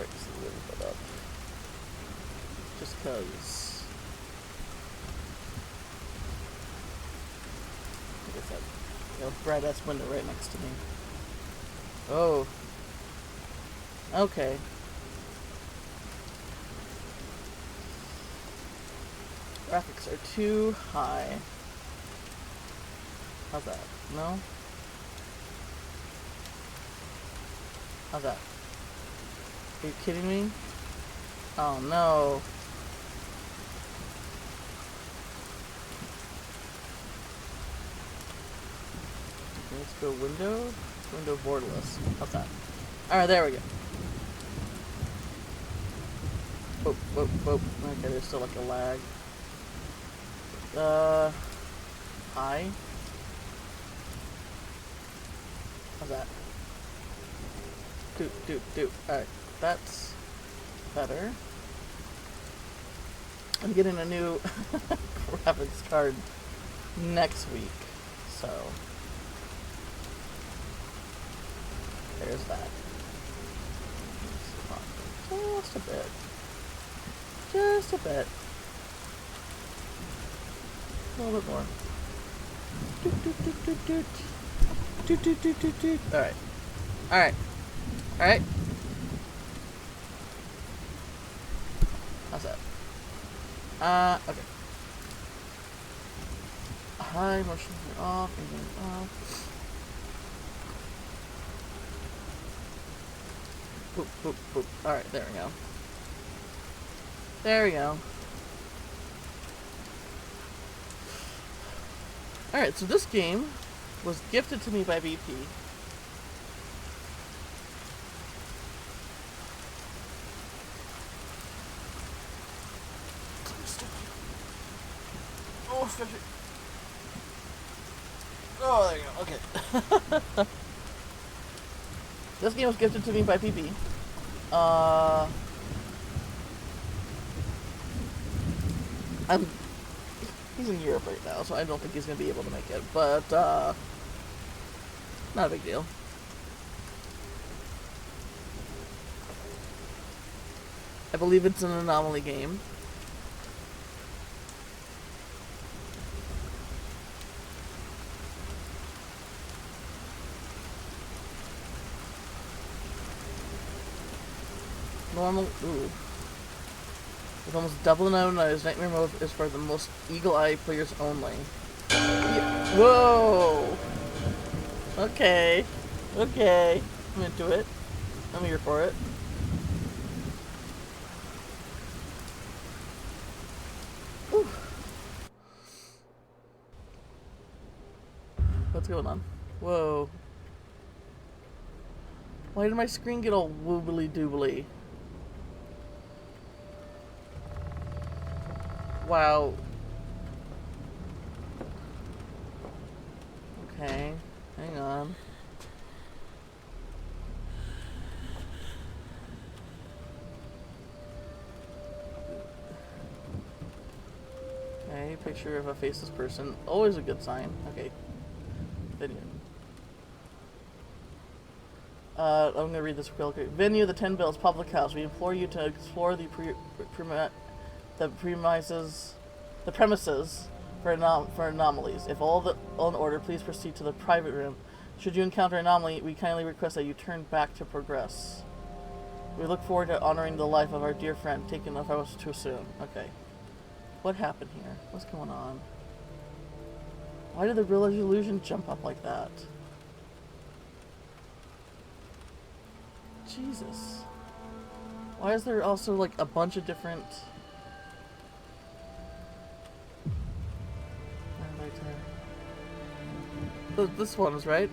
brighten this a little bit up. Just cause. Like I said, you know, bright ass window right next to me. Oh. Okay. Graphics are too high. How's that? No? How's that? Are you kidding me? Oh no. Okay, let's go window. Window borderless. How's that? Alright, there we go. Whoop, whoop, whoop. Okay, there's still like a lag. High. How's that? Doot. Alright, that's better. I'm getting a new graphics card next week, so there's that. Just a bit. Just a bit. A little bit more. Doot. Alright. Alright. How's that? Okay. High motion off, engine off. Boop. Alright, there we go. There we go. Alright, so this game was gifted to me by BP. Oh, fishy. Oh, there you go. Okay. This game was gifted to me by PP. He's in Europe right now, so I don't think he's gonna be able to make it. But not a big deal. I believe it's an Anomaly game. Normal. Ooh. With almost double the noise, Nightmare Mode is for the most eagle-eye players only. Yeah. Whoa! Okay. I'm into it. I'm here for it. Whew. What's going on? Whoa. Why did my screen get all woobly-doobly? Wow. Okay. Hang on. Okay, picture of a faceless person. Always a good sign. Okay. Video. I'm gonna read this real quick. Venue, the 10 Bells Public House. We implore you to explore the premises for anomalies. If all in order, please proceed to the private room. Should you encounter an anomaly, we kindly request that you turn back to progress. We look forward to honoring the life of our dear friend, taken from us too soon. Okay. What happened here? What's going on? Why did the resolution jump up like that? Jesus. Why is there also like a bunch of different... This one is right.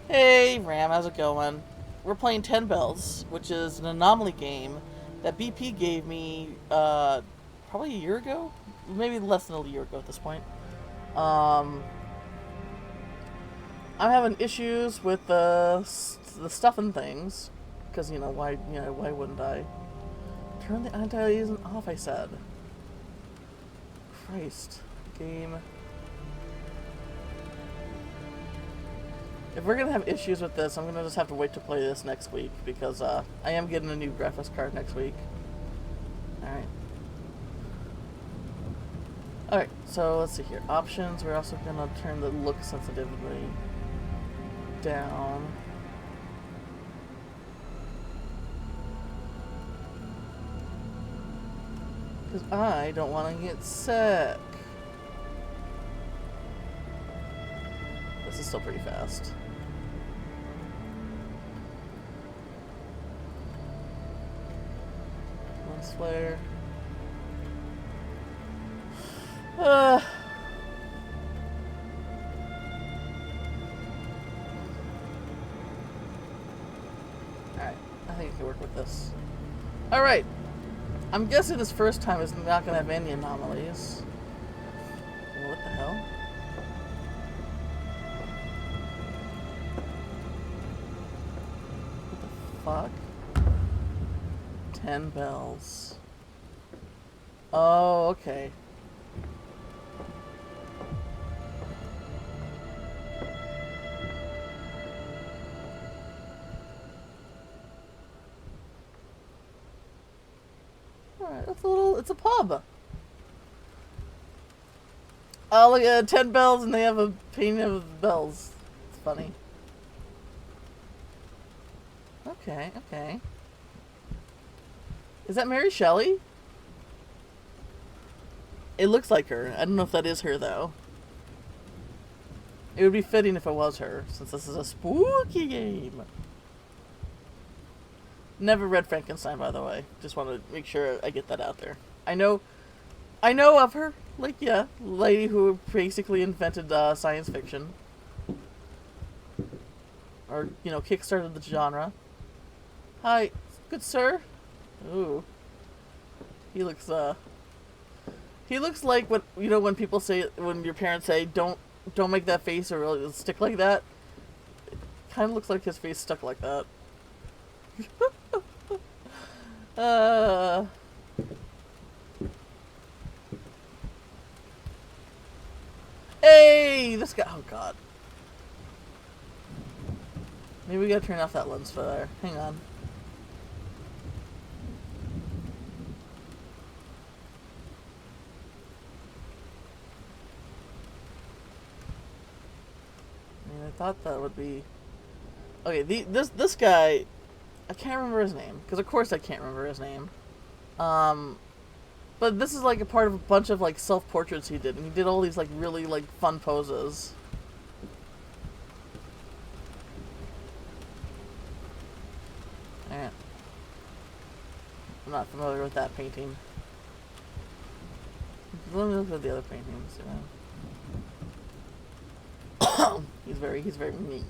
Hey Ram, how's it going? We're playing 10 Bells, which is an Anomaly game that BP gave me probably a year ago? Maybe less than a year ago at this point. I'm having issues with the stuff and things. Because, why wouldn't I? Turn the anti-aliasing off, I said. Christ. Game. If we're gonna have issues with this, I'm gonna just have to wait to play this next week because I am getting a new graphics card next week. Alright. Alright, so let's see here. Options, we're also gonna turn the look sensitivity down. Because I don't want to get sick. This is still pretty fast. Lens flare. Alright, I think I can work with this. Alright. I'm guessing this first time is not going to have any anomalies. What the hell? What the fuck? 10 bells. Oh, okay. Alright, that's a little, it's a pub. Oh, look at 10 bells and they have a painting of bells. It's funny. Okay, okay. Is that Mary Shelley? It looks like her. I don't know if that is her, though. It would be fitting if it was her, since this is a spooky game. Never read Frankenstein, by the way. Just want to make sure I get that out there. I know of her. Like, yeah, lady who basically invented science fiction. Or, you know, kickstarted the genre. Hi, good sir. Ooh. He looks like what, you know, when people say, when your parents say, don't make that face or it'll stick like that. It kind of looks like his face stuck like that. Hey, this guy. Oh god. Maybe we gotta turn off that lens flare. Hang on. I mean, I thought that would be. Okay, this guy. I can't remember his name, because of course I can't remember his name. But this is like a part of a bunch of like self-portraits he did, and he did all these like really like fun poses. Yeah. I'm not familiar with that painting. Let me look at the other paintings, you know. he's very me.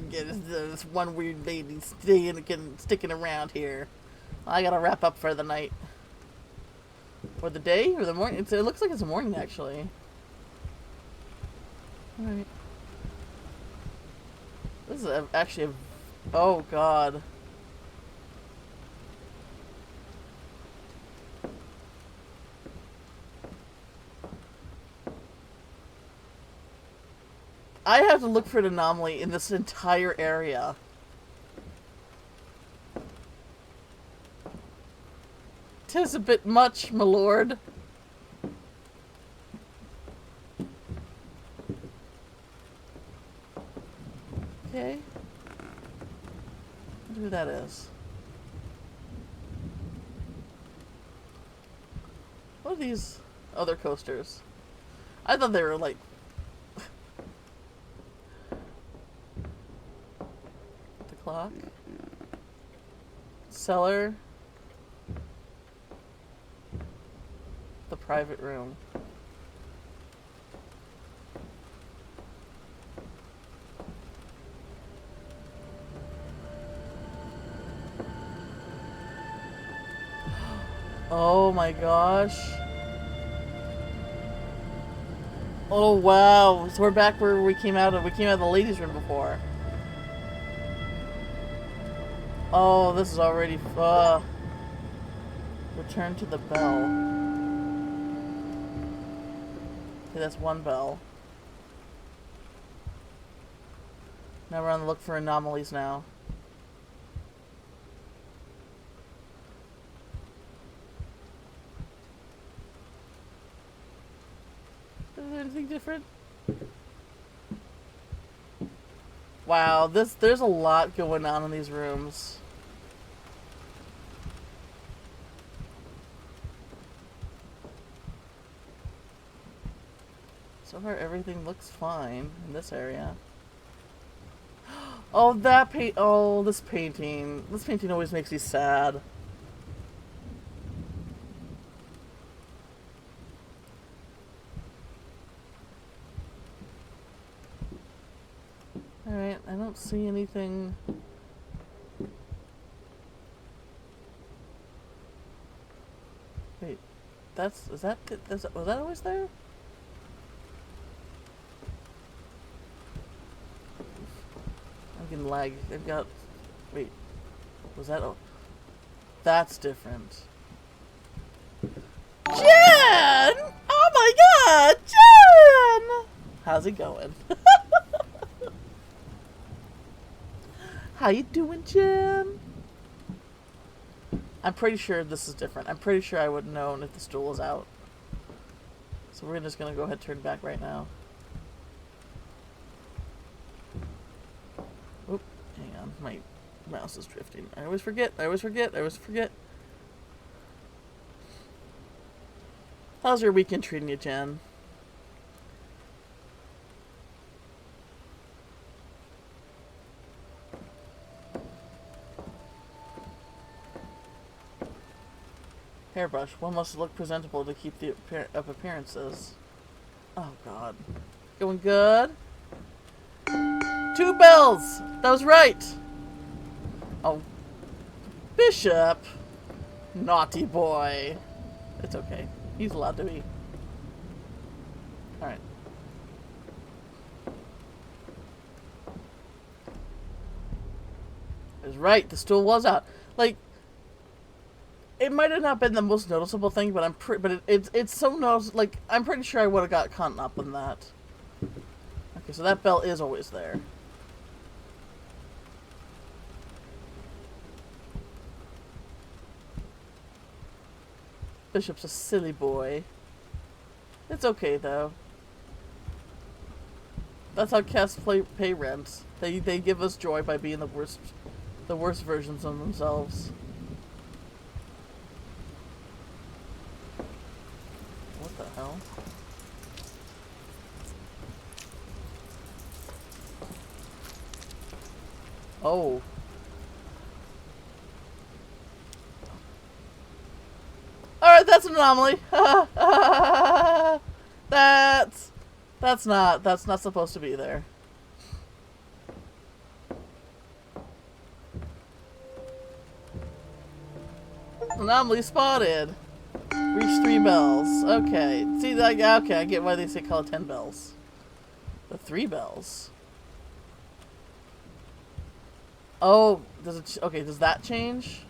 Get this one weird lady sticking around here. I gotta wrap up for the night. Or the day? Or the morning? It looks like it's a morning, actually. Alright. This is actually a... Oh, God. I have to look for an anomaly in this entire area. "'Tis a bit much, my lord." Okay. I wonder who that is. What are these other coasters? I thought they were like... The clock. Cellar. The private room. Oh my gosh. Oh wow. So we're back where we came out of. We came out of the ladies' room before. Oh, this is already... Return to the bell. Okay, that's one bell. Now we're on the look for anomalies now. Is there anything different? Wow, there's a lot going on in these rooms. So far everything looks fine in this area. Oh, that paint. Oh, this painting. This painting always makes me sad. Alright, I don't see anything. Wait, was that always there? I'm getting lag. They've got, wait, was that, oh, that's different. Jen! Oh my god, Jen! How's it going? How you doing, Jen? I'm pretty sure this is different. I'm pretty sure I would have known if the stool was out. So we're just gonna go ahead and turn back right now. Oop, hang on. My mouse is drifting. I always forget. How's your weekend treating you, Jen? Hairbrush. One must look presentable to keep up appearances. Oh, God. Going good? 2 bells! That was right! Oh. Bishop! Naughty boy. It's okay. He's allowed to be. Alright. I was right. The stool was out. Like, it might have not been the most noticeable thing, but it's so noticeable. Like, I'm pretty sure I would have got caught up in that. Okay, so that bell is always there. Bishop's a silly boy. It's okay though. That's how cats pay rent. They give us joy by being the worst versions of themselves. What the hell? Oh. Alright, that's an anomaly. That's not supposed to be there. Anomaly spotted. Reach 3 bells. Okay. See that? Okay, I get why they say call it 10 bells. The 3 bells. Oh, does it? Okay, does that change?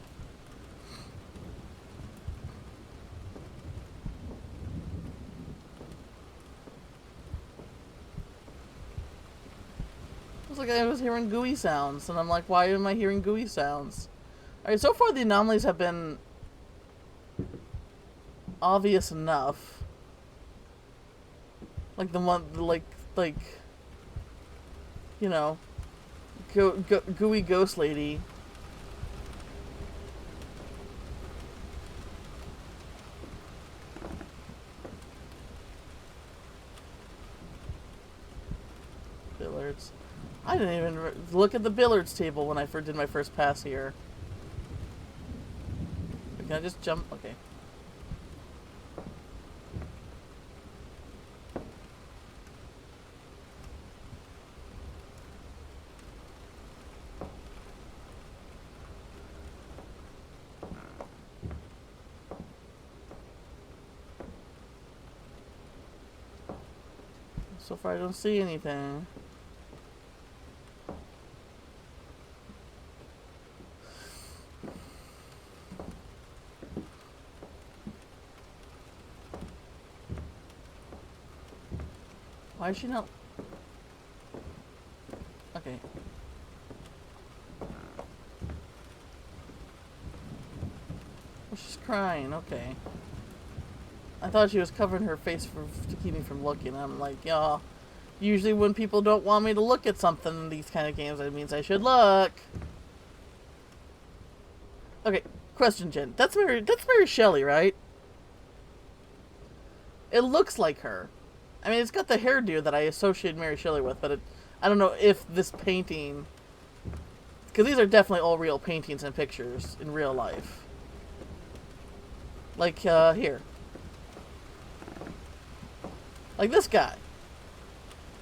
It was like I was hearing gooey sounds, and I'm like, why am I hearing gooey sounds? Alright, so far the anomalies have been obvious enough. Like the one, like, you know, gooey ghost lady. Billiards. I didn't even look at the billiards table when I did my first pass here. Can I just jump? Okay. So far I don't see anything. Why is she not? Okay. crying. Okay. I thought she was covering her face to keep me from looking. I'm like, yeah. Usually when people don't want me to look at something in these kind of games, that means I should look. Okay, question, Jen. That's Mary Shelley, right? It looks like her. I mean, it's got the hairdo that I associate Mary Shelley with, but I don't know if this painting... Because these are definitely all real paintings and pictures in real life. Like, here. Like this guy.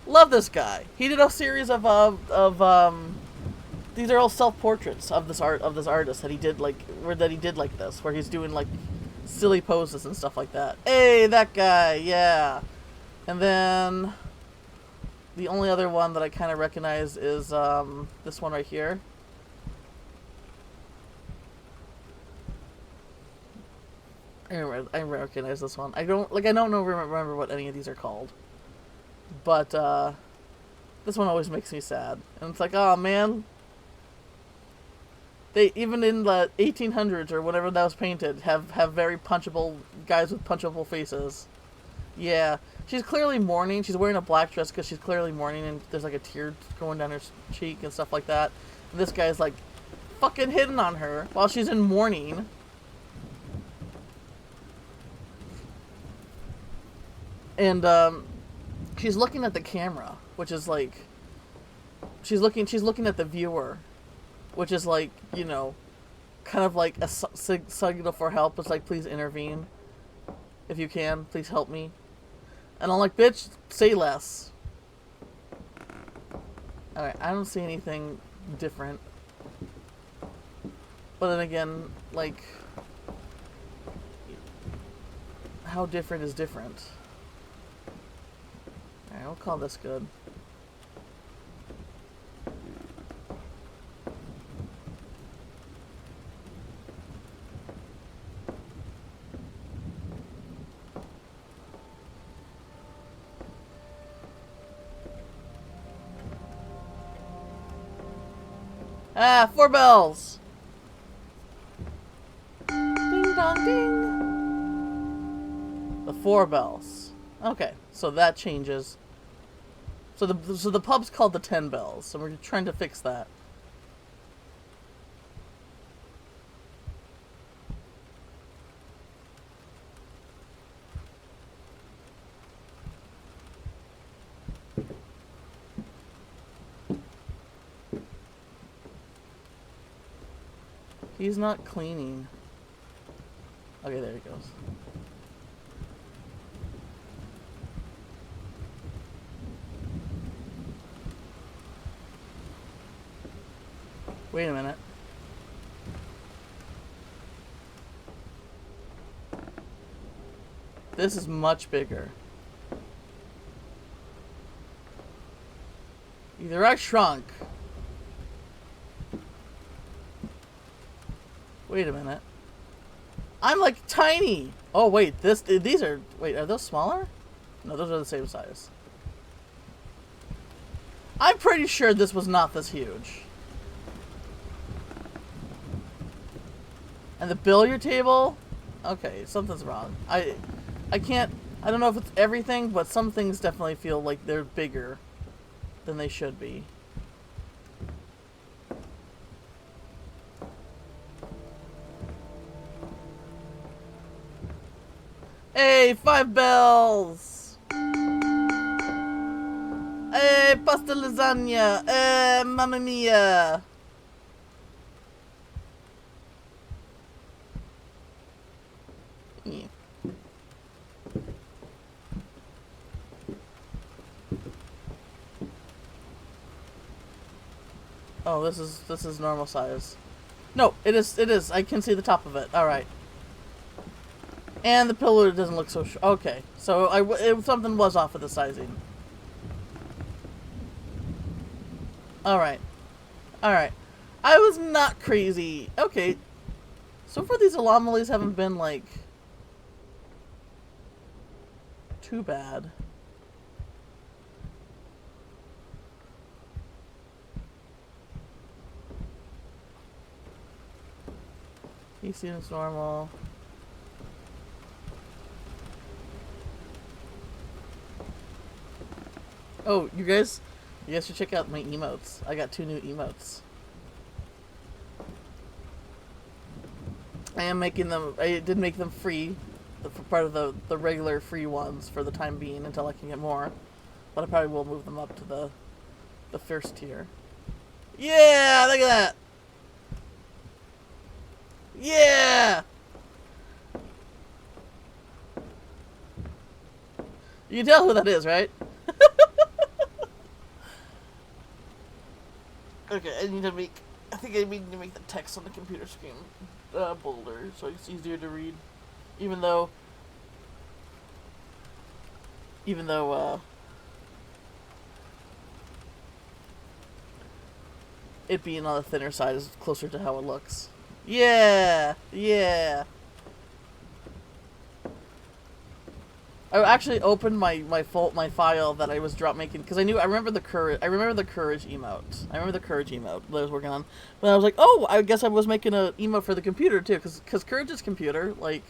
Love this guy. He did a series of these are all self-portraits of this artist that he did like this, where he's doing like silly poses and stuff like that. Hey, that guy, yeah. And then the only other one that I kind of recognize is this one right here. I recognize this one. I don't remember what any of these are called. But this one always makes me sad. And it's like, oh man. They, even in the 1800s or whenever that was painted, have very punchable guys with punchable faces. Yeah. She's clearly mourning. She's wearing a black dress because she's clearly mourning, and there's like a tear going down her cheek and stuff like that. And this guy's like fucking hitting on her while she's in mourning. And she's looking at the camera, which is like she's looking at the viewer, which is like, you know, kind of like a signal for help. It's like, please intervene if you can, please help me. And I'm like, bitch, say less. Alright, I don't see anything different. But then again, like, how different is different? Alright, we'll call this good. Ah, 4 bells! Ding dong ding! The 4 bells. Okay, so that changes. So the pub's called the 10 bells, so we're trying to fix that. He's not cleaning. Okay, there he goes. Wait a minute. This is much bigger. Either I shrunk. Wait a minute. I'm like tiny. Oh wait, these are, wait, are those smaller? No, those are the same size. I'm pretty sure this was not this huge. And the billiard table? Okay, something's wrong. I don't know if it's everything, but some things definitely feel like they're bigger than they should be. Hey, 5 bells! Hey, pasta lasagna! Hey, mamma mia! Yeah. Oh, this is normal size. No, it is. I can see the top of it. All right. And the pillar doesn't look so okay. So something was off with the sizing. All right. All right. I was not crazy. Okay. So far these anomalies haven't been like too bad. He seems normal. Oh, you guys should check out my emotes. I got 2 new emotes. I am making them. I did make them free, for part of the regular free ones for the time being until I can get more. But I probably will move them up to the first tier. Yeah, look at that. Yeah. You can tell who that is, right? Okay, I need to make. I think I need to make the text on the computer screen bolder so it's easier to read. Even though it being on the thinner side is closer to how it looks. Yeah, yeah. I actually opened my file that I was making because I remember the courage emote. I remember the courage emote that I was working on. But I was like, oh, I guess I was making an emote for the computer too, because Courage's computer, like,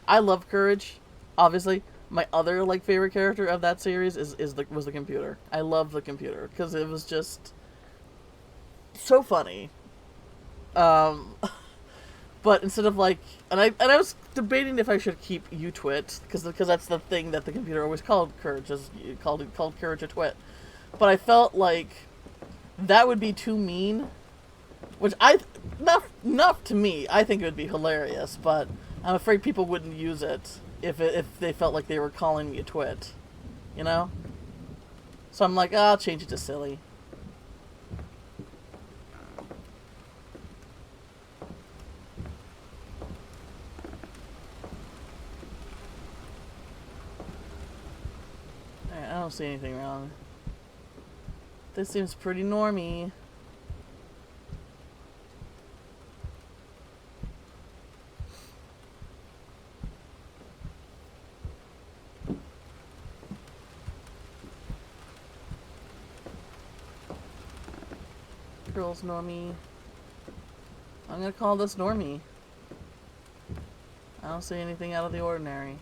I love Courage. Obviously, my other favorite character of that series was the computer. I love the computer because it was just so funny. But instead of and I was debating if I should keep UTwit because that's the thing that the computer always called Courage, is called Courage a twit. But I felt like that would be too mean, which not to me. I think it would be hilarious, but I'm afraid people wouldn't use it if they felt like they were calling me a twit, you know. So I'm like, I'll change it to silly. I don't see anything wrong. This seems pretty normy. Girls normie. I'm gonna call this normie. I don't see anything out of the ordinary.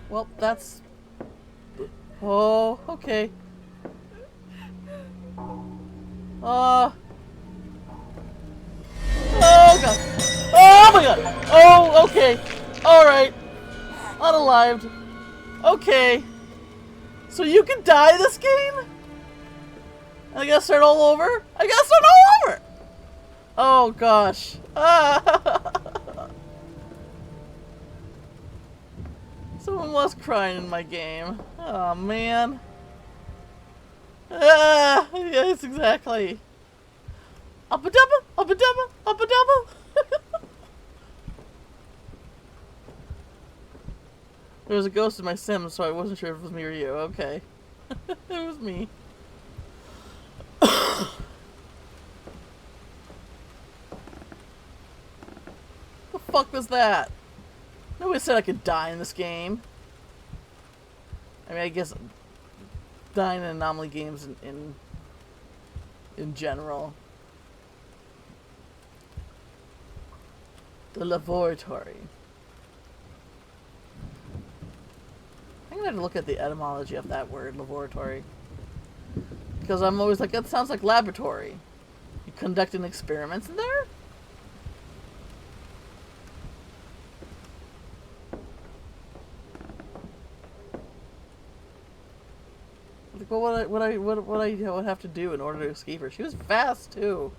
Well, that's... Oh, okay. Oh, God. Oh, my God. Oh, okay. Alright. Unalived. Okay. So you can die this game? And I gotta start all over? I gotta start all over! Oh, gosh. Someone was crying in my game. Oh, man. Yes, exactly. Up a double, up a double, up a double. There was a ghost in my Sims, so I wasn't sure if it was me or you. Okay. It was me. The fuck was that? Nobody said I could die in this game. I mean, I guess dying in anomaly games in general. The laboratory. I'm gonna have to look at the etymology of that word, laboratory. Because I'm always like, that sounds like laboratory. You conducting experiments in there? Like, what would I have to do in order to escape her? She was fast too.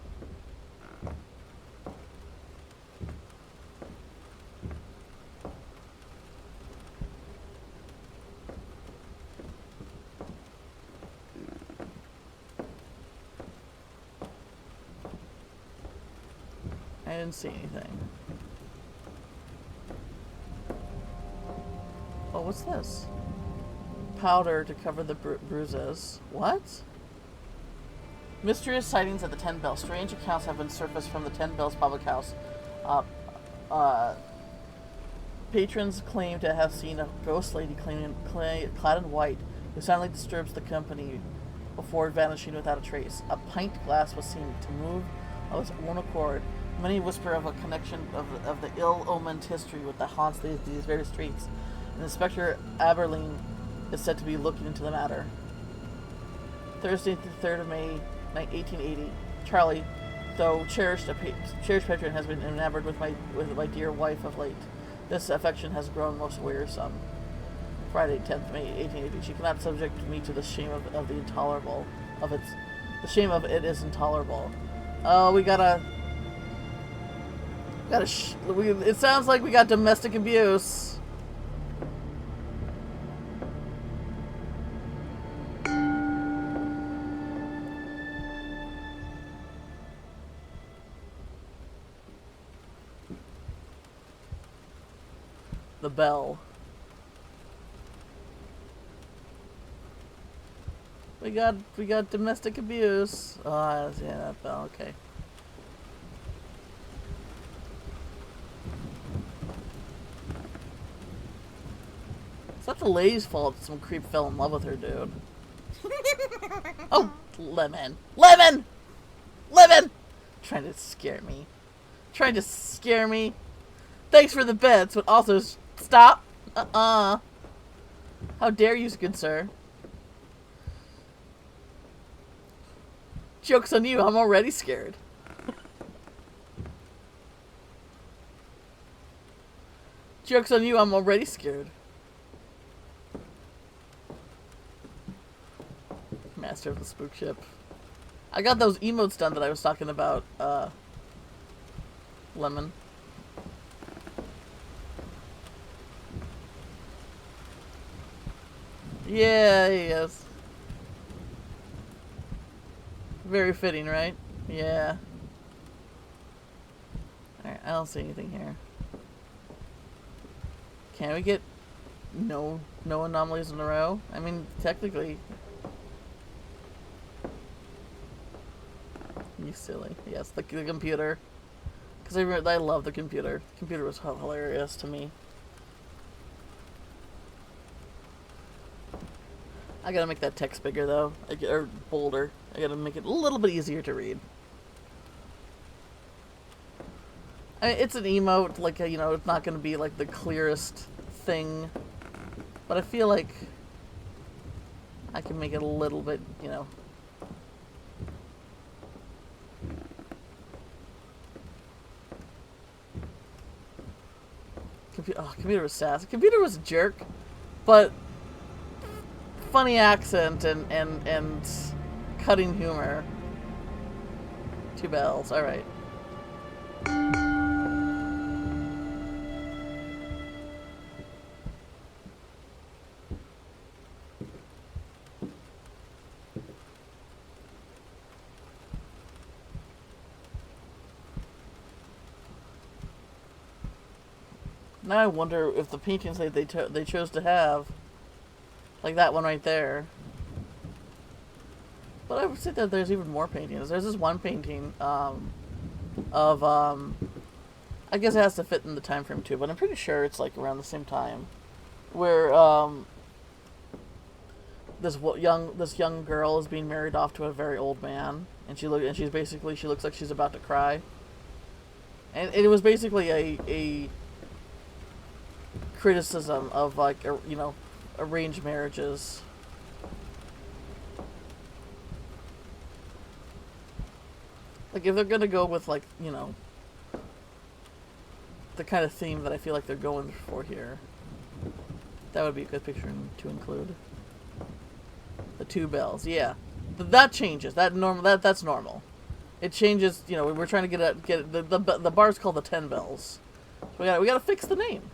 I didn't see anything. Oh, what's this? Powder to cover the bruises. What? Mysterious sightings at the Ten Bells. Strange accounts have been surfaced from the Ten Bells public house. Patrons claim to have seen a ghost lady clad in white who suddenly disturbs the company before vanishing without a trace. A pint glass was seen to move of its own accord. Many whisper of a connection of the ill-omened history with the haunts these various streets. And Inspector Aberline is said to be looking into the matter. Thursday, the 3rd of May, 1880. Charlie, though cherished patron, has been enamored with my dear wife of late. This affection has grown most wearisome. Friday, 10th May, 1880. She cannot subject me to the shame of the intolerable. The shame of it is intolerable. Oh, it sounds like we got domestic abuse. The bell. We got domestic abuse. Oh, yeah, that bell. Okay. It's not the lady's fault some creep fell in love with her, dude. Oh, Lemon. Lemon! Lemon! Trying to scare me. Trying to scare me. Thanks for the bets, but also stop. How dare you, good sir? Joke's on you, I'm already scared. Joke's on you, I'm already scared. Master of the Spook Ship. I got those emotes done that I was talking about, Lemon. Yeah, yes. Very fitting, right? Yeah. Alright, I don't see anything here. Can we get no anomalies in a row? I mean, technically. You silly. Yes, the computer. Because I love the computer. The computer was hilarious to me. I gotta make that text bigger though, or bolder. I gotta make it a little bit easier to read. I mean, it's an emote, like, you know, it's not gonna be like the clearest thing, but I feel like I can make it a little bit, you know. Computer was sass. Computer was a jerk, but funny accent and cutting humor. 2 bells, alright. Now I wonder if the paintings they chose to have, like that one right there. But I would say that there's even more paintings. There's this one painting of I guess it has to fit in the time frame too, but I'm pretty sure it's like around the same time, where this young girl is being married off to a very old man, and she looks like she's about to cry. And it was basically a criticism of, like, you know, arranged marriages. Like, if they're gonna go with, like, you know, the kind of theme that I feel like they're going for here, that would be a good picture to include. The 2 bells, yeah. That changes. That's normal. It changes, you know, we're trying to get the bar's called the 10 bells. So we gotta fix the name.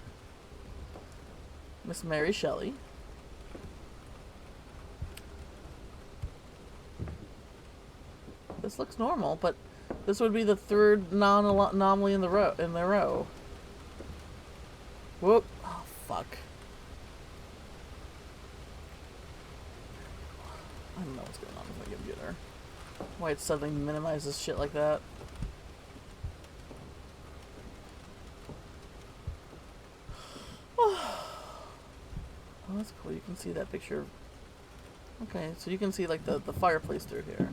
Miss Mary Shelley. This looks normal, but this would be the 3rd anomaly in the row. Whoop! Oh fuck! I don't know what's going on with my computer. Why it suddenly minimizes shit like that. Oh, that's cool. You can see that picture. Okay, so you can see like the fireplace through here.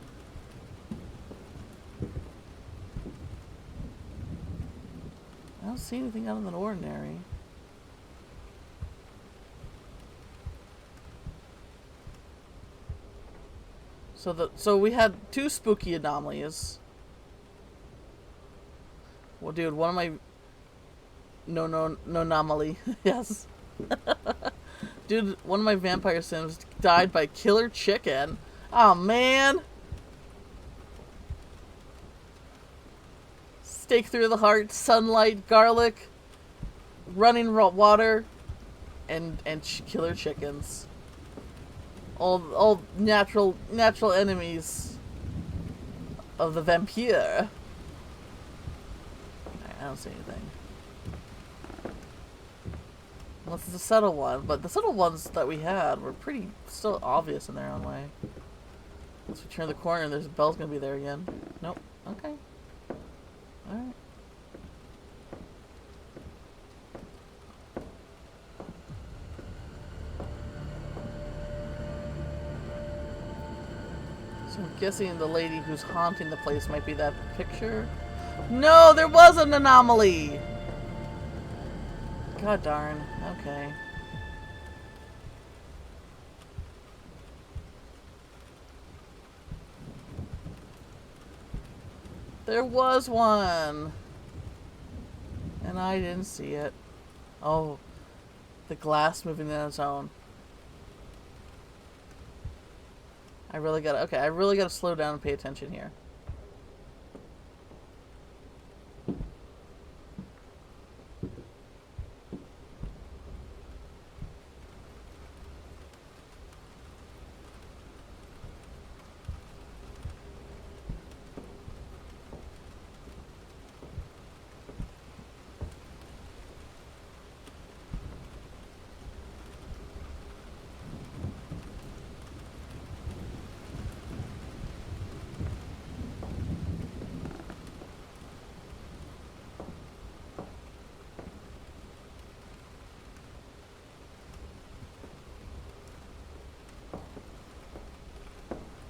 I don't see anything out of the ordinary. So we had 2 spooky anomalies. Well, dude, one of my no anomaly. Yes. Dude, one of my vampire sims died by killer chicken. Oh man. Stake through the heart, sunlight, garlic, running water, and killer chickens. All natural enemies of the vampire. I don't see anything. Unless it's a subtle one, but the subtle ones that we had were pretty still obvious in their own way. Once we turn the corner, there's a bell's gonna be there again. Nope. Okay. Alright. So I'm guessing the lady who's haunting the place might be that picture. No, there was an anomaly! God darn. Okay. There was one! And I didn't see it. Oh. The glass moving on its own. I really gotta slow down and pay attention here.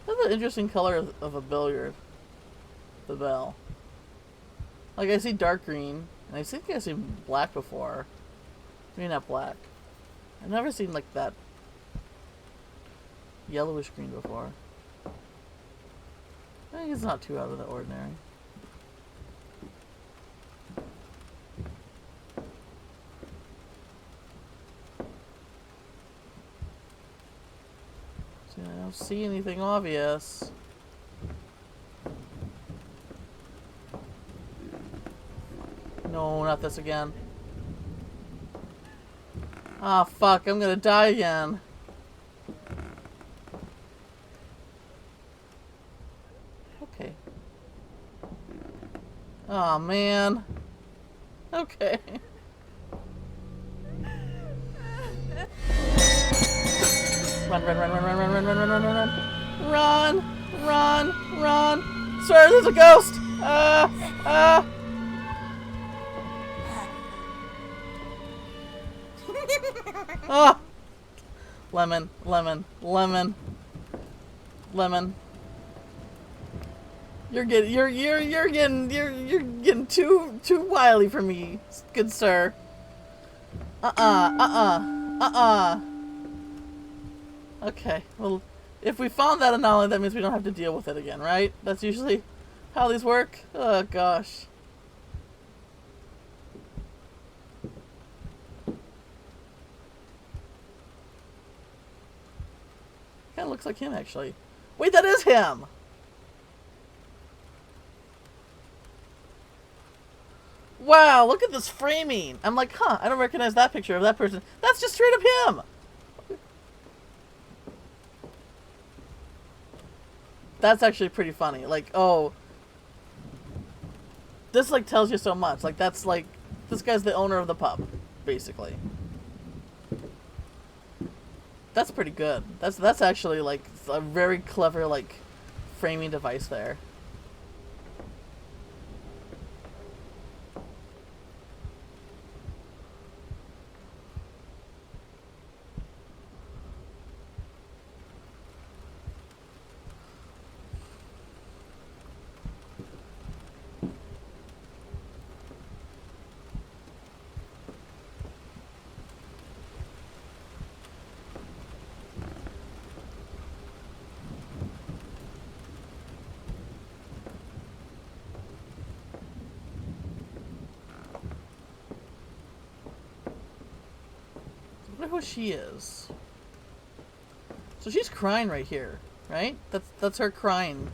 That's an interesting color of a billiard. The bell. Like, I see dark green, and I think I've seen black before. Maybe not black. I've never seen, like, that yellowish green before. I think it's not too out of the ordinary. See, I don't see anything obvious. No, not this again. Ah, fuck, I'm gonna die again. Okay. Oh man. Okay. Run, run, run, run, run, run, run, run, run, run, run, run. Run, run, run. Sir, there's a ghost! Ah! Lemon, lemon, lemon. Lemon. You're getting too wily for me, good sir. Okay, well, if we found that anomaly, that means we don't have to deal with it again, right? That's usually how these work. Oh gosh. Kinda looks like him, actually. Wait, that is him! Wow, look at this framing! I'm like, huh, I don't recognize that picture of that person. That's just straight up him! That's actually pretty funny. Like, oh. This, like, tells you so much. Like, that's, like, this guy's the owner of the pub, basically. That's pretty good. That's actually, like, a very clever, like, framing device there. wonder who she is. So she's crying right here, right? That's her crying.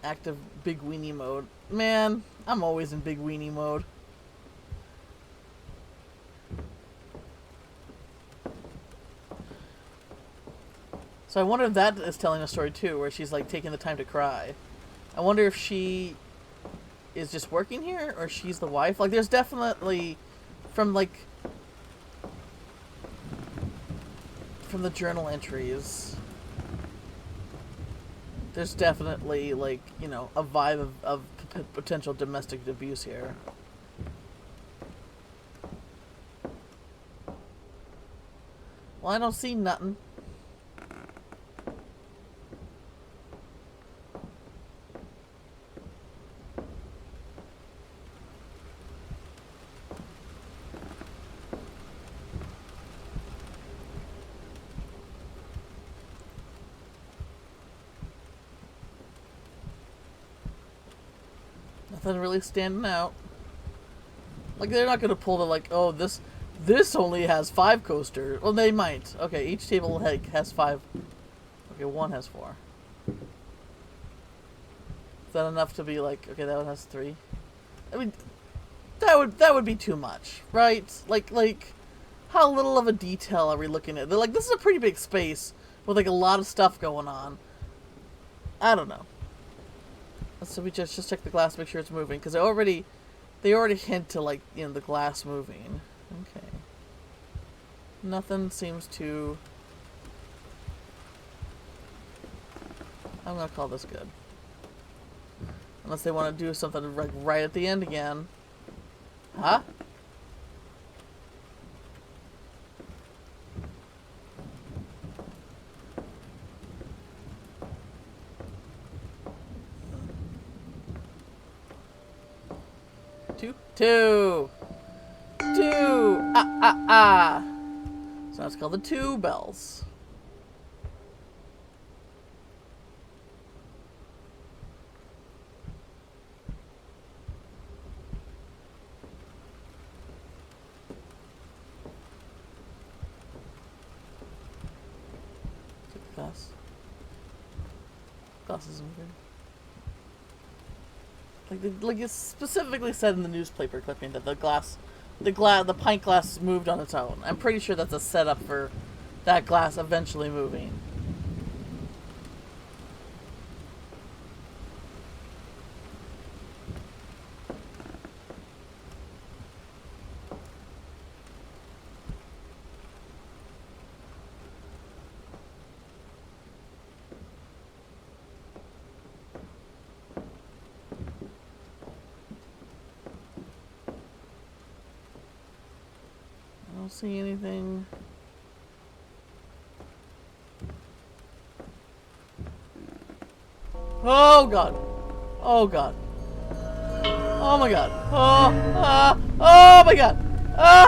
Active big weenie mode. Man, I'm always in big weenie mode. So I wonder if that is telling a story too, where she's like taking the time to cry. I wonder if she is just working here, or she's the wife. Like, there's definitely, from the journal entries, there's definitely, like, you know, a vibe of potential domestic abuse here. Well, I don't see nothing. Nothing really standing out. Like, they're not gonna pull the, like, oh, this only has 5 coasters. Well, they might. Okay, each table has 5. Okay, one has 4. Is that enough to be like, okay, that one has 3? I mean, that would be too much, right? Like, how little of a detail are we looking at? They're like, this is a pretty big space with, like, a lot of stuff going on. I don't know. So we just check the glass, make sure it's moving, because they already hint to, like, you know, the glass moving. Okay. Nothing seems to... I'm gonna call this good. Unless they want to do something right at the end again. Huh? Two. So that's called the 2 bells. Take the glass. Glass is moving. Like it's specifically said in the newspaper clipping that the pint glass moved on its own. I'm pretty sure that's a setup for that glass eventually moving. I don't see anything. Oh god. Oh god. Oh my god. Oh my god.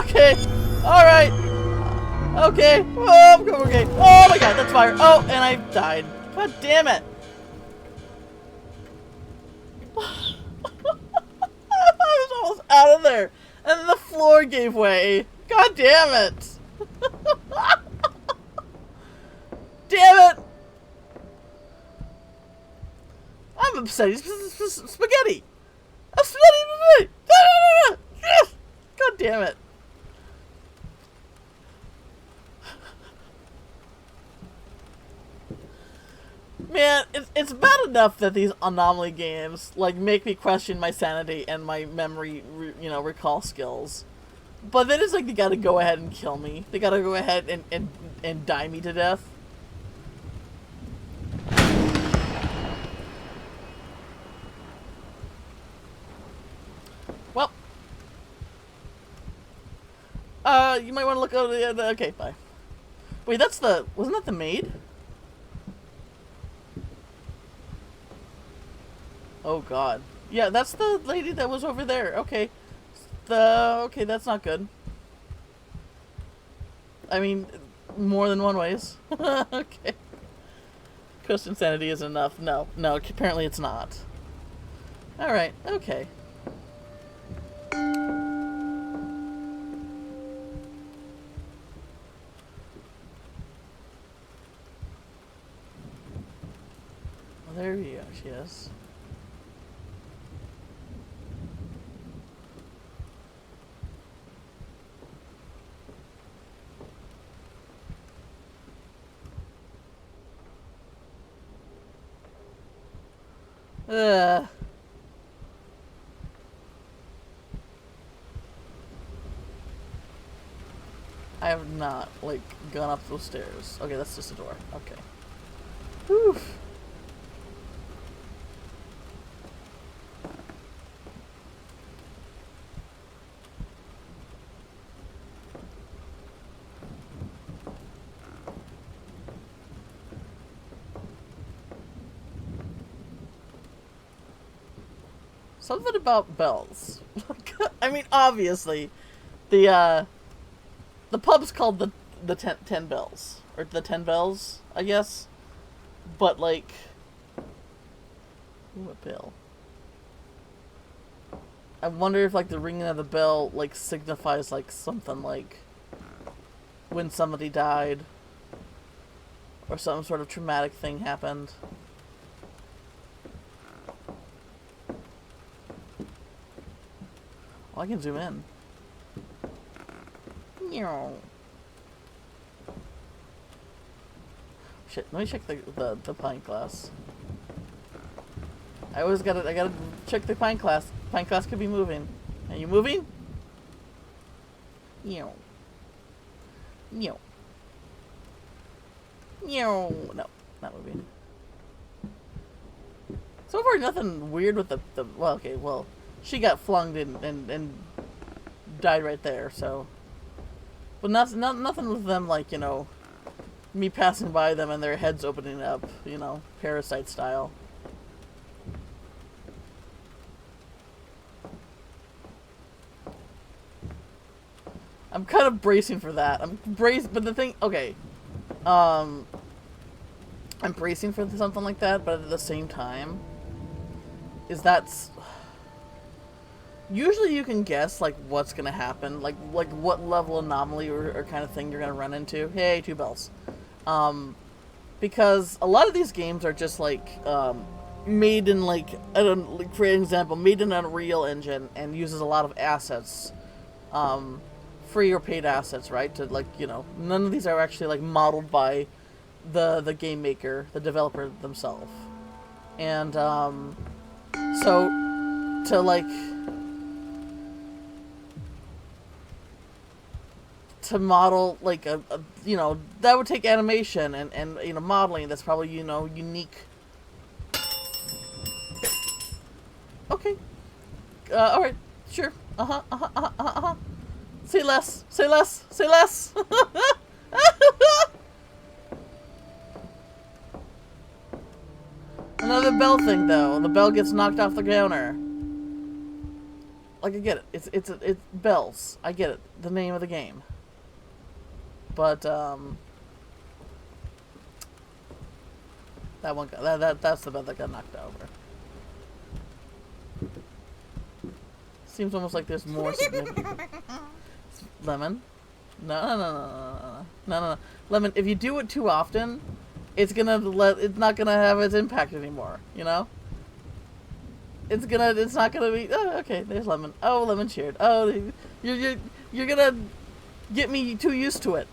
Okay. Alright. Okay. Oh, okay. Oh my god, that's fire. Oh, and I died. God damn it. I was almost out of there. And then the floor gave way. God damn it. Damn it. I'm upset. Spaghetti. I'm spaghetti. God damn it. Man, it's bad enough that these anomaly games, like, make me question my sanity and my memory, you know, recall skills. But then it's like they gotta go ahead and kill me. They gotta go ahead and die me to death. Well. You might want to look over the... Okay, bye. Wait, that's the... Wasn't that the maid? Oh, God. Yeah, that's the lady that was over there. Okay. Okay, that's not good. I mean, more than one ways. Okay. Christian sanity is enough. No, apparently it's not. Alright, okay. Well, there she is. Ugh. I have not, like, gone up those stairs. Okay, that's just a door. Okay. Whew. Something about bells. I mean, obviously, the pub's called the ten bells, or the 10 bells, I guess. But like, ooh, a bell. I wonder if like the ringing of the bell like signifies like something like when somebody died, or some sort of traumatic thing happened. Well, I can zoom in. Shit, let me check the pint glass. I gotta check the pint glass. Pint glass could be moving. Are you moving? No. No. No, not moving. So far, nothing weird with the well, okay, well, she got flung and died right there, so. But nothing with them, like, you know, me passing by them and their heads opening up, you know, Parasite style. I'm kind of bracing for that. But the thing, okay. I'm bracing for something like that, but at the same time, usually you can guess, like, what's gonna happen, like what level anomaly or kind of thing you're gonna run into. Hey, 2 bells. Because a lot of these games are just, like, made in, like, I don't know, for example, made in Unreal Engine and uses a lot of assets, free or paid assets, right? To, like, you know, none of these are actually, like, modeled by the game maker, the developer themselves. And, so, to, like, to model, like, you know, that would take animation and you know, modeling that's probably, you know, unique. Okay. Alright. Sure. Say less. Say less. Say less. Another bell thing, though. The bell gets knocked off the counter. Like, I get it. It's bells. I get it. The name of the game. But, that one, that's the bell that got knocked over. Seems almost like there's more significant. Lemon? No. Lemon, if you do it too often, it's not gonna have its impact anymore, you know? It's not gonna be, oh, okay, there's Lemon. Oh, Lemon cheered. Oh, you're gonna get me too used to it.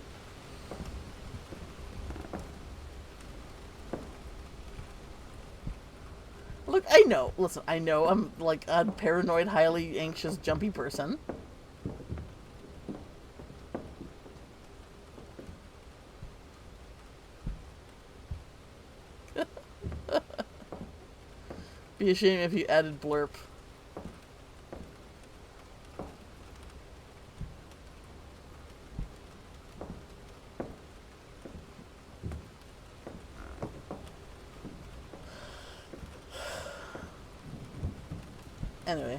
Look, I know. Listen, I know I'm like a paranoid, highly anxious, jumpy person. Be a shame if you added blurp. Anyway,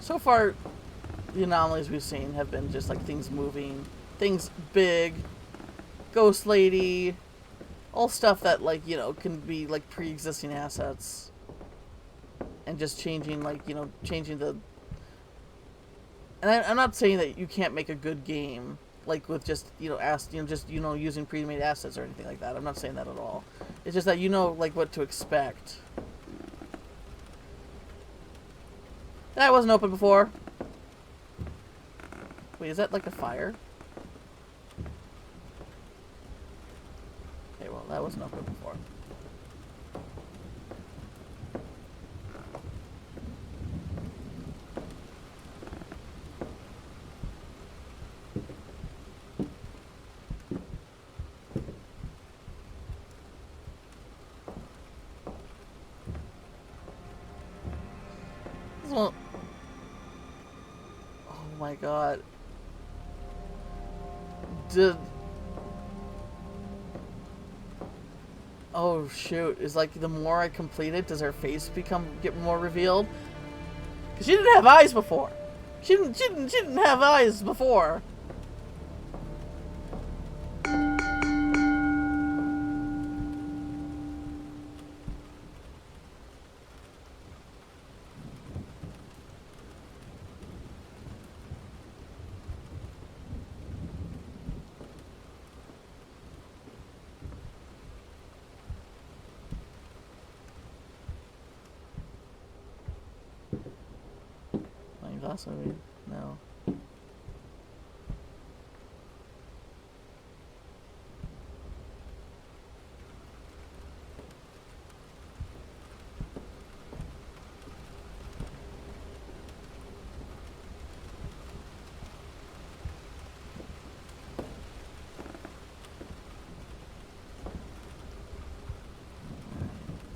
so far, the anomalies we've seen have been just like things moving, things big, ghost lady, a all stuff that, like, you know, can be, like, pre-existing assets. And just changing, like, you know, changing the... And I'm not saying that you can't make a good game, like, with just, you know, using pre-made assets or anything like that. I'm not saying that at all. It's just that you know, like, what to expect. That wasn't open before. Wait, is that, like, a fire? Okay, well, that wasn't open before. Well, oh my god. Oh shoot, is like the more I complete it, does her face get more revealed? Cause she didn't have eyes before. She didn't have eyes before. Last movie? No.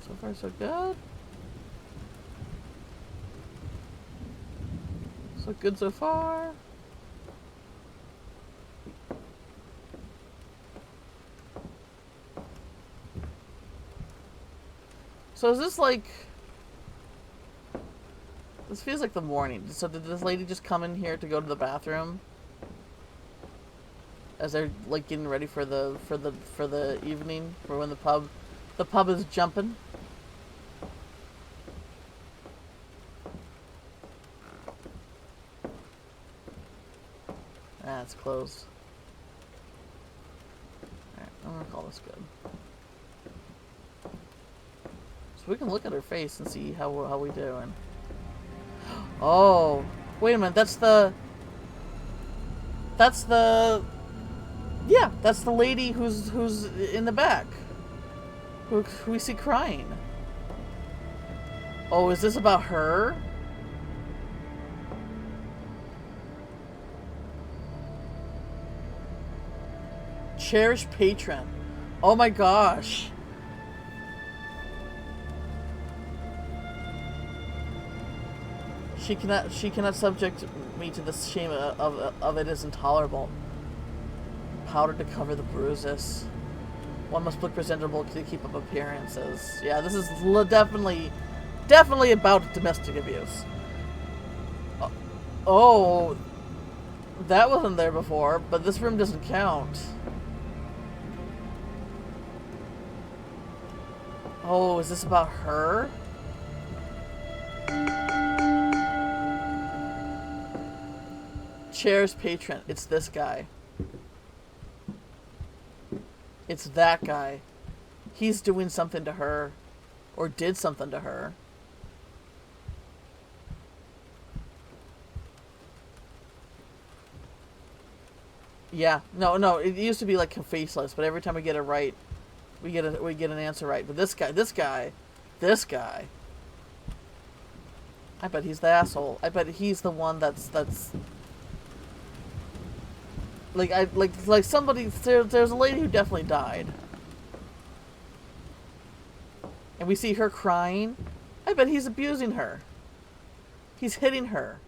So far so good. So good so far. So is this like... This feels like the morning. So did this lady just come in here to go to the bathroom? As they're like getting ready for the evening, for when the pub is jumping? Ah, it's closed. Alright, I'm gonna call this good. So we can look at her face and see how we doing. Oh, wait a minute, that's the... Yeah, that's the lady who's in the back. Who we see crying. Oh, is this about her? Cherished patron. Oh my gosh. She cannot subject me to the shame of it is intolerable. Powder to cover the bruises. One must look presentable to keep up appearances. Yeah, this is definitely about domestic abuse. Oh, that wasn't there before, but this room doesn't count. Oh, is this about her? Cherished patron. It's this guy. It's that guy. He's doing something to her. Or did something to her. Yeah. No, it used to be like faceless, but every time we get it right, we get an answer right. But this guy. I bet he's the asshole. I bet he's the one that's like somebody. There's a lady who definitely died, and we see her crying. I bet he's abusing her. He's hitting her.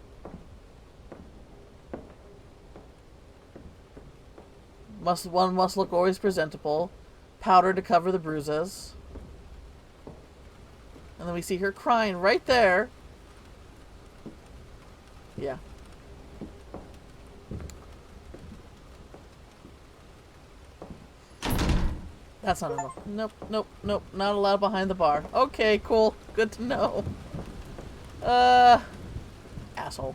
One must look always presentable. Powder to cover the bruises. And then we see her crying right there. Yeah. That's not enough. Nope, nope, nope. Not allowed behind the bar. Okay, cool. Good to know. Asshole.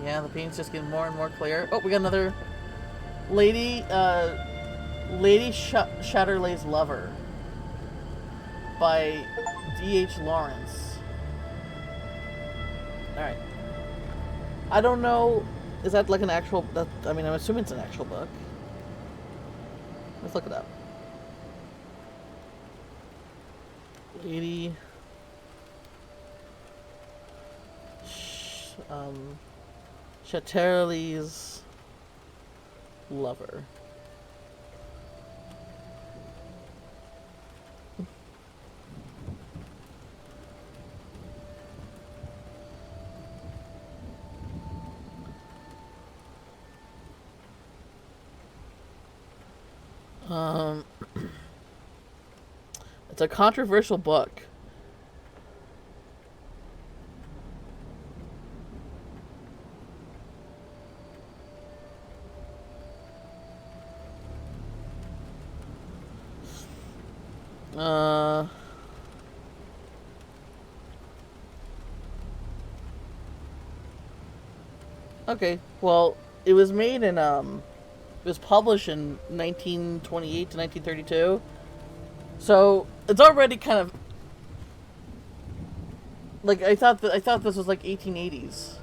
Yeah, the paint's just getting more and more clear. Oh, we got another Lady Shatterley's Lover by D.H. Lawrence. Alright. I don't know. Is that like an actual... I mean, I'm assuming it's an actual book. Let's look it up. Lady... Shatterley's Lover. It's a controversial book. Okay, well, it was made in, it was published in 1928 to 1932. So, it's already kind of, like, I thought this was like 1880s.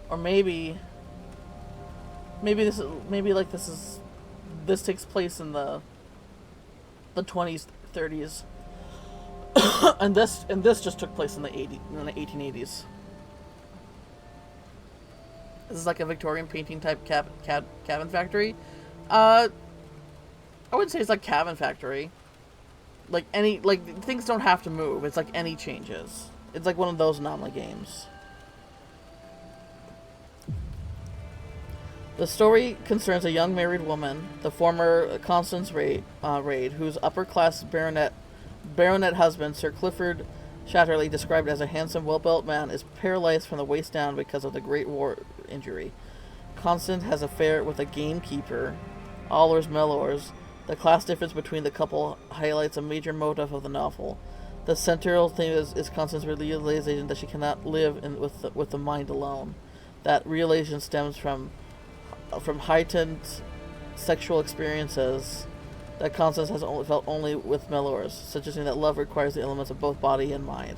Or maybe this takes place in the 20s, 30s. and this just took place in the 1880s. This is like a Victorian painting type cabin factory. I wouldn't say it's like cabin factory. Like things don't have to move. It's like any changes. It's like one of those anomaly games. The story concerns a young married woman, the former Constance Reid, whose upper-class baronet husband, Sir Clifford Shatterley, described as a handsome, well-built man, is paralyzed from the waist down because of the Great War injury. Constance has an affair with a gamekeeper, Allers Mellors. The class difference between the couple highlights a major motive of the novel. The central theme is Constance's realization that she cannot live with the mind alone. That realization stems from heightened sexual experiences that Constance has felt only with Mellors, suggesting that love requires the elements of both body and mind.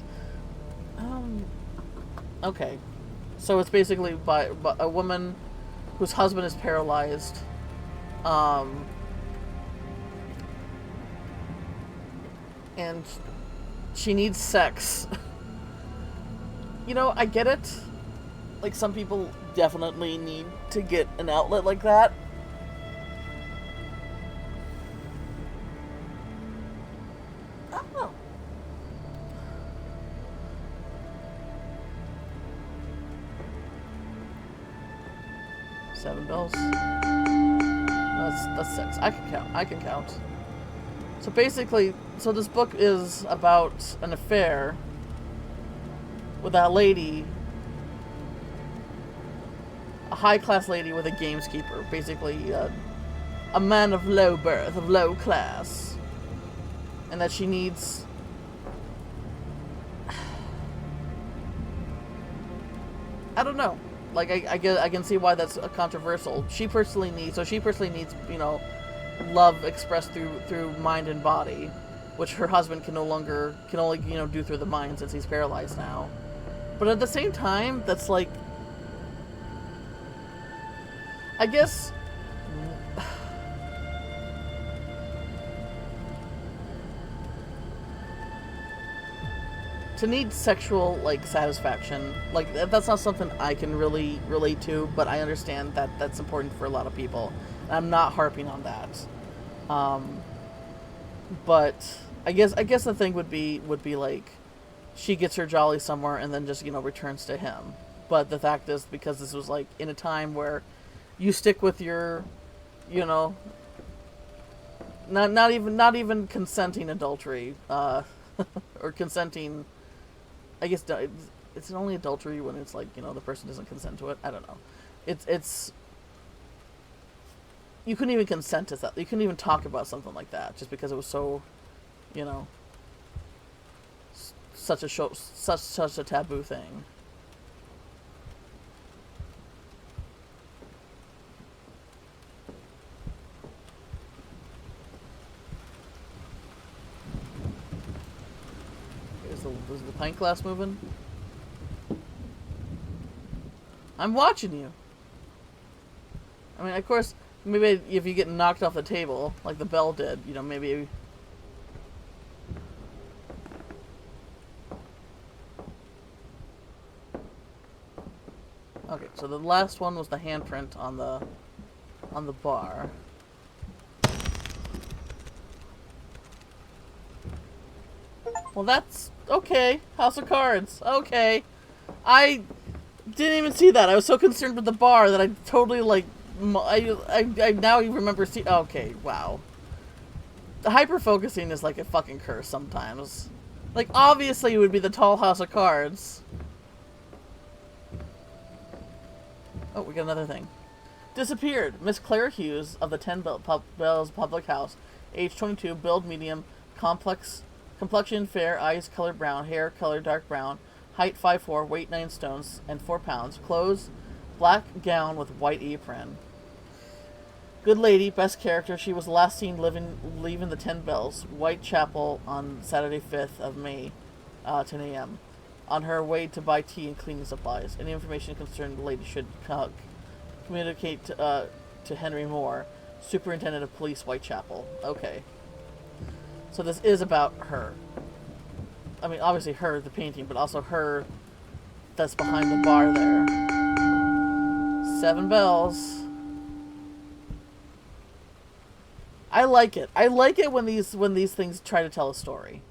Okay. So it's basically by a woman whose husband is paralyzed, and she needs sex. You know, I get it. Like, some people definitely need to get an outlet like that. I don't know. $7. That's 6. I can count. So basically, this book is about an affair with that lady, a high-class lady with a gameskeeper, basically a man of low birth, of low class, and that she needs... I don't know. Like, I can see why that's controversial. She personally needs, you know, love expressed through mind and body, which her husband can only, you know, do through the mind since he's paralyzed now. But at the same time, that's like, I guess, to need sexual, like, satisfaction, like, that's not something I can really relate to, but I understand that that's important for a lot of people. And I'm not harping on that. But I guess the thing would be like, she gets her jolly somewhere and then just, you know, returns to him. But the fact is, because this was like in a time where you stick with your, you know, not even consenting adultery, or consenting. I guess it's only adultery when it's like, the person doesn't consent to it. I don't know. It's you couldn't even consent to that. You couldn't even talk about something like that just because it was so, you know, such a taboo thing. Is the pint glass moving? I'm watching you. I mean, of course, maybe if you get knocked off the table, like the bell did, maybe... Okay, so the last one was the handprint on the bar. Well, that's... okay. House of Cards. Okay. I didn't even see that. I was so concerned with the bar that I totally, like... I now remember see. Okay, wow. The hyper-focusing is like a fucking curse sometimes. Like, obviously it would be the tall House of Cards. Oh, we got another thing. Disappeared. Miss Claire Hughes of the 10 Bells Public House. Age 22, build medium, complexion fair, eyes color brown, hair color dark brown, height 5'4", weight 9 stones and 4 pounds, clothes black gown with white apron. Good lady, best character. She was last seen leaving the 10 Bells, Whitechapel on Saturday 5th of May, 10 a.m. on her way to buy tea and cleaning supplies. Any information concerning the lady should communicate to Henry Moore, Superintendent of Police, Whitechapel. Okay. So this is about her. I mean, obviously her, the painting, but also her that's behind the bar there. 7 Bells. I like it. I like it when these things try to tell a story.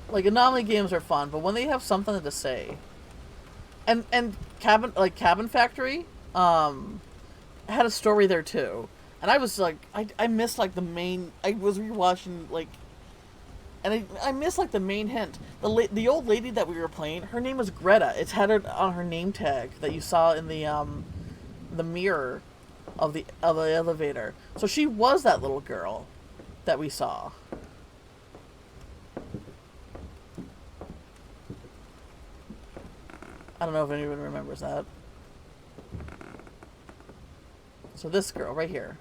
Like, anomaly games are fun, but when they have something to say, and Cabin Factory, had a story there too, and I was like, I missed like the main. I was rewatching like, and I missed like the main hint. The old lady that we were playing, her name was Greta. It's had her on her name tag that you saw in the mirror of the elevator. So she was that little girl that we saw. I don't know if anyone remembers that. So this girl right here.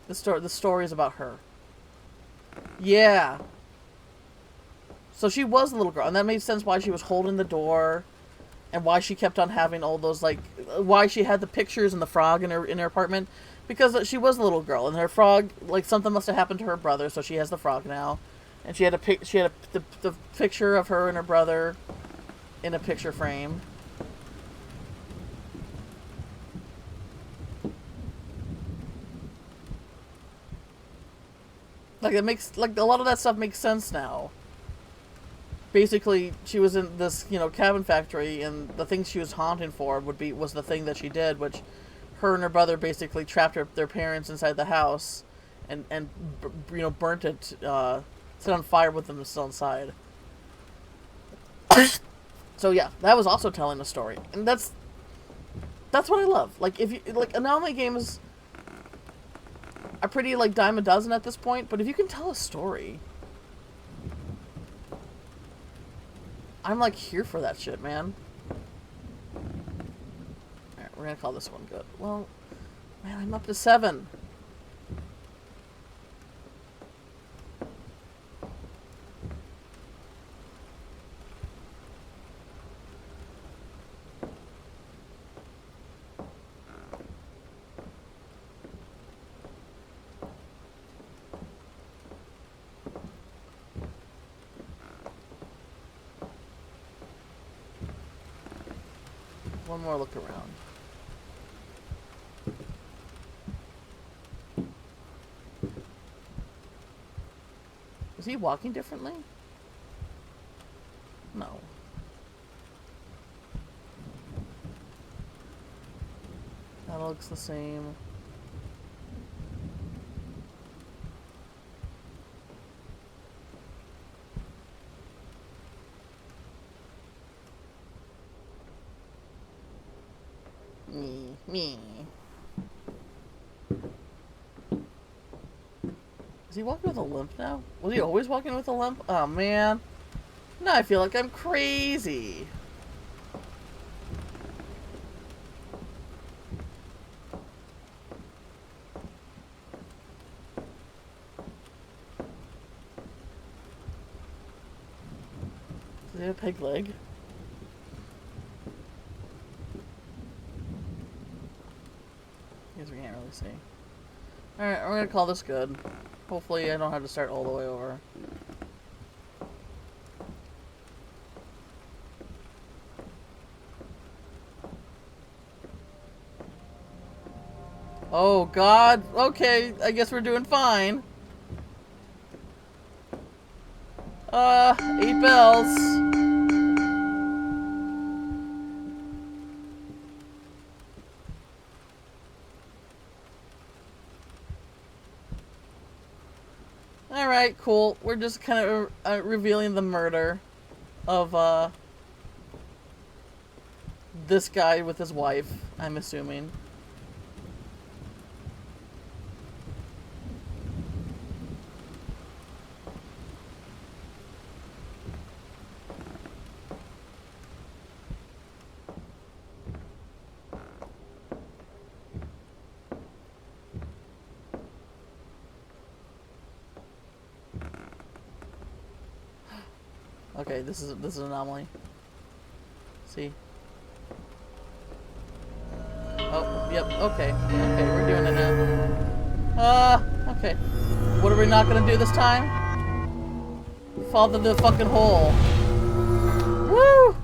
The story is about her. Yeah. So she was a little girl, and that made sense why she was holding the door, and why she kept on having all those, like, why she had the pictures and the frog in her apartment, because she was a little girl, and her frog, like, something must have happened to her brother, so she has the frog now. And she had the picture of her and her brother in a picture frame. Like, it makes, like, a lot of that stuff makes sense now. Basically, she was in this, cabin factory, and the thing she was haunting for was the thing that she did, which her and her brother basically trapped their parents inside the house, and burnt it, set on fire with them still inside. So yeah, that was also telling a story, and that's what I love. Like, if you like, anomaly games are pretty like dime a dozen at this point, but if you can tell a story, I'm like here for that shit, man. Alright, we're gonna call this one good. Well, man, I'm up to 7. One more look around. Is he walking differently? No. looks the same. Me. Is he walking with a limp now? Was he always walking with a limp? Oh, man. Now I feel like I'm crazy. Does he have a peg leg? I guess we can't really see. Alright, we're gonna call this good. Hopefully I don't have to start all the way over. Oh god, okay, I guess we're doing fine. 8 bells. Alright, cool. We're just kind of revealing the murder of this guy with his wife, I'm assuming. Okay, this is an anomaly. See? Oh, yep, okay. Okay, we're doing it now. Okay. What are we not gonna do this time? Fall into the fucking hole. Woo!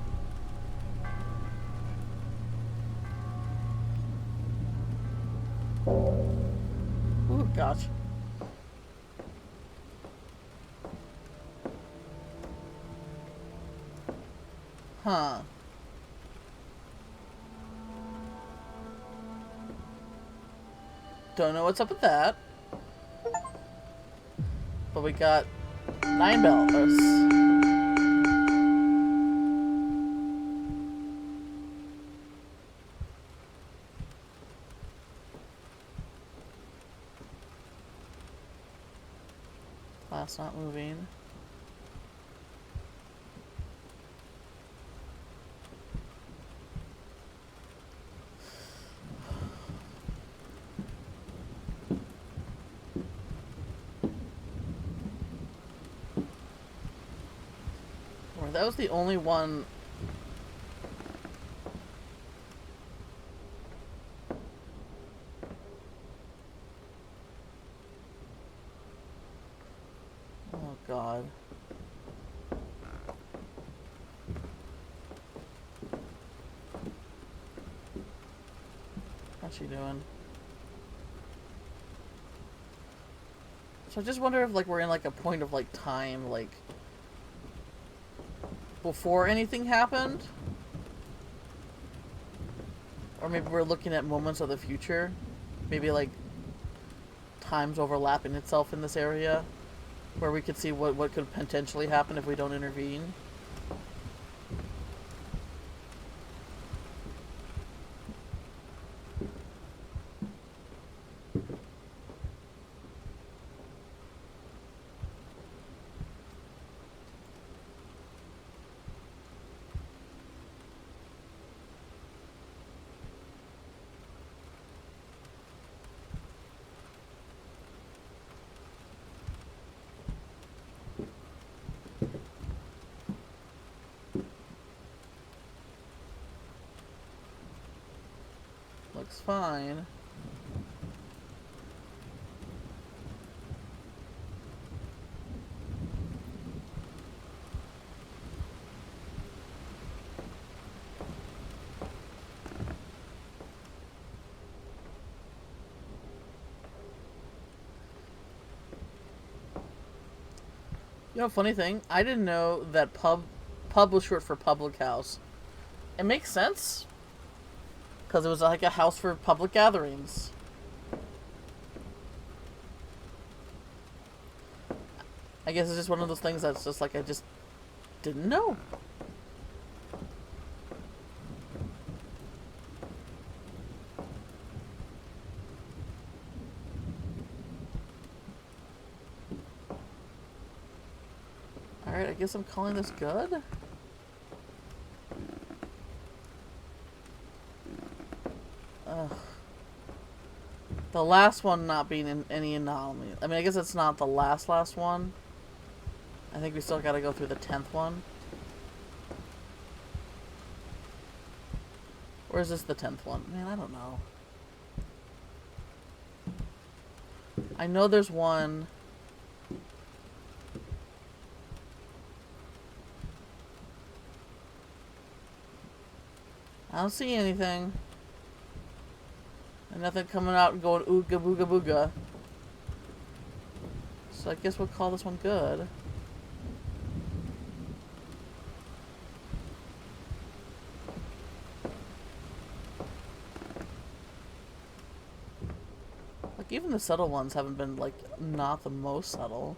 Ooh, gosh. Huh. Don't know what's up with that. But we got 9 bells. Glass not moving. That was the only one. Oh god. How's she doing? So I just wonder if like we're in like a point of like time, like before anything happened, or maybe we're looking at moments of the future, maybe like time's overlapping itself in this area, where we could see what could potentially happen if we don't intervene. Looks fine. You know, funny thing, I didn't know that pub was short for public house. It makes sense. Because it was like a house for public gatherings. I guess it's just one of those things that's just like I just didn't know. Alright, I guess I'm calling this good. Ugh. The last one not being in any anomaly. I mean, I guess it's not the last one. I think we still gotta go through the 10th one. Or is this the 10th one? Man, I don't know. I know there's one. I don't see anything. And nothing coming out and going ooga booga booga. So I guess we'll call this one good. Like, even the subtle ones haven't been, like, not the most subtle.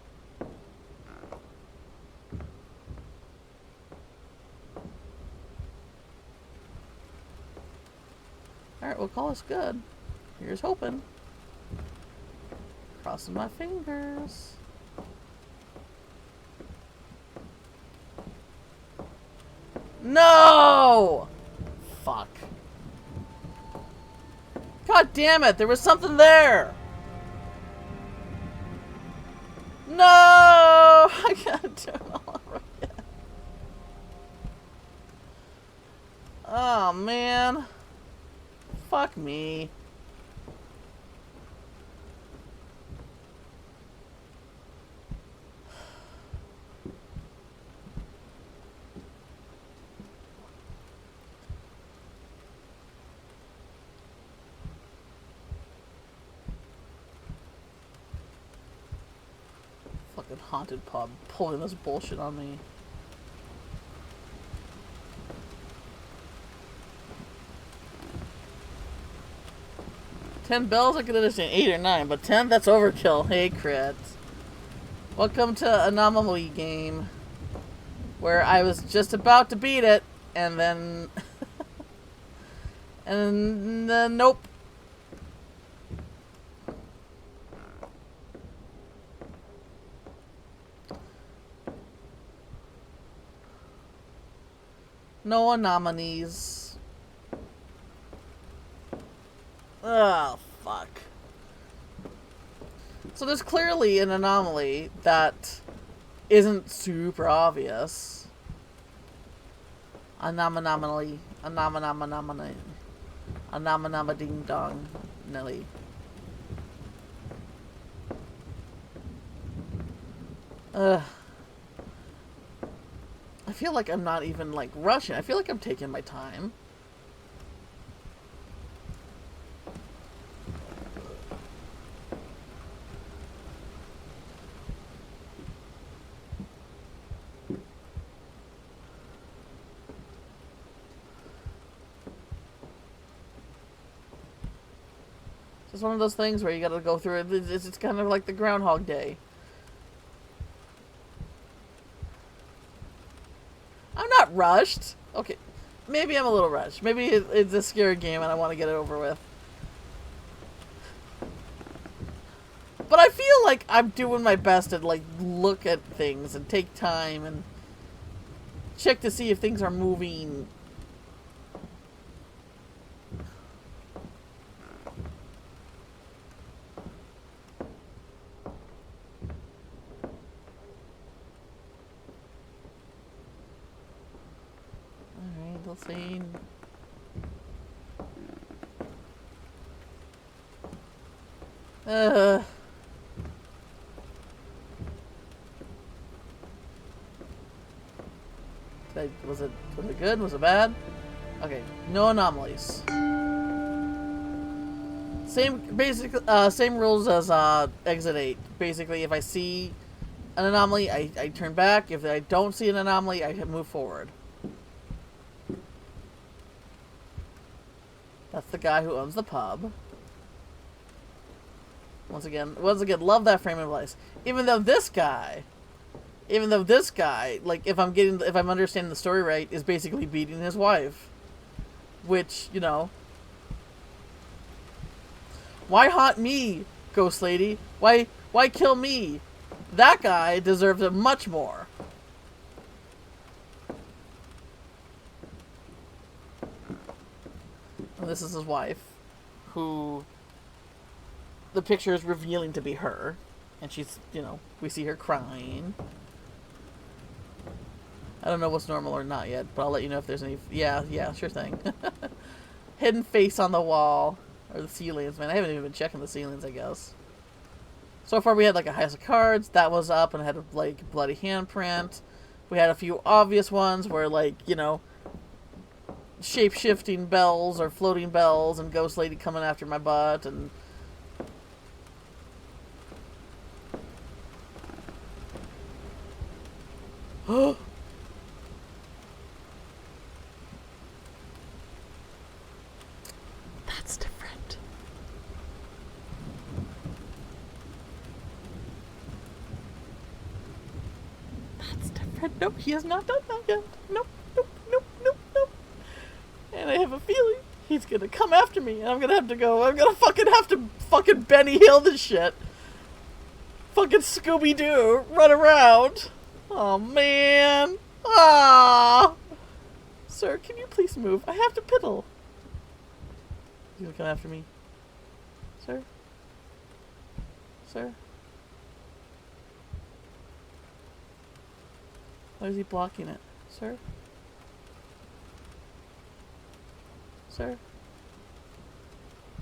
Alright, we'll call this good. Here's hoping. Crossing my fingers. No! Fuck. God damn it, there was something there! No! I can't do it all over again. Oh, man. Fuck me. Fucking haunted pub pulling this bullshit on me. $10, I could understand 8 or 9, but 10, that's overkill. Hey, crit. Welcome to Anomaly Game, where I was just about to beat it, and then... and then, nope. No anomalies. Oh, fuck. So there's clearly an anomaly that isn't super obvious. Anomaly. Anomaly. Anomaly ding dong. Nelly. Ugh. I feel like I'm not even, like, rushing. I feel like I'm taking my time. It's one of those things where you gotta go through it. It's kind of like the Groundhog Day. I'm not rushed. Okay, maybe I'm a little rushed. Maybe it's a scary game and I want to get it over with. But I feel like I'm doing my best to, like, look at things and take time and check to see if things are moving. Alright, let's see. Was it good? Was it bad? Okay, no anomalies. Same rules as Exit 8. Basically, if I see an anomaly, I turn back. If I don't see an anomaly, I move forward. That's the guy who owns the pub. Once again, love that frame of advice. Even though this guy, like, if I'm understanding the story right, is basically beating his wife. Which, you know, why haunt me, Ghost Lady? Why kill me? That guy deserves it much more. And this is his wife, who the picture is revealing to be her. And she's, you know, we see her crying. I don't know what's normal or not yet, but I'll let you know if there's any... Yeah, sure thing. Hidden face on the wall. Or the ceilings, man. I haven't even been checking the ceilings, I guess. So far we had like a house of cards. That was up and had a like bloody handprint. We had a few obvious ones where, like, you know, shape-shifting bells or floating bells and Ghost Lady coming after my butt and... That's different. That's different. Nope, he has not done that yet. Nope. And I have a feeling he's gonna come after me, and I'm gonna have to fucking Benny Hill this shit. Fucking Scooby-Doo, run around. Oh, man. Ah. Sir, can you please move? I have to piddle. He's gonna come after me. Sir? Sir? Why is he blocking it? Sir? Sir?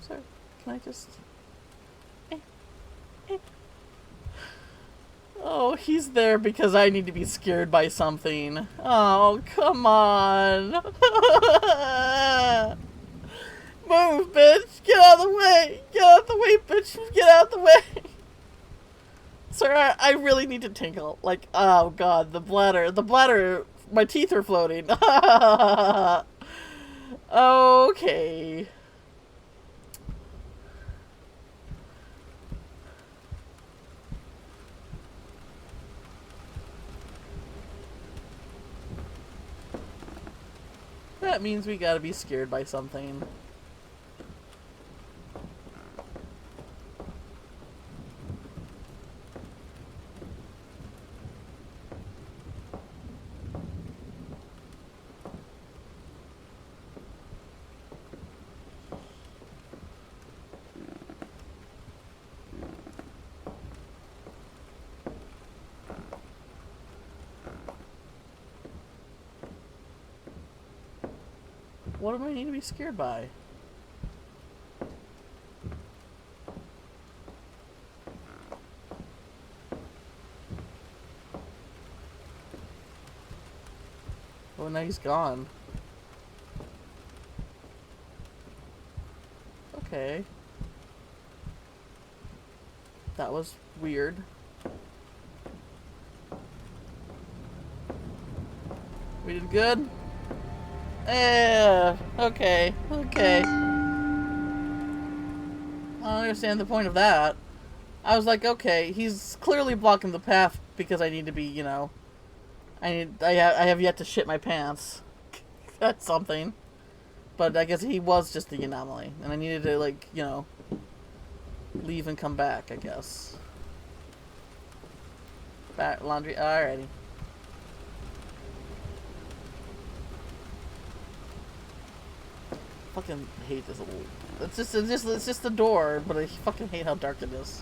Sir? Can I just... Oh, he's there because I need to be scared by something. Oh, come on. Move, bitch. Get out of the way. Get out of the way, bitch. Get out of the way. Sir, I really need to tinkle. Like, oh, God, the bladder, my teeth are floating. Okay. That means we gotta be scared by something. What do I need to be scared by? Oh, now he's gone. Okay. That was weird. We did good? Okay. I don't understand the point of that. I was like, okay, he's clearly blocking the path because I need to be, you know... I have yet to shit my pants. That's something. But I guess he was just the anomaly. And I needed to, like, you know... leave and come back, I guess. Back, laundry, alrighty. Fucking hate this little... It's just the door, but I fucking hate how dark it is.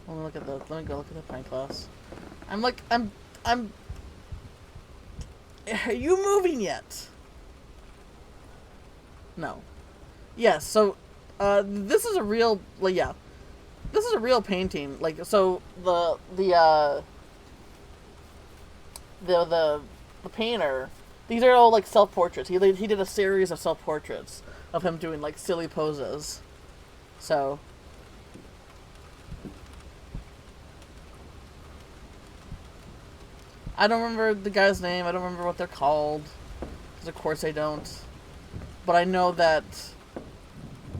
Let me go look at the pint glass. I'm Are you moving yet? No. Yes, so this is a real, like, yeah. This is a real painting. Like, so the painter, these are all like self-portraits. He did a series of self-portraits of him doing like silly poses. So I don't remember the guy's name. I don't remember what they're called. Because of course I don't. But I know that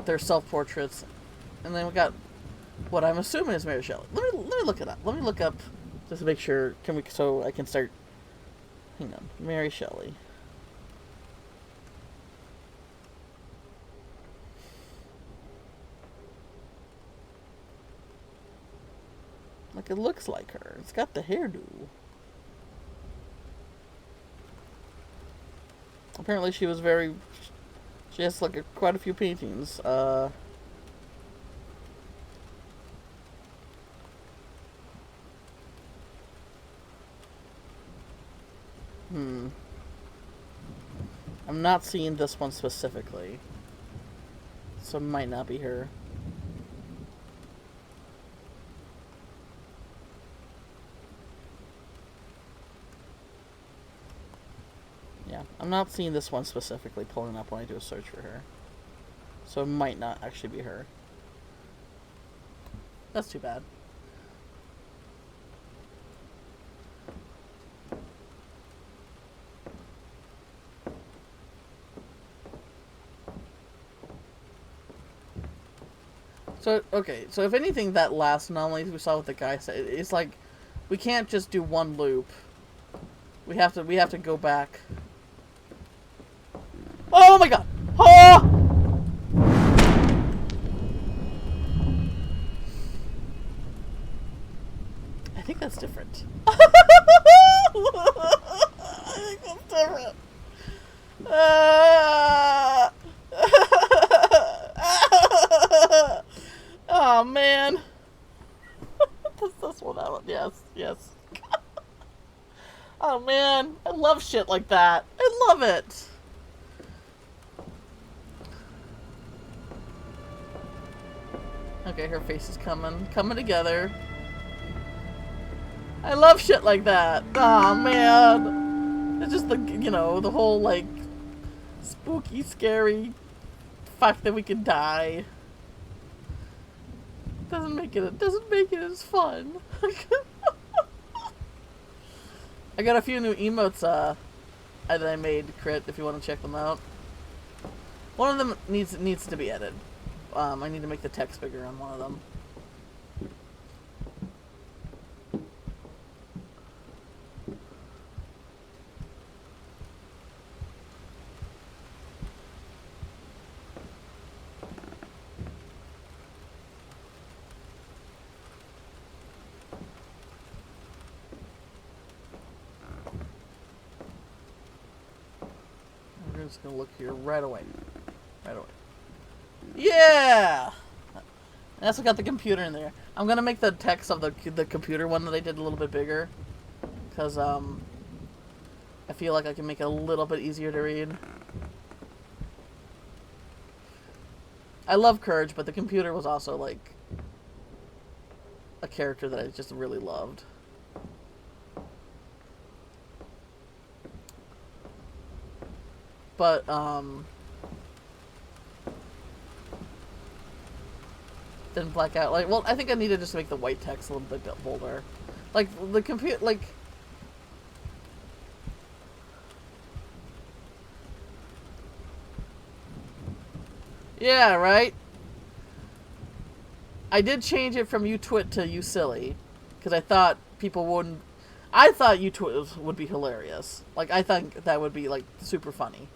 they're self-portraits. And then we got what I'm assuming is Mary Shelley. Let me look it up. Let me look up just to make sure. So I can start. Hang on, Mary Shelley. Like, it looks like her. It's got the hairdo. Apparently she was very... She has, like, quite a few paintings. I'm not seeing this one specifically. So it might not be her. Yeah, I'm not seeing this one specifically pulling up when I do a search for her. So it might not actually be her. That's too bad. So, okay, so if anything, that last anomaly we saw with the guy said, it's like, we can't just do one loop. We have to go back. Oh my god! Oh! I think that's different. I think that's different. Oh man. This one out. Yes, yes. Oh man, I love shit like that. I love it. Okay, her face is coming together. I love shit like that. Oh man. It's just the, you know, the whole like spooky, scary fact that we can die. Doesn't make it as fun. I got a few new emotes that I made, Crit, if you want to check them out. One of them needs to be edited. I need to make the text bigger on one of them. We're just gonna look here right away. Right away. Yeah! I also got the computer in there. I'm gonna make the text of the computer one that I did a little bit bigger. Because, I feel like I can make it a little bit easier to read. I love Courage, but the computer was also, like, a character that I just really loved. But, didn't black out. Like, well, I think I needed just to make the white text a little bit bolder. Like, the computer, like... Yeah, right? I did change it from you twit to you silly. Because I thought people wouldn't... I thought you twit would be hilarious. Like, I think that would be, like, super funny.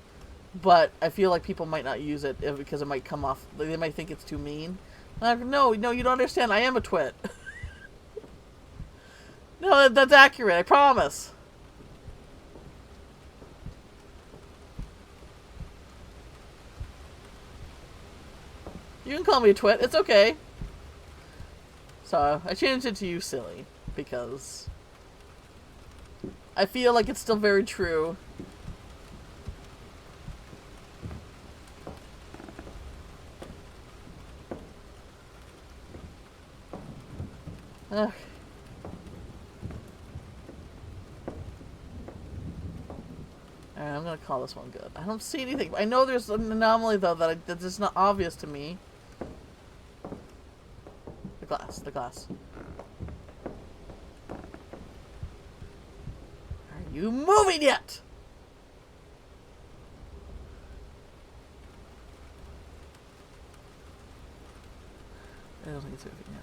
But I feel like people might not use it because it might come off... They might think it's too mean. I'm like, no, you don't understand. I am a twit. No, that's accurate. I promise. You can call me a twit. It's okay. So, I changed it to you silly. Because I feel like it's still very true. Ugh. Alright, I'm gonna call this one good. I don't see anything. I know there's an anomaly, though, that's just not obvious to me. The glass. you moving yet? I don't think it's moving yet.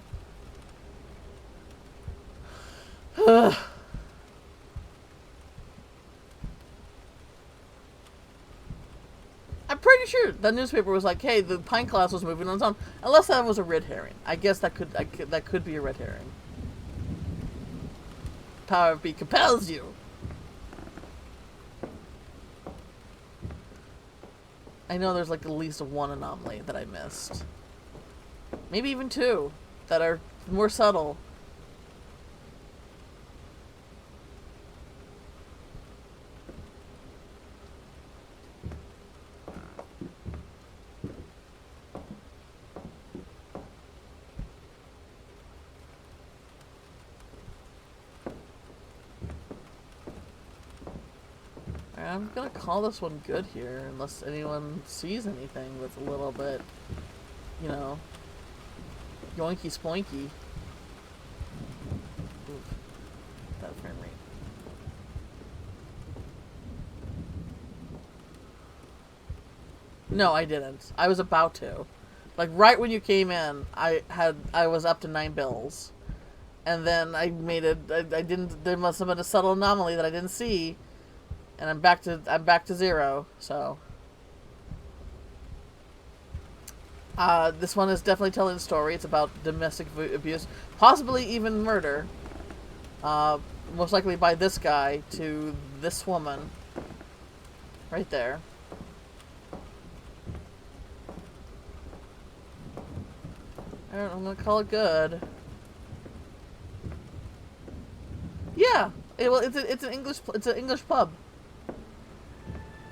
I'm pretty sure the newspaper was like, "Hey, the pine class was moving on its own," unless that was a red herring. I guess that could be a red herring. Power of B compels you. I know there's like at least one anomaly that I missed. Maybe even two that are more subtle. I'm gonna call this one good here, unless anyone sees anything that's a little bit, you know, yoinky spoinky. Oof, that frame rate. No, I didn't. I was about to. Like, right when you came in, I was up to 9 bills. And then I made it, I didn't, there must have been a subtle anomaly that I didn't see. And I'm back to 0, so. This one is definitely telling a story. It's about domestic abuse, possibly even murder. Most likely by this guy to this woman. Right there. I'm gonna call it good. Yeah, it's an English pub.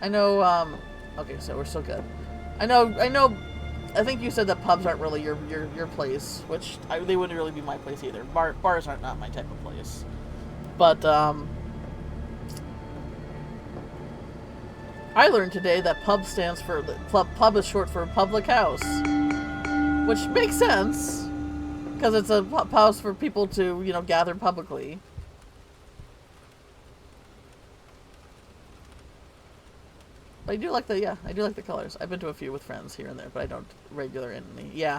I know. Okay, so we're still good. I know. I think you said that pubs aren't really your place, which they wouldn't really be my place either. Bars aren't not my type of place. But I learned today that pub stands for pub is short for public house, which makes sense because it's a house for people to gather publicly. I do like the colors. I've been to a few with friends here and there, but I don't regular in any. Yeah.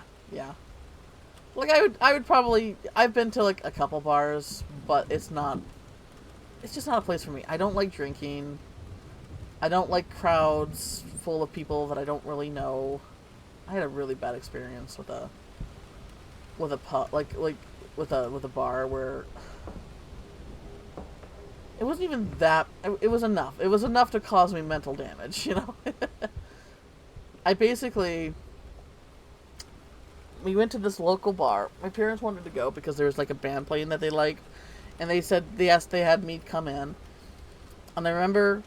Like I would probably, I've been to like a couple bars, but it's just not a place for me. I don't like drinking. I don't like crowds full of people that I don't really know. I had a really bad experience with a pub, like with a bar where it wasn't even that. It was enough. It was enough to cause me mental damage, we went to this local bar. My parents wanted to go because there was like a band playing that they liked, and they asked they had me come in. And I remember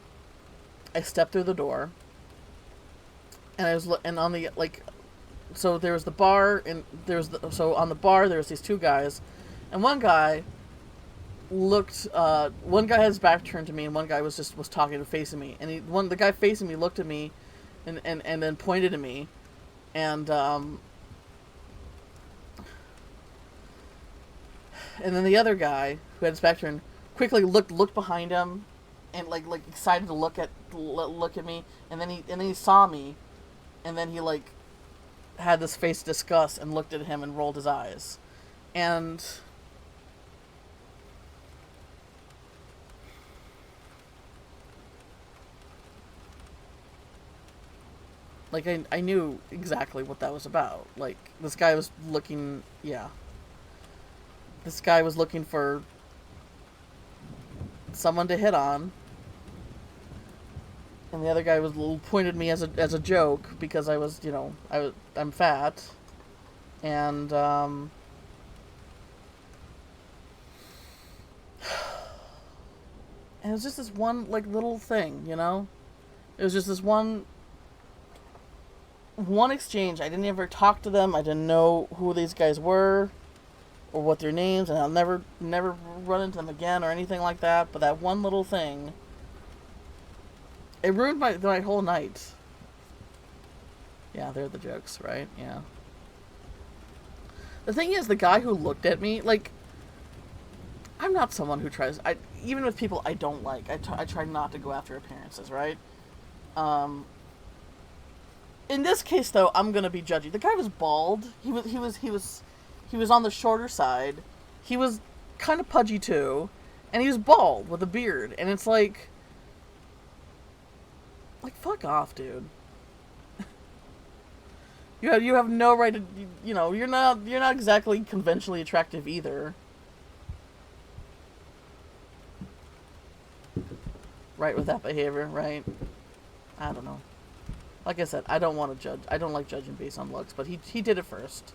I stepped through the door, and on the so there was the bar, and so on the bar there was these two guys, and one guy had his back turned to me, and one guy was talking and facing me, and the guy facing me looked at me and then pointed at me, and then the other guy who had his back turned quickly looked behind him and like excited to look at me, and then he saw me, and then he had this face of disgust and looked at him and rolled his eyes, and I knew exactly what that was about. Like, this guy was looking for someone to hit on, and the other guy pointed me as a joke because I was, I'm fat, and and it was just this one little thing, It was just this one exchange. I didn't ever talk to them. I didn't know who these guys were or what their names, and I'll never run into them again or anything like that. But that one little thing, it ruined my whole night. Yeah, they're the jokes, right? Yeah. The thing is, the guy who looked at me, I'm not someone who tries. Even with people I don't like, I try not to go after appearances, right? Um, in this case, though, I'm gonna be judgy. The guy was bald. He was on the shorter side. He was kind of pudgy too, and he was bald with a beard. And it's like fuck off, dude. You have no right to, you're not exactly conventionally attractive either. Right, with that behavior, right? I don't know. Like I said, I don't want to judge. I don't like judging based on looks, but he did it first.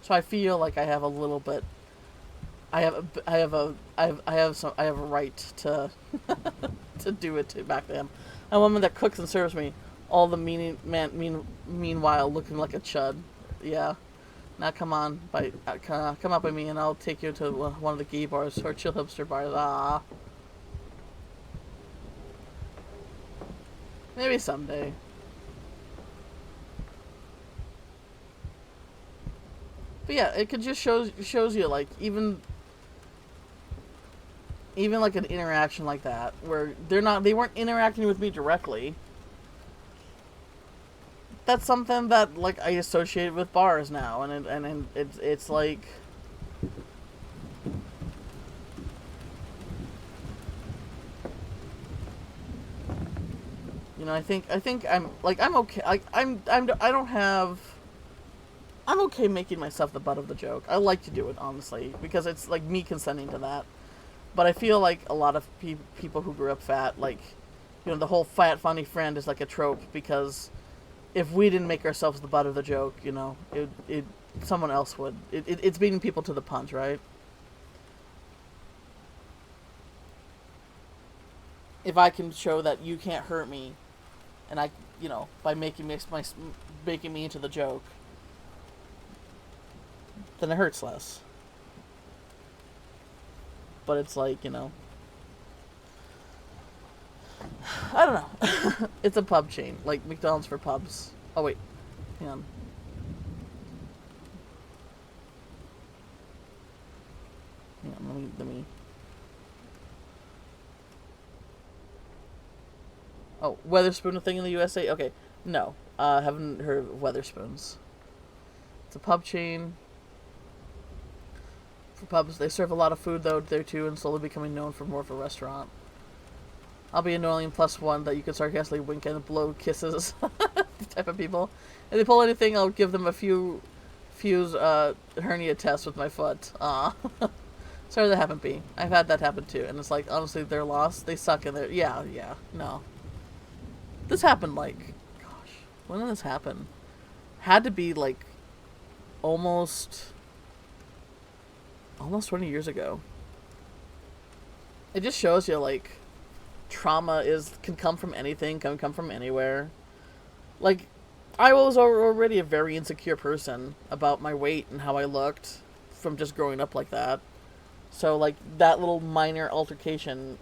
So I feel like I have a little bit I have a right to to do it back to him. A woman that cooks and serves me, all the meanwhile looking like a chud. Yeah. Now come on, come up with me and I'll take you to one of the gay bars or chill hipster bars. Ah. Maybe someday. But yeah, it could just shows you like even like an interaction like that where they weren't interacting with me directly. That's something that like I associate with bars now, and it's like, I think I'm like I'm okay. I don't have. I'm okay making myself the butt of the joke. I like to do it honestly because it's like me consenting to that. But I feel like a lot of people who grew up fat, like, the whole fat funny friend is like a trope because if we didn't make ourselves the butt of the joke, it someone else would. It's beating people to the punch, right? If I can show that you can't hurt me, and I, by making me into the joke, then it hurts less. But it's like, I don't know. It's a pub chain, like McDonald's for pubs. Oh wait, hang on. Hang on, let me. Oh, Weatherspoon, a thing in the USA? Okay, no, haven't heard of Weatherspoons. It's a pub chain. For pubs, they serve a lot of food though there too, and slowly becoming known for more of a restaurant. I'll be annoying +1 that you can sarcastically wink and blow kisses type of people. If they pull anything, I'll give them a few hernia tests with my foot. Aw. Sorry that happened, B. I've had that happen too, and it's like, honestly, they're lost. They suck in there. Yeah, no. This happened like, gosh, when did this happen? Had to be like almost 20 years ago. It just shows you like trauma can come from anything, can come from anywhere. Like, I was already a very insecure person about my weight and how I looked from just growing up like that. So like that little minor altercation,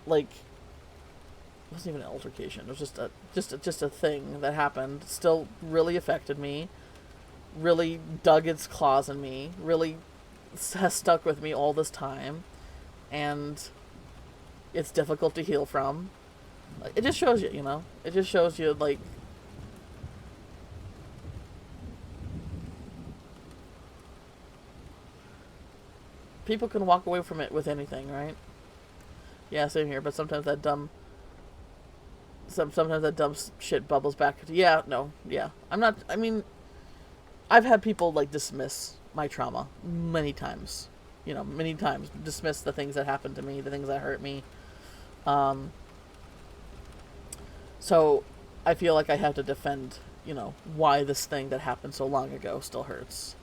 like, it wasn't even an altercation. It was just a thing that happened. Still really affected me. Really dug its claws in me. Really has stuck with me all this time, and it's difficult to heal from. It just shows you, It just shows you like. People can walk away from it with anything, right? Yeah, same here. But sometimes that dumb shit bubbles back. Yeah, no, yeah. I've had people like dismiss my trauma many times. Many times dismiss the things that happened to me, the things that hurt me. So I feel like I have to defend, why this thing that happened so long ago still hurts.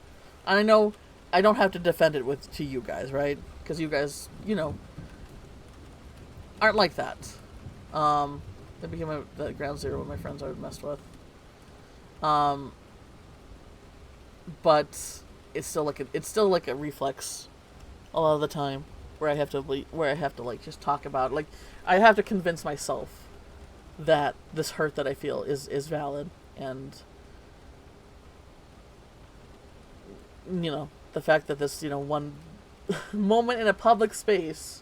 And I know I don't have to defend it to you guys, right? Because you guys, aren't like that. That became the ground zero with my friends I messed with. But it's still like a reflex a lot of the time where I have to like just talk about it. Like, I have to convince myself that this hurt that I feel is valid, and the fact that this one moment in a public space,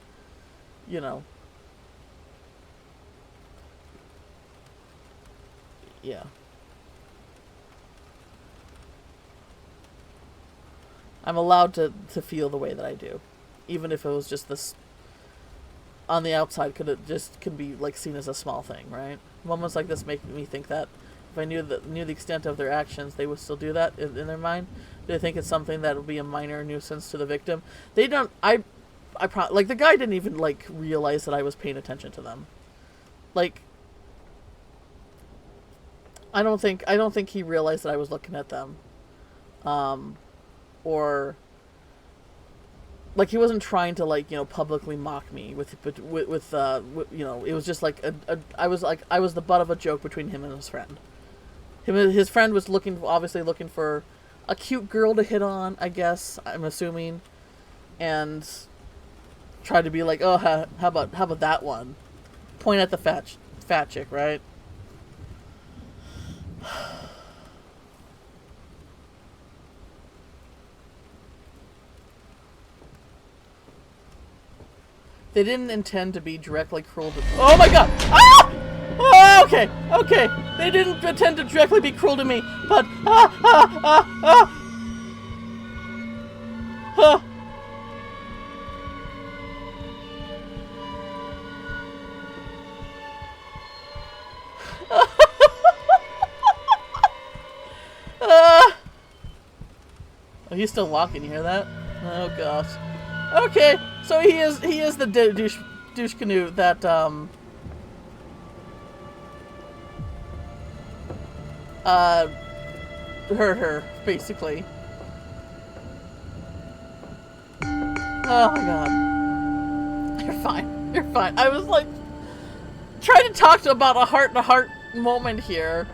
you know. Yeah. I'm allowed to feel the way that I do. Even if it was just this, on the outside, could be like seen as a small thing, right? Moments like this make me think that if I knew the extent of their actions, they would still do that in their mind. Do they think it's something that would be a minor nuisance to the victim? They don't. Like, the guy didn't even like realize that I was paying attention to them. Like, I don't think he realized that I was looking at them. Or like, he wasn't trying to, like, you know, publicly mock me with you know, it was just like I was the butt of a joke between him and his friend. His friend was obviously looking for a cute girl to hit on, I guess, I'm assuming, and tried to be like, oh, how about that one? Point at the fat chick, right? They didn't intend to be directly cruel to... Oh my god! Ah! Oh, okay, okay. They didn't intend to directly be cruel to me, but... Oh, he's still walking, you hear that? Oh gosh. Okay, so he is the douche canoe that hurt her, basically. Oh my god. You're fine. You're fine. I was like trying to talk to about a heart-to-heart moment here.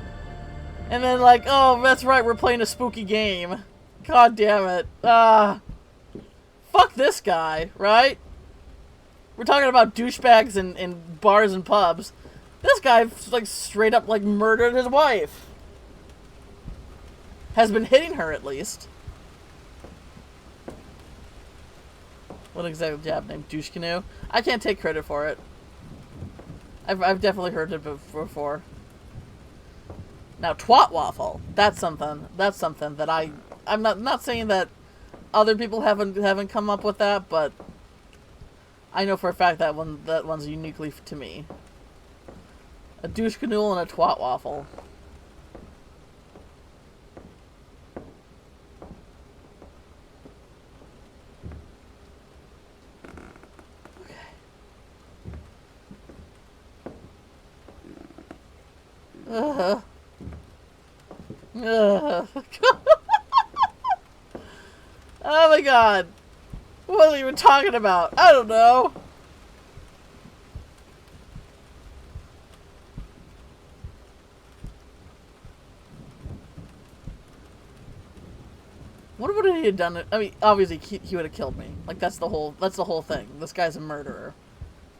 And then like, oh, that's right, we're playing a spooky game. God damn it. Fuck this guy, right? We're talking about douchebags in bars and pubs. This guy, like, straight up, like, murdered his wife. Has been hitting her, at least. What exact job name? Douche Canoe? I can't take credit for it. I've definitely heard it before. Now, Twat Waffle. That's something that I'm not saying that other people haven't come up with that, but I know for a fact that one's uniquely to me. A douche canoe and a twat waffle. Okay. Oh my god. What are we even talking about? I don't know. What would he have done? I mean, obviously he would have killed me. Like, that's the whole thing. This guy's a murderer.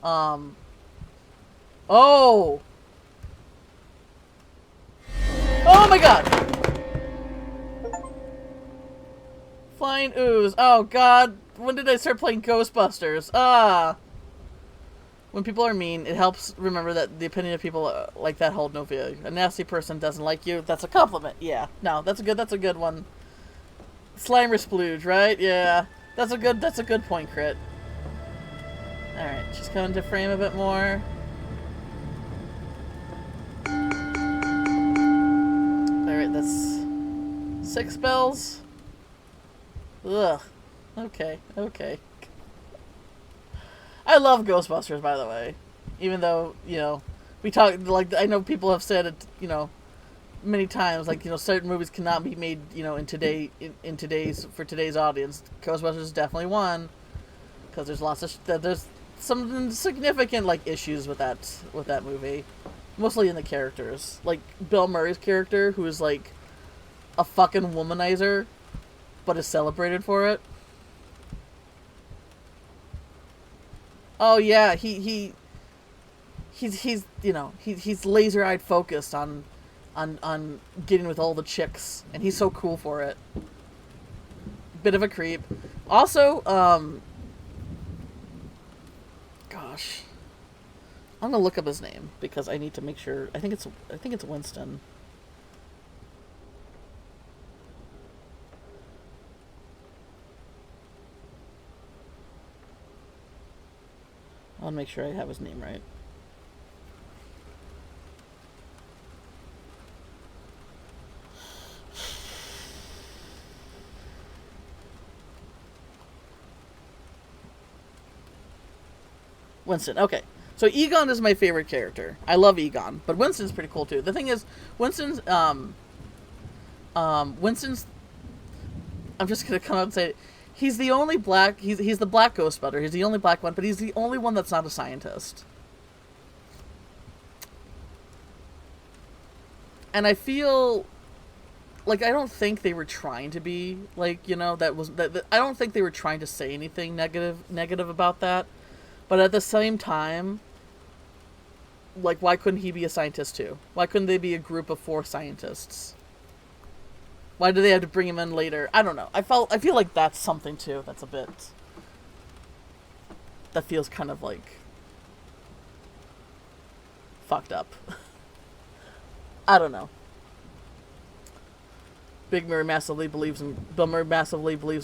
Oh. Oh my god. Flying ooze. Oh god. When did I start playing Ghostbusters? When people are mean, it helps remember that the opinion of people like that hold no value. A nasty person doesn't like you. That's a compliment. Yeah. No, that's a good one. Slimer splooge, right? Yeah. That's a good point, Crit. Alright, she's coming to frame a bit more. Alright, that's 6 spells. Ugh. Okay. I love Ghostbusters, by the way. Even though, you know, we talk, like, I know people have said it, you know, many times, like, you know, certain movies cannot be made, you know, for today's audience. Ghostbusters is definitely one, because there's some significant, like, issues with that movie. Mostly in the characters. Like, Bill Murray's character, who is, like, a fucking womanizer, but is celebrated for it. Oh yeah, he's you know, he's laser-eyed focused on getting with all the chicks, and he's so cool for it. Bit of a creep. Also, gosh, I'm gonna look up his name because I need to make sure. I think it's Winston. I want to make sure I have his name right. Winston. Okay. So Egon is my favorite character. I love Egon, but Winston's pretty cool too. The thing is, Winston's Winston's. I'm just gonna come out and say, he's the only black. He's the black Ghost Butter. He's the only black one, but he's the only one that's not a scientist. And I feel like I don't think they were trying to be like, you know, that I don't think they were trying to say anything negative about that. But at the same time, like, why couldn't he be a scientist too? Why couldn't they be a group of 4 scientists? Why do they have to bring him in later? I don't know. I feel like that's something too. That's a bit. That feels kind of like fucked up. I don't know. Bill Murray massively believes in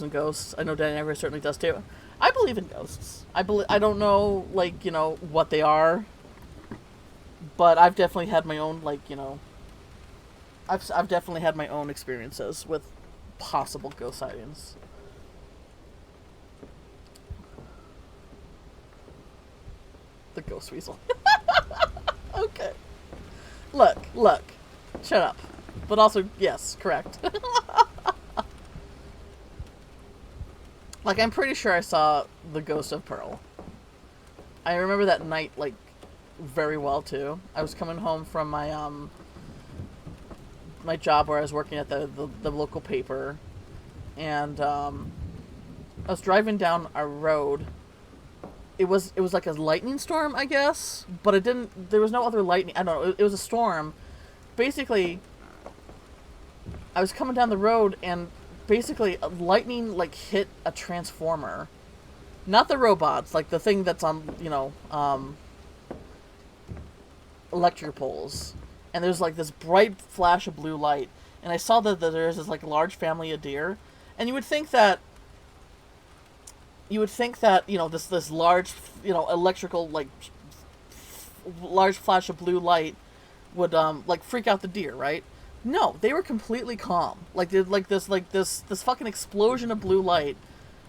ghosts. I know Danny Everett certainly does too. I believe in ghosts. I don't know, like, you know, what they are, but I've definitely had my own, like, you know, I've definitely had my own experiences with possible ghost sightings. The ghost weasel. Okay. Look. Shut up. But also, yes, correct. Like, I'm pretty sure I saw the ghost of Pearl. I remember that night, like, very well, too. I was coming home from my, my job where I was working at the local paper. And, I was driving down a road. It was like a lightning storm, I guess. But there was no other lightning. I don't know. It was a storm. Basically, I was coming down the road and basically lightning, like, hit a transformer. Not the robots, like the thing that's on, you know, electric poles. And there's like this bright flash of blue light. And I saw that there's this, like, large family of deer. And you would think that, you know, this large, you know, electrical, like, large flash of blue light would, like, freak out the deer, right? No, they were completely calm. Like, this fucking explosion of blue light,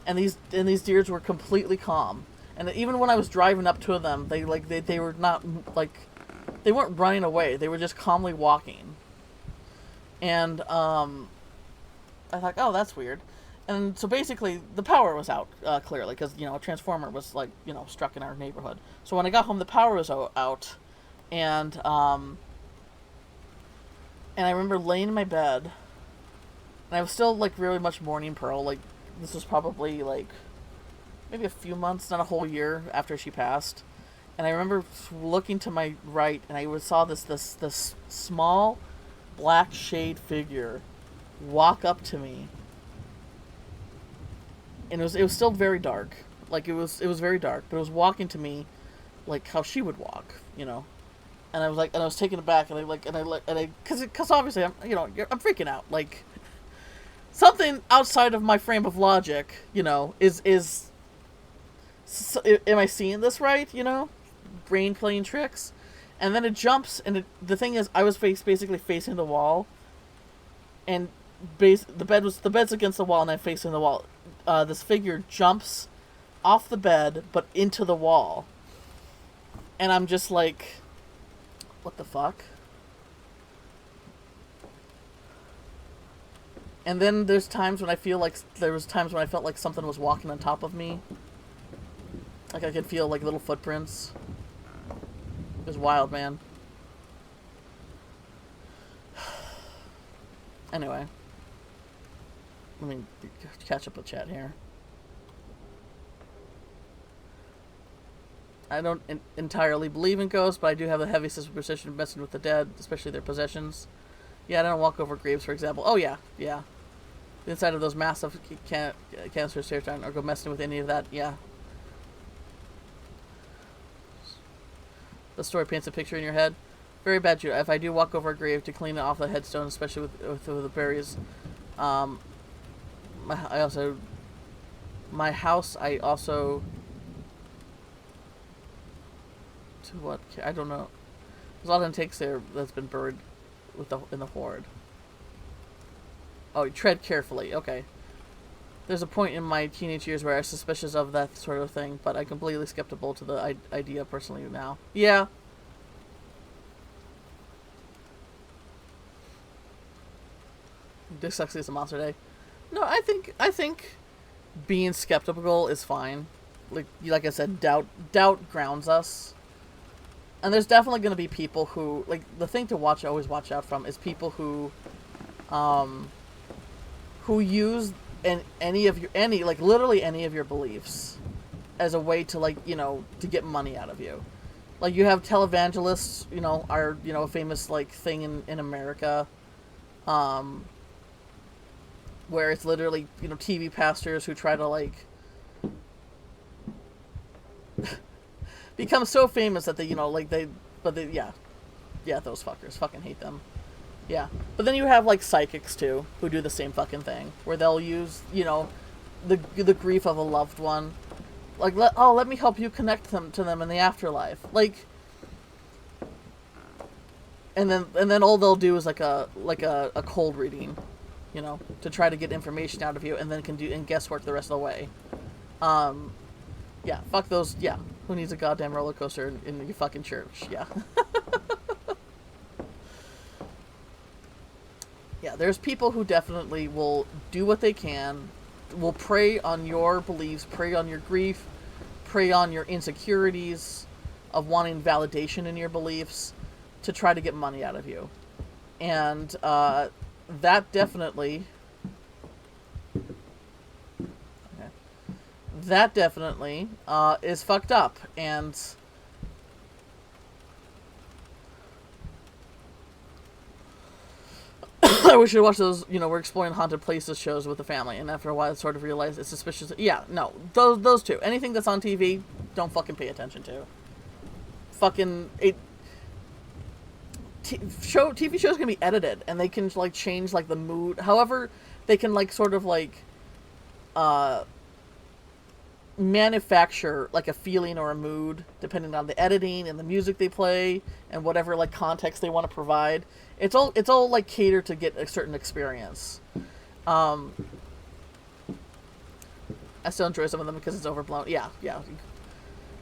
and these deers were completely calm. And even when I was driving up to them, they were not, like, they weren't running away. They were just calmly walking. And I thought, oh, that's weird. And so basically, the power was out, clearly, because, you know, a transformer was, like, you know, struck in our neighborhood. So when I got home, the power was out, and I remember laying in my bed, and I was still, like, really much mourning Pearl. Like, this was probably, like, maybe a few months, not a whole year after she passed. And I remember looking to my right, and I saw this small black shade figure walk up to me. And it was still very dark. Like, it was very dark, but it was walking to me like how she would walk, you know. And I was like, and I was taken aback, because obviously I'm freaking out. Like, something outside of my frame of logic, you know, am I seeing this right? You know, brain playing tricks, and then it jumps, and the thing is, I was basically facing the wall, and the bed's against the wall, and I'm facing the wall. This figure jumps off the bed, but into the wall, and I'm just like, what the fuck? And then there was times when I felt like something was walking on top of me. Like, I could feel, like, little footprints. It was wild, man. Anyway. Let me catch up with chat here. I don't entirely believe in ghosts, but I do have a heavy superstition messing with the dead, especially their possessions. Yeah, I don't walk over graves, for example. Oh, yeah. inside of those massive canisters here, or go messing with any of that. Yeah. The story paints a picture in your head. Very bad, Judah. If I do walk over a grave to clean it off the headstone, especially with the berries, my house, I also, to what, I don't know. There's a lot of intakes there that's been buried in the horde. Oh, tread carefully. Okay. There's a point in my teenage years where I was suspicious of that sort of thing, but I'm completely skeptical to the idea personally now. Yeah. Dyslexia is a monster day. No, I think being skeptical is fine. Like I said, doubt grounds us. And there's definitely going to be people who, like, the thing to always watch out from is people who use literally any of your beliefs as a way to, like, you know, to get money out of you. Like, you have televangelists, you know, are, you know, a famous, like, thing in America, where it's literally, you know, TV pastors who try to, like, become so famous that they, you know, like, yeah, those fuckers, fucking hate them. Yeah. But then you have, like, psychics, too, who do the same fucking thing, where they'll use, you know, the grief of a loved one. Like, let me help you connect them to them in the afterlife. Like, and then all they'll do is, like a cold reading, you know, to try to get information out of you, and then can do guesswork the rest of the way. Yeah, fuck those, yeah. Who needs a goddamn roller coaster in your fucking church? Yeah. Yeah, there's people who definitely will do what they can, will prey on your beliefs, prey on your grief, prey on your insecurities of wanting validation in your beliefs to try to get money out of you. And that definitely is fucked up. And I wish you'd watch those, you know, we're exploring haunted places shows with the family, and after a while I sort of realized it's suspicious. Yeah, no, those two. Anything that's on TV, don't fucking pay attention to. Fucking TV shows can be edited, and they can, like, change, like, the mood. However, they can, like, sort of, like, manufacture, like, a feeling or a mood depending on the editing and the music they play and whatever, like, context they want to provide. It's all like catered to get a certain experience. I still enjoy some of them because it's overblown. Yeah,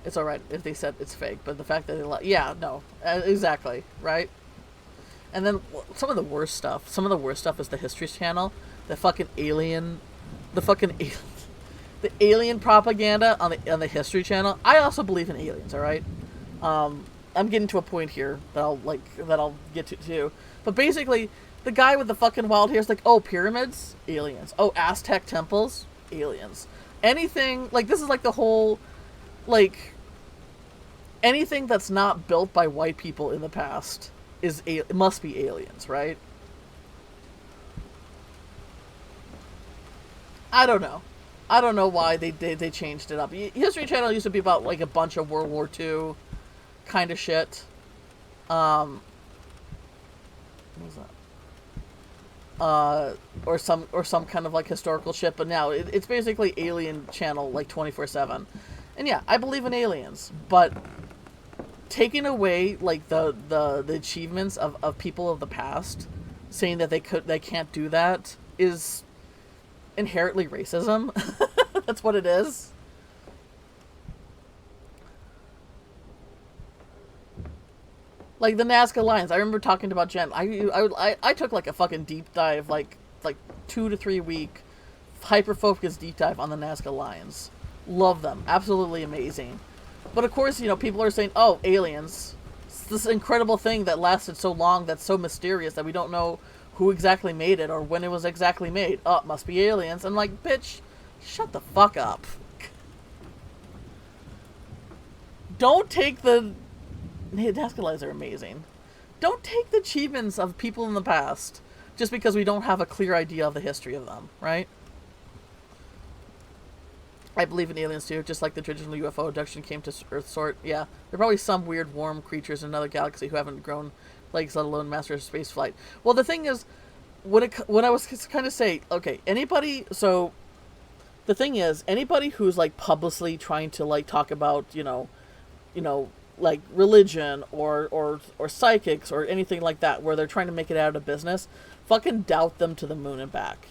it's all right if they said it's fake, but the fact that exactly, right? And then some of the worst stuff is the History Channel, the alien propaganda on the History Channel. I also believe in aliens, all right? I'm getting to a point here that I'll get to too. But basically, the guy with the fucking wild hair is like, oh, pyramids? Aliens. Oh, Aztec temples? Aliens. Anything, like, this is like the whole, like, anything that's not built by white people in the past must be aliens, right? I don't know why they changed it up. History Channel used to be about, like, a bunch of World War II kind of shit. What was that? Or some kind of, like, historical shit, but now it's basically Alien Channel, like, 24/7. And yeah, I believe in aliens, but taking away, like, the achievements of people of the past, saying that they can't do that, is inherently racism. That's what it is. Like the Nazca Lines, I remember talking about Jen. I took, like, a fucking deep dive, like 2 to 3 week hyper focused deep dive on the Nazca Lines. Love them, absolutely amazing. But of course, you know, people are saying, oh, aliens. It's this incredible thing that lasted so long, that's so mysterious that we don't know who exactly made it or when it was exactly made. Oh, it must be aliens. I'm like, bitch, shut the fuck up. Don't take the Nazca Lines are amazing. Don't take the achievements of people in the past just because we don't have a clear idea of the history of them, right? I believe in aliens too, just like the traditional UFO abduction came to Earth sort. Yeah, there are probably some weird warm creatures in another galaxy who haven't grown legs, let alone master space flight. Well, the thing is, when I was kind of say, okay, anybody, so the thing is, anybody who's like publicly trying to like talk about, like religion or psychics or anything like that, where they're trying to make it out of business, fucking doubt them to the moon and back,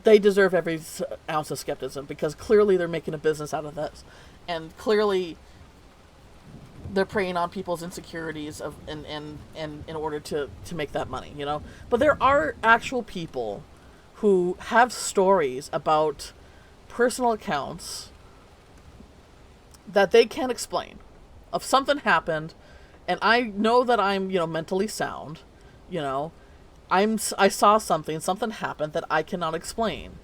They deserve every ounce of skepticism, because clearly they're making a business out of this, and clearly they're preying on people's insecurities and in order to make that money, But there are actual people who have stories about personal accounts that they can't explain, of something happened, and I know that I'm mentally sound, I saw something happened that I cannot explain.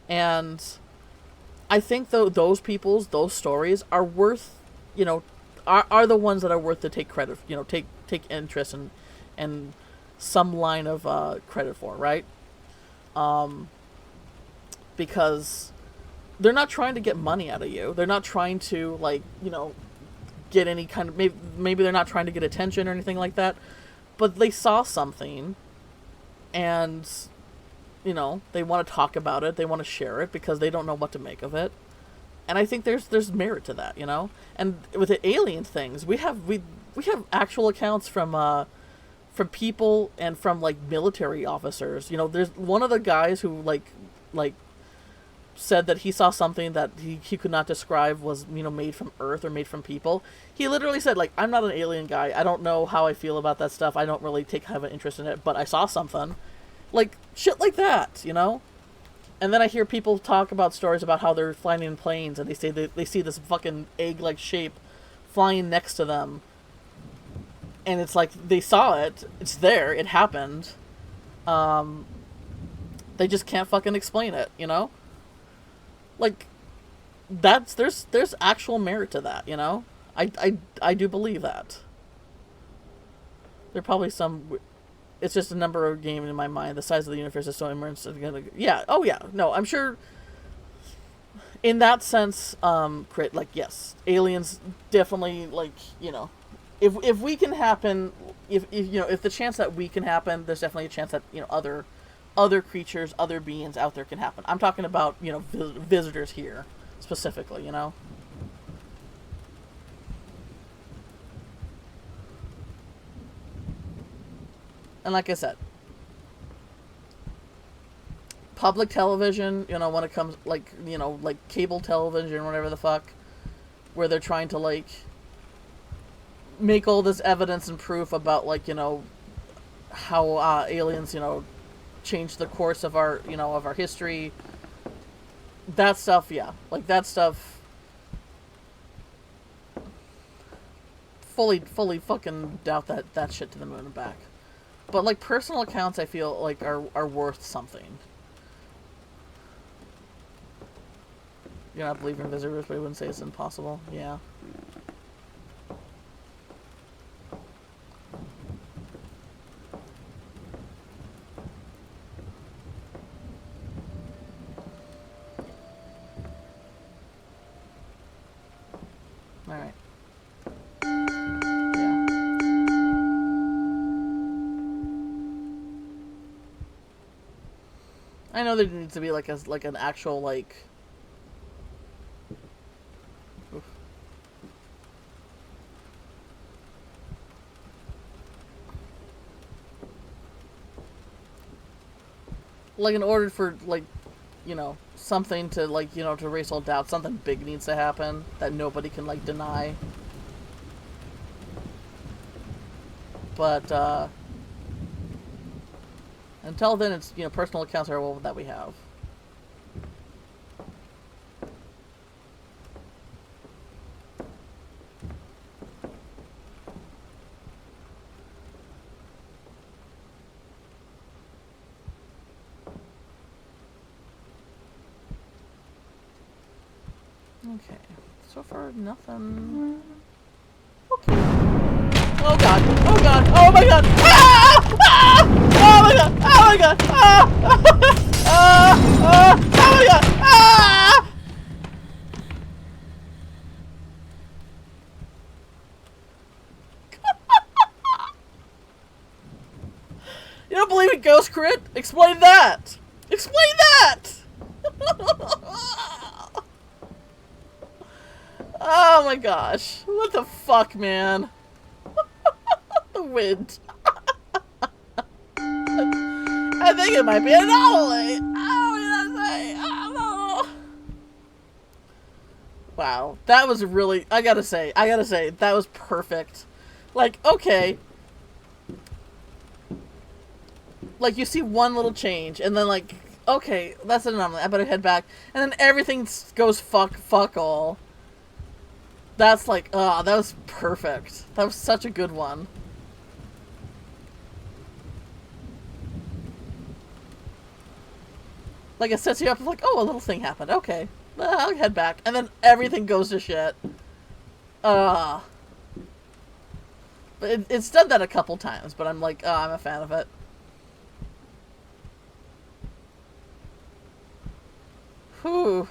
And I think those stories are worth, are the ones that are worth to take credit, take interest and some line of credit for, right? Because they're not trying to get money out of you. They're not trying to get any kind of, maybe they're not trying to get attention or anything like that, but they saw something. And, they want to talk about it. They want to share it because they don't know what to make of it. And I think there's merit to that, And with the alien things, we have actual accounts from people and from like military officers. There's one of the guys who like said that he saw something that he could not describe was made from Earth or made from people. He literally said, like, I'm not an alien guy. I don't know how I feel about that stuff. I don't really have an interest in it, but I saw something. Like, shit like that, And then I hear people talk about stories about how they're flying in planes and they say they see this fucking egg-like shape flying next to them. And it's like, they saw it. It's there. It happened. They just can't fucking explain it, Like, there's actual merit to that, I do believe that. There are probably some. It's just a number of game in my mind. The size of the universe is so immense. Yeah. Oh yeah. No, I'm sure. In that sense, yes, aliens definitely if we can happen, if the chance that we can happen, there's definitely a chance that other creatures, other beings out there can happen. I'm talking about visitors here specifically, And like I said, public television, when it comes like cable television, whatever the fuck, where they're trying to make all this evidence and proof about how aliens changed the course of our of our history. That stuff, yeah, that stuff. Fully fucking doubt that shit to the moon and back. But personal accounts, I feel are worth something. You're not believing in visitors, but I wouldn't say it's impossible. Yeah. All right. I know there needs to be an actual oof. In order for something to to erase all doubt, something big needs to happen that nobody can deny. But until then, it's personal accounts are all that we have. Okay, so far nothing. Okay. Oh god! Oh god! Oh my god! Ah! Ah! Oh my god! Oh my god! Oh my god! Ah! You don't believe in ghost crit? Explain that! Explain that! Oh my gosh. What the fuck, man? The wind. I think it might be an anomaly. Oh, wow. That was really, I gotta say, that was perfect. Like, okay. Like, you see one little change, and then, like, okay, that's an anomaly. I better head back. And then everything goes fuck all. That's like, that was perfect. That was such a good one. Like, it sets you up like, oh, a little thing happened. Okay, I'll head back. And then everything goes to shit. But it's done that a couple times, but I'm like, oh, I'm a fan of it. Whew.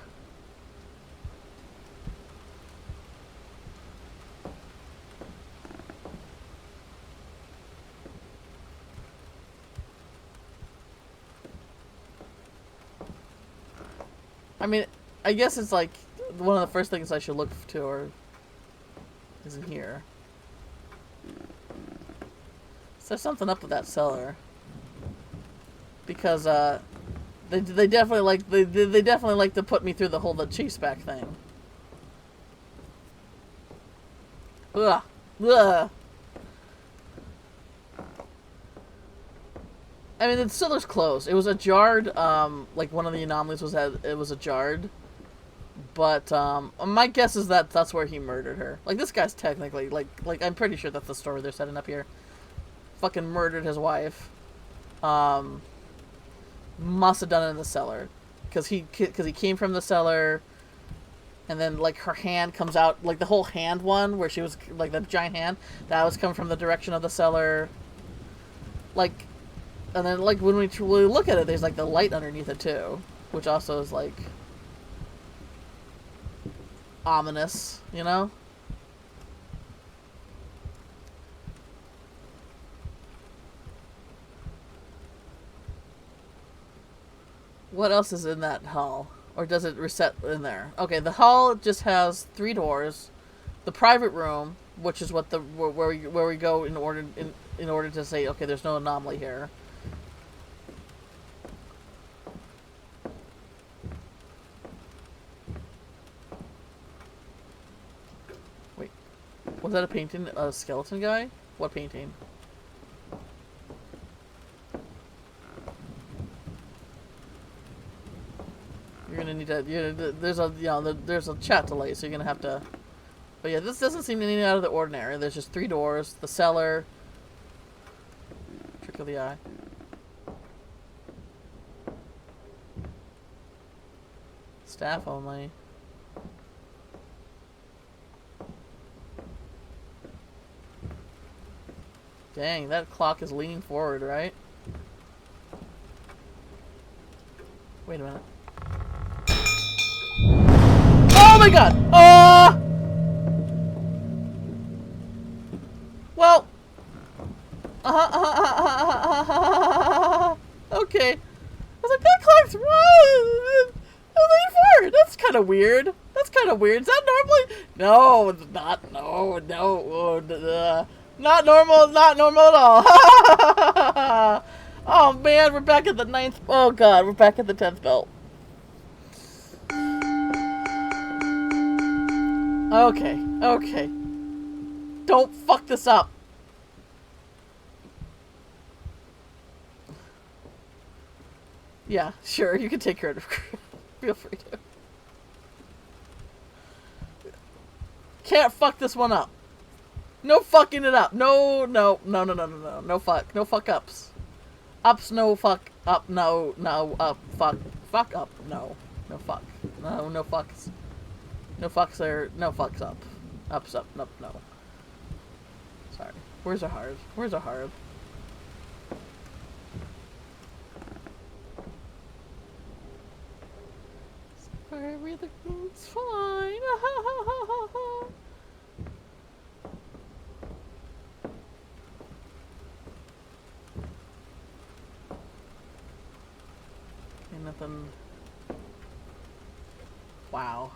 I mean, I guess it's like one of the first things I should look to or is in here. So there's something up with that cellar. Because they definitely like they definitely like to put me through the whole chase back thing. Ugh. Ugh. I mean, the cellar's closed. It was a jarred, like one of the anomalies was that it was a jarred. But, my guess is that that's where he murdered her. Like, this guy's technically, like, I'm pretty sure that's the story they're setting up here. Fucking murdered his wife. Must have done it in the cellar. Because he came from the cellar, and then, like, her hand comes out, like, the whole hand one, where she was, like, the giant hand, that was coming from the direction of the cellar. Like, and then, like, when we look at it, there's, like, the light underneath it, too. Which also is, like, ominous, you know? What else is in that hall? Or does it reset in there? Okay, the hall just has 3 doors. The private room, which is what the where we go in order to say, okay, there's no anomaly here. Wait, was that a painting? A skeleton guy? What painting? You're gonna need to. There's a there's a chat delay, so you're gonna have to. But yeah, this doesn't seem anything out of the ordinary. There's just 3 doors, the cellar. Trick of the eye. Staff only. Dang, that clock is leaning forward, right? Wait a minute. Oh my god! Well. Okay. I was like, that clock's wrong. Forward. That's kind of weird. That's kind of weird. Is that normally? No, it's not. No. Not normal. Not normal at all. Oh man, we're back at the 9th. Oh god, we're back at the 10th belt. Okay. Don't fuck this up. Yeah, sure, you can take care of it. Feel free to. Can't fuck this one up. No fucking it up. No. No fuck ups. Ups, no fuck up, no up, fuck up, no fuck. No fucks. No fucks there, no fucks up. Ups up, no. Sorry. Where's our heart? It's fine. Okay, nothing. Wow.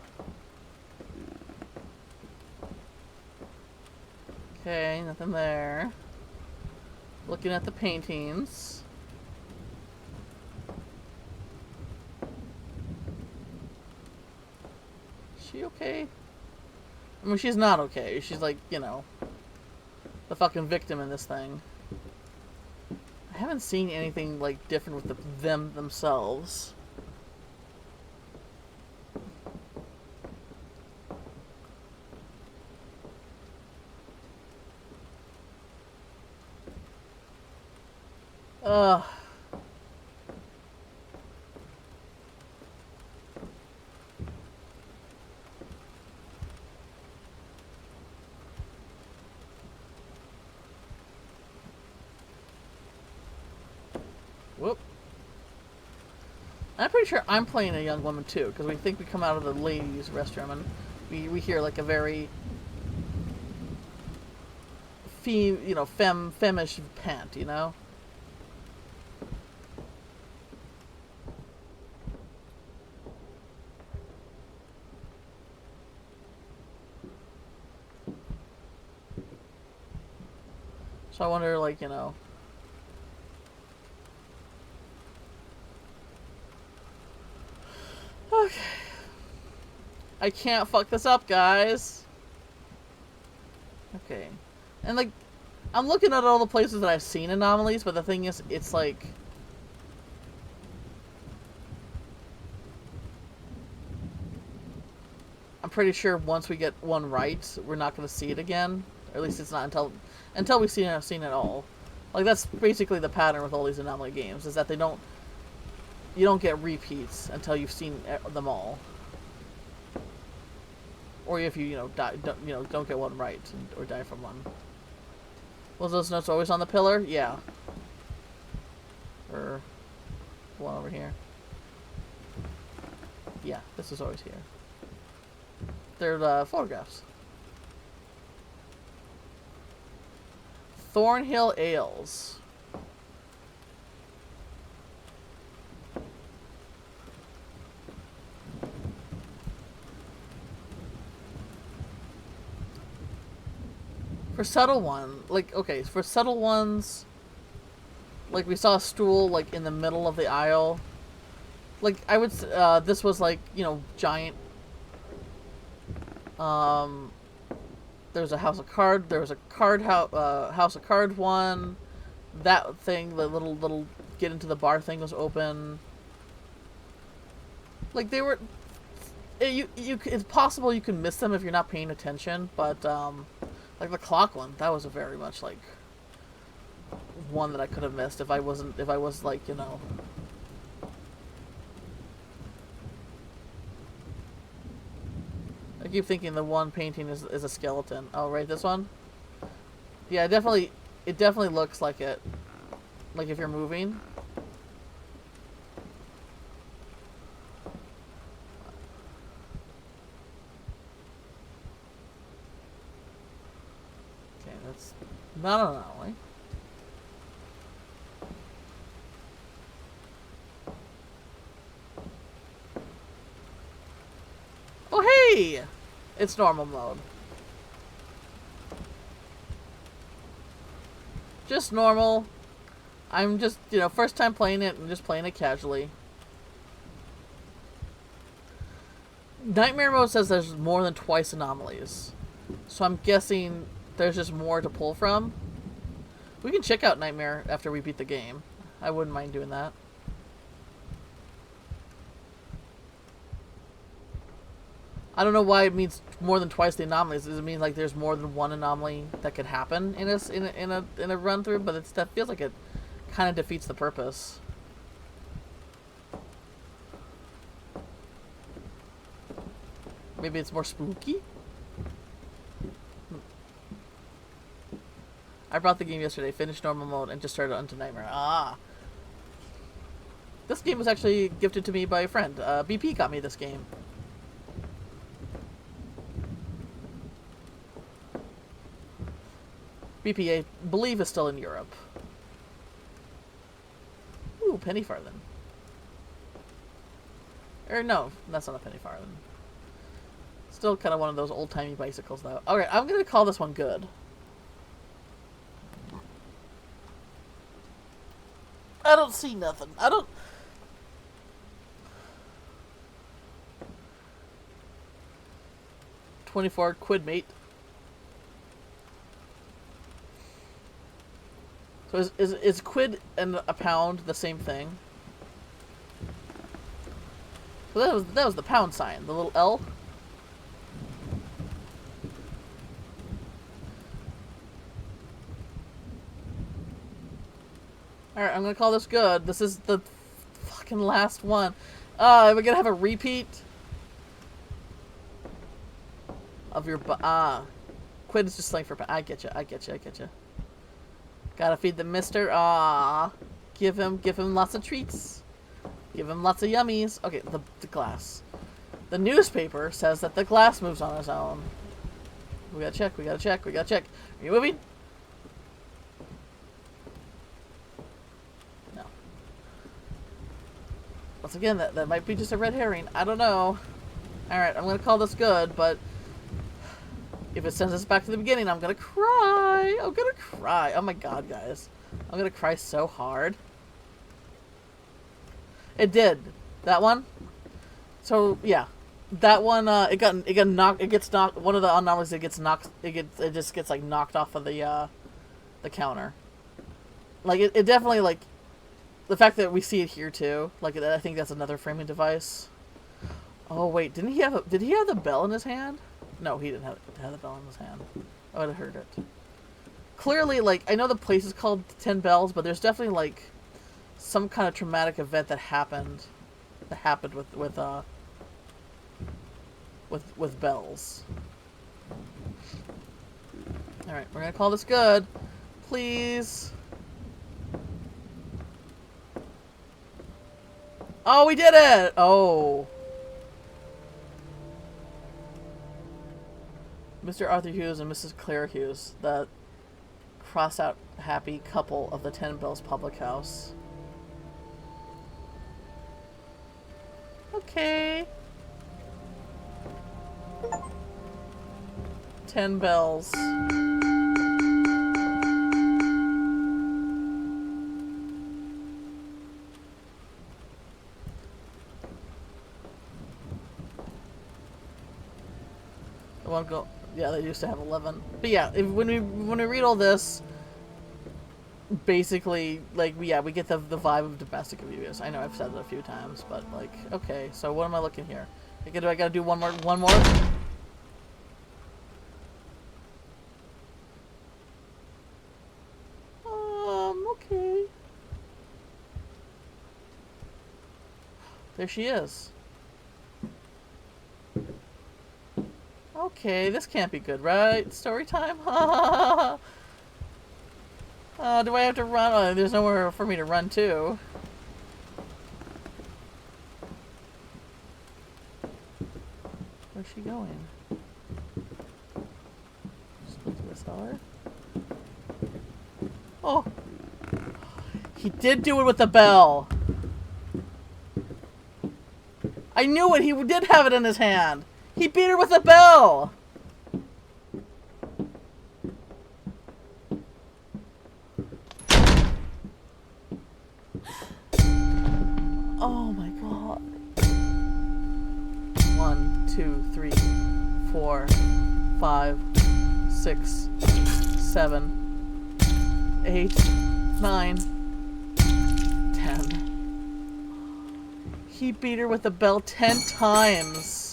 Okay, nothing there. Looking at the paintings. Is she okay? I mean, she's not okay. She's like, you know, the fucking victim in this thing. I haven't seen anything, like, different with them themselves. Ugh. Whoop. I'm pretty sure I'm playing a young woman too, because we think we come out of the ladies' restroom and we hear like a very femish pant, you know? So I wonder, like, you know. Okay. I can't fuck this up, guys. Okay. And, like, I'm looking at all the places that I've seen anomalies, but the thing is, it's like... I'm pretty sure once we get one right, we're not going to see it again. Or at least it's not until we've seen it all. Like, that's basically the pattern with all these anomaly games, is that you don't get repeats until you've seen them all. Or if you don't get one right or die from one. Was those notes always on the pillar? Yeah. Or one over here. Yeah, this is always here. They're photographs. Thornhill Ales. For subtle one, like, okay, for subtle ones, like, we saw a stool, like, in the middle of the aisle. Like, I would, this was, like, you know, giant. There was a house of card, there was a house of card one. That thing, the little get into the bar thing was open. Like, they were, it's possible you can miss them if you're not paying attention, but, like the clock one, that was a very much like one that I could have missed if I was like, you know. I keep thinking the one painting is a skeleton. Oh, right, this one? Yeah, it definitely looks like it. Like if you're moving. That's not an anomaly. Oh, hey! It's normal mode. Just normal. I'm just, you know, first time playing it and just playing it casually. Nightmare mode says there's more than twice anomalies. So I'm guessing there's just more to pull from. We can check out Nightmare after we beat the game. I wouldn't mind doing that. I don't know why it means more than twice the anomalies. Does it mean like there's more than one anomaly that could happen in a run through? But that feels like it kind of defeats the purpose. Maybe it's more spooky. I brought the game yesterday, finished normal mode, and just started onto Nightmare. Ah. This game was actually gifted to me by a friend. BP got me this game. BPA, believe, is still in Europe. Ooh, penny farthing. Or no, that's not a penny farthing. Still kind of one of those old-timey bicycles, though. Alright, I'm going to call this one good. I don't see nothing. I don't... 24 quid, mate. So is quid and a pound the same thing? So that was the pound sign, the little L. Alright, I'm gonna call this good. This is the fucking last one. Are we gonna have a repeat? Of your quid is just slang for I get you. Gotta feed the mister. Give him lots of treats. Give him lots of yummies. Okay, the glass. The newspaper says that the glass moves on its own. We gotta check. Are you moving? No. Once again, that might be just a red herring. I don't know. Alright, I'm gonna call this good, but if it sends us back to the beginning, I'm gonna cry. Oh my god, guys. I'm gonna cry so hard. It did. That one? So, yeah. That one, it gets knocked, one of the anomalies, it just gets, like, knocked off of the counter. Like, it definitely, like, the fact that we see it here, too, like, I think that's another framing device. Oh, wait, did he have the bell in his hand? No, he didn't have the bell in his hand. I would have heard it. Clearly, like, I know the place is called 10 Bells, but there's definitely, like, some kind of traumatic event that happened with bells. Alright, we're gonna call this good. Please. Oh, we did it! Oh. Mr. Arthur Hughes and Mrs. Claire Hughes, the cross-out happy couple of the 10 Bells Public House. Okay. 10 Bells. The one go. Yeah, they used to have 11. But yeah, when we read all this, basically, like, we get the vibe of domestic abuse. I know I've said that a few times, but, like, okay, so what am I looking here? I gotta do one more? Okay. There she is. Okay, this can't be good, right? Story time? Do I have to run? Oh, there's nowhere for me to run to. Where's she going? Split to a cellar? Oh! He did do it with the bell! I knew it! He did have it in his hand! He beat her with a bell! Oh my god. 1, 2, 3, 4, 5, 6, 7, 8, 9, 10. He beat her with a bell 10 times.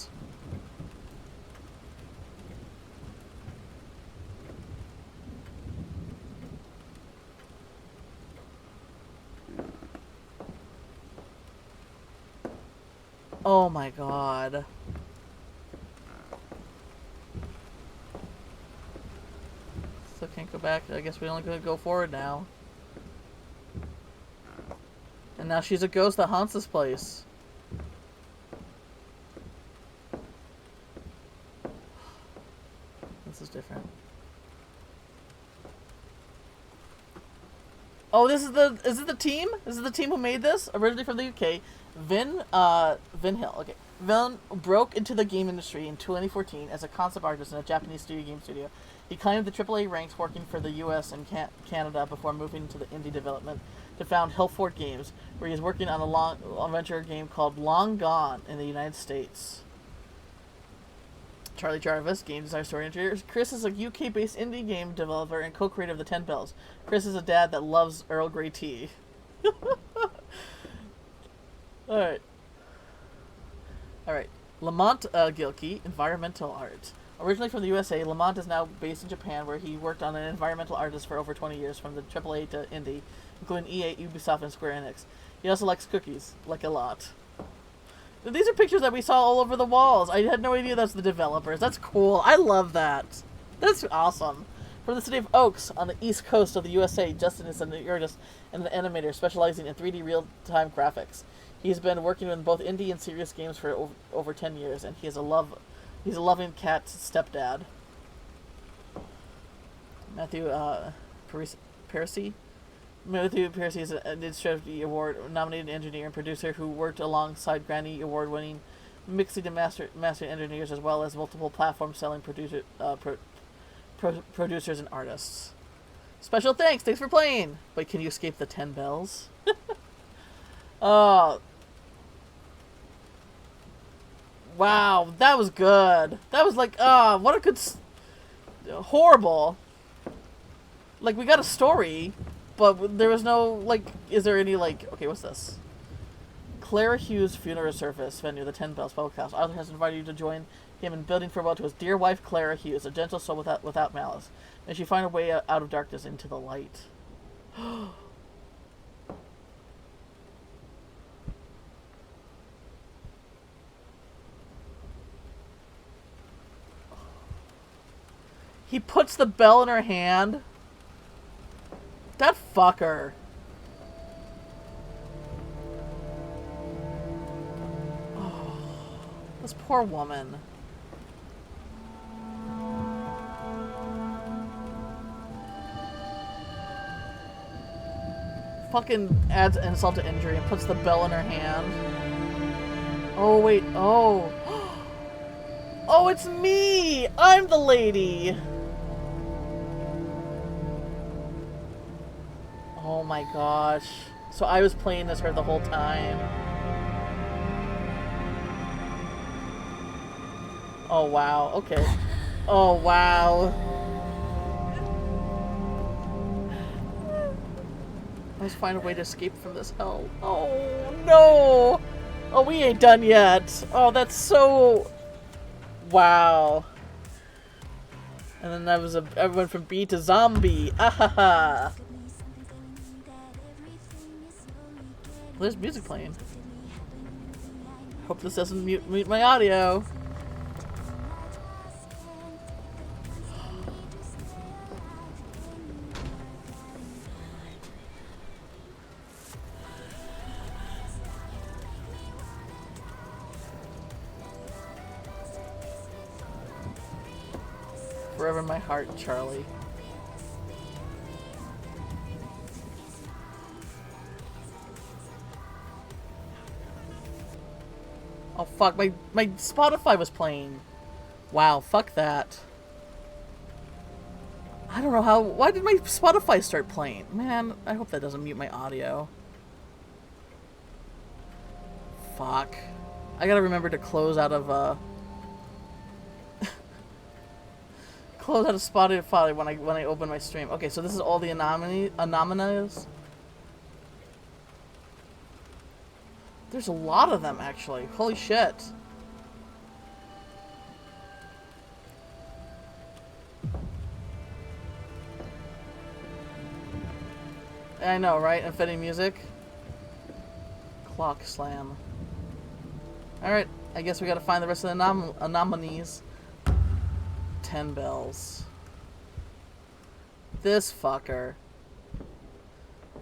Oh my god. Still can't go back. I guess we only gonna go forward now. And now she's a ghost that haunts this place. This is different. Oh, is it the team? This is the team who made this? Originally from the UK. Vin Hill. Okay. Vin broke into the game industry in 2014 as a concept artist in a Japanese studio game studio. He climbed the AAA ranks working for the US and Canada before moving to the indie development to found Hillfort Games, where he is working on a long adventure game called Long Gone in the United States. Charlie Jarvis, game designer, story engineer. Chris is a UK-based indie game developer and co-creator of the 10 Bells. Chris is a dad that loves Earl Grey tea. Alright. Lamont Gilkey, environmental art. Originally from the USA, Lamont is now based in Japan, where he worked on an environmental artist for over 20 years, from the AAA to indie, including EA, Ubisoft, and Square Enix. He also likes cookies, like a lot. These are pictures that we saw all over the walls. I had no idea that's the developers. That's cool. I love that. That's awesome. From the city of Oaks on the east coast of the USA, Justin is an artist and an animator specializing in 3D real-time graphics. He's been working in both indie and serious games for over 10 years, and he's a loving cat stepdad. Matthew Parisi. Matthew Parisi is an Administrative Award nominated engineer and producer who worked alongside Grammy Award-winning mixing and mastering engineers, as well as multiple platform-selling producers and artists. Special thanks for playing! Wait, can you escape the 10 bells? Wow, that was good. That was like, what a good... horrible. Like, we got a story, but there was no, like, is there any, like... Okay, what's this? Clara Hughes' funeral service venue, the 10 Bells Public House. Arthur has invited you to join him in bidding farewell to his dear wife, Clara Hughes, a gentle soul without malice. May she find her way out of darkness into the light. He puts the bell in her hand. That fucker. Oh, this poor woman. Fucking adds insult to injury and puts the bell in her hand. Oh, wait. Oh. Oh, it's me! I'm the lady! Oh my gosh. So I was playing as her the whole time. Oh wow, okay. Oh wow. Let's find a way to escape from this hell. Oh no! Oh, we ain't done yet. Oh, that's so... Wow. And then that was everyone from B to zombie. Ahaha. There's music playing. Hope this doesn't mute my audio. Forever in my heart, Charlie. Oh fuck, my Spotify was playing. Wow, fuck that. I don't know how, why did my Spotify start playing? Man, I hope that doesn't mute my audio. Fuck. I gotta remember to close out of, close out of Spotify when I open my stream. Okay, so this is all the anomalies. There's a lot of them, actually. Holy shit. I know, right? And fitting music. Clock slam. Alright, I guess we gotta find the rest of the anomalies. 10 bells. This fucker.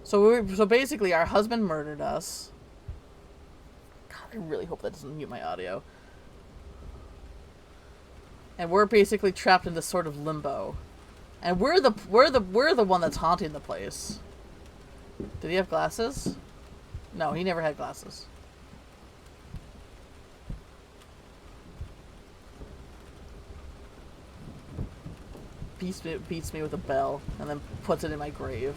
So basically, our husband murdered us. I really hope that doesn't mute my audio. And we're basically trapped in this sort of limbo. And we're the one that's haunting the place. Did he have glasses? No, he never had glasses. Beats me with a bell and then puts it in my grave.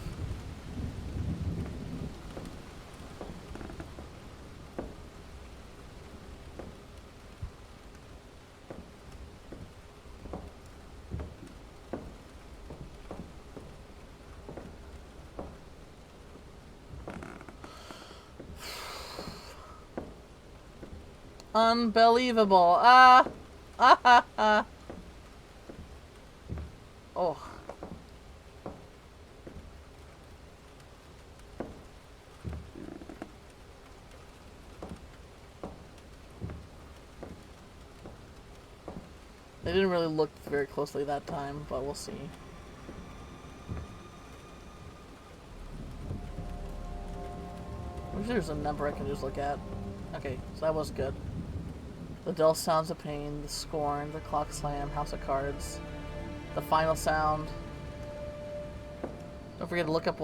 Unbelievable. Ah! Ah ha ha! Oh. They didn't really look very closely that time, but we'll see. I wish there's a number I can just look at. Okay, so that was good. The dull sounds of pain, the scorn, the clock slam, house of cards, the final sound. Don't forget to look up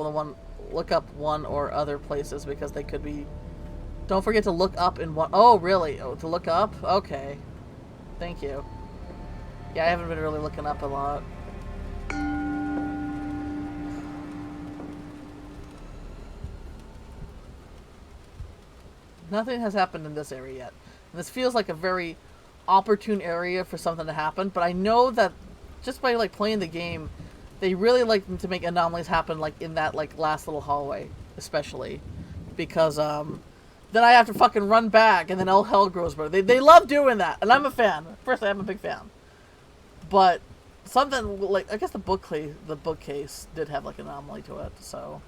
one or other places because they could be. Don't forget to look up in one. Oh, really? Oh, to look up? Okay. Thank you. Yeah, I haven't been really looking up a lot. Nothing has happened in this area yet. And this feels like a very opportune area for something to happen, but I know that just by like playing the game, they really like to make anomalies happen like in that like last little hallway, especially. Because then I have to fucking run back and then all hell grows bare. They love doing that, and I'm a fan. Personally, I'm a big fan. But something like I guess the bookcase did have like an anomaly to it, so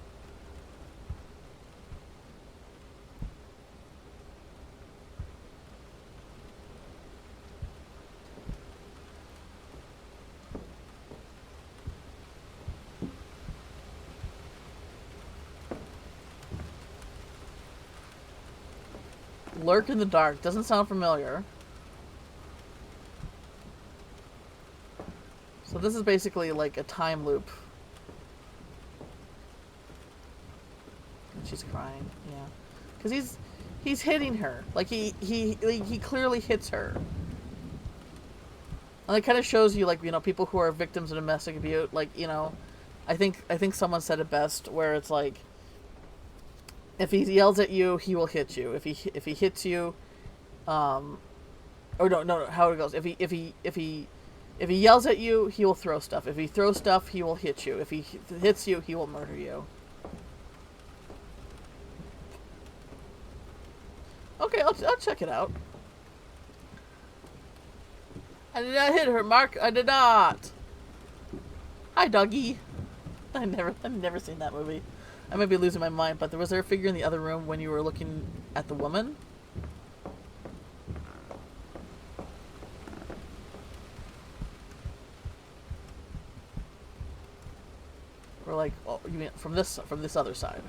lurk in the dark doesn't sound familiar. So this is basically like a time loop. And she's crying, yeah, because he's hitting her. Like he clearly hits her. And it kind of shows you like, you know, people who are victims of domestic abuse. Like, you know, I think someone said it best where it's like, if he yells at you, he will hit you. If he hits you, or no, how it goes. If he yells at you, he will throw stuff. If he throws stuff, he will hit you. If he hits you, he will murder you. Okay, I'll check it out. I did not hit her, Mark. I did not. Hi, doggy. I've never seen that movie. I might be losing my mind, but was there a figure in the other room when you were looking at the woman? Or like, oh, you mean from this other side?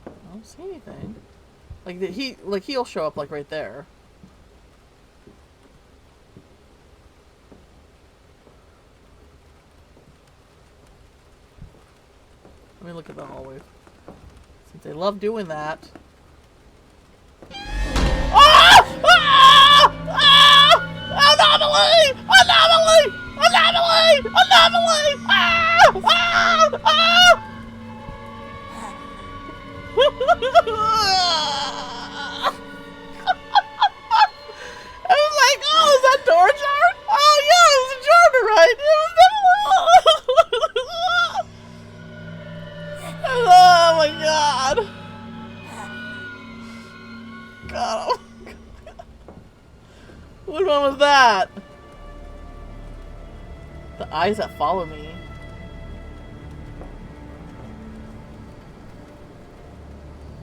I don't see anything. Like he'll show up like right there. Let me look at the hallway. Since they love doing that. Ah! Ah! Ah! Anomaly! Anomaly! Anomaly! Anomaly! Ah! Ah! Ah! I was like, oh, is that door ajar? Oh, yeah, it was ajar, right? It was oh my god. God. What one was that? The eyes that follow me.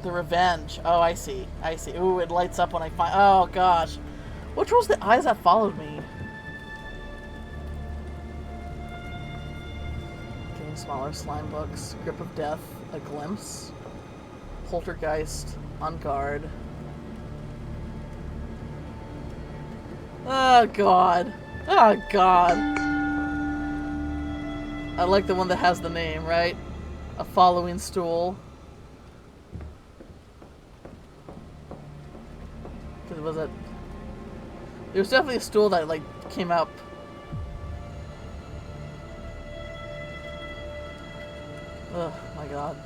The revenge. Oh, I see. I see. Ooh, it lights up when I find. Oh gosh. Which was the eyes that followed me? Getting smaller slime books. Grip of death. A glimpse. Poltergeist. On guard. Oh god. Oh god. I like the one that has the name, right? A following stool. Because it was a... There was definitely a stool that, like, came up. Oh, my God.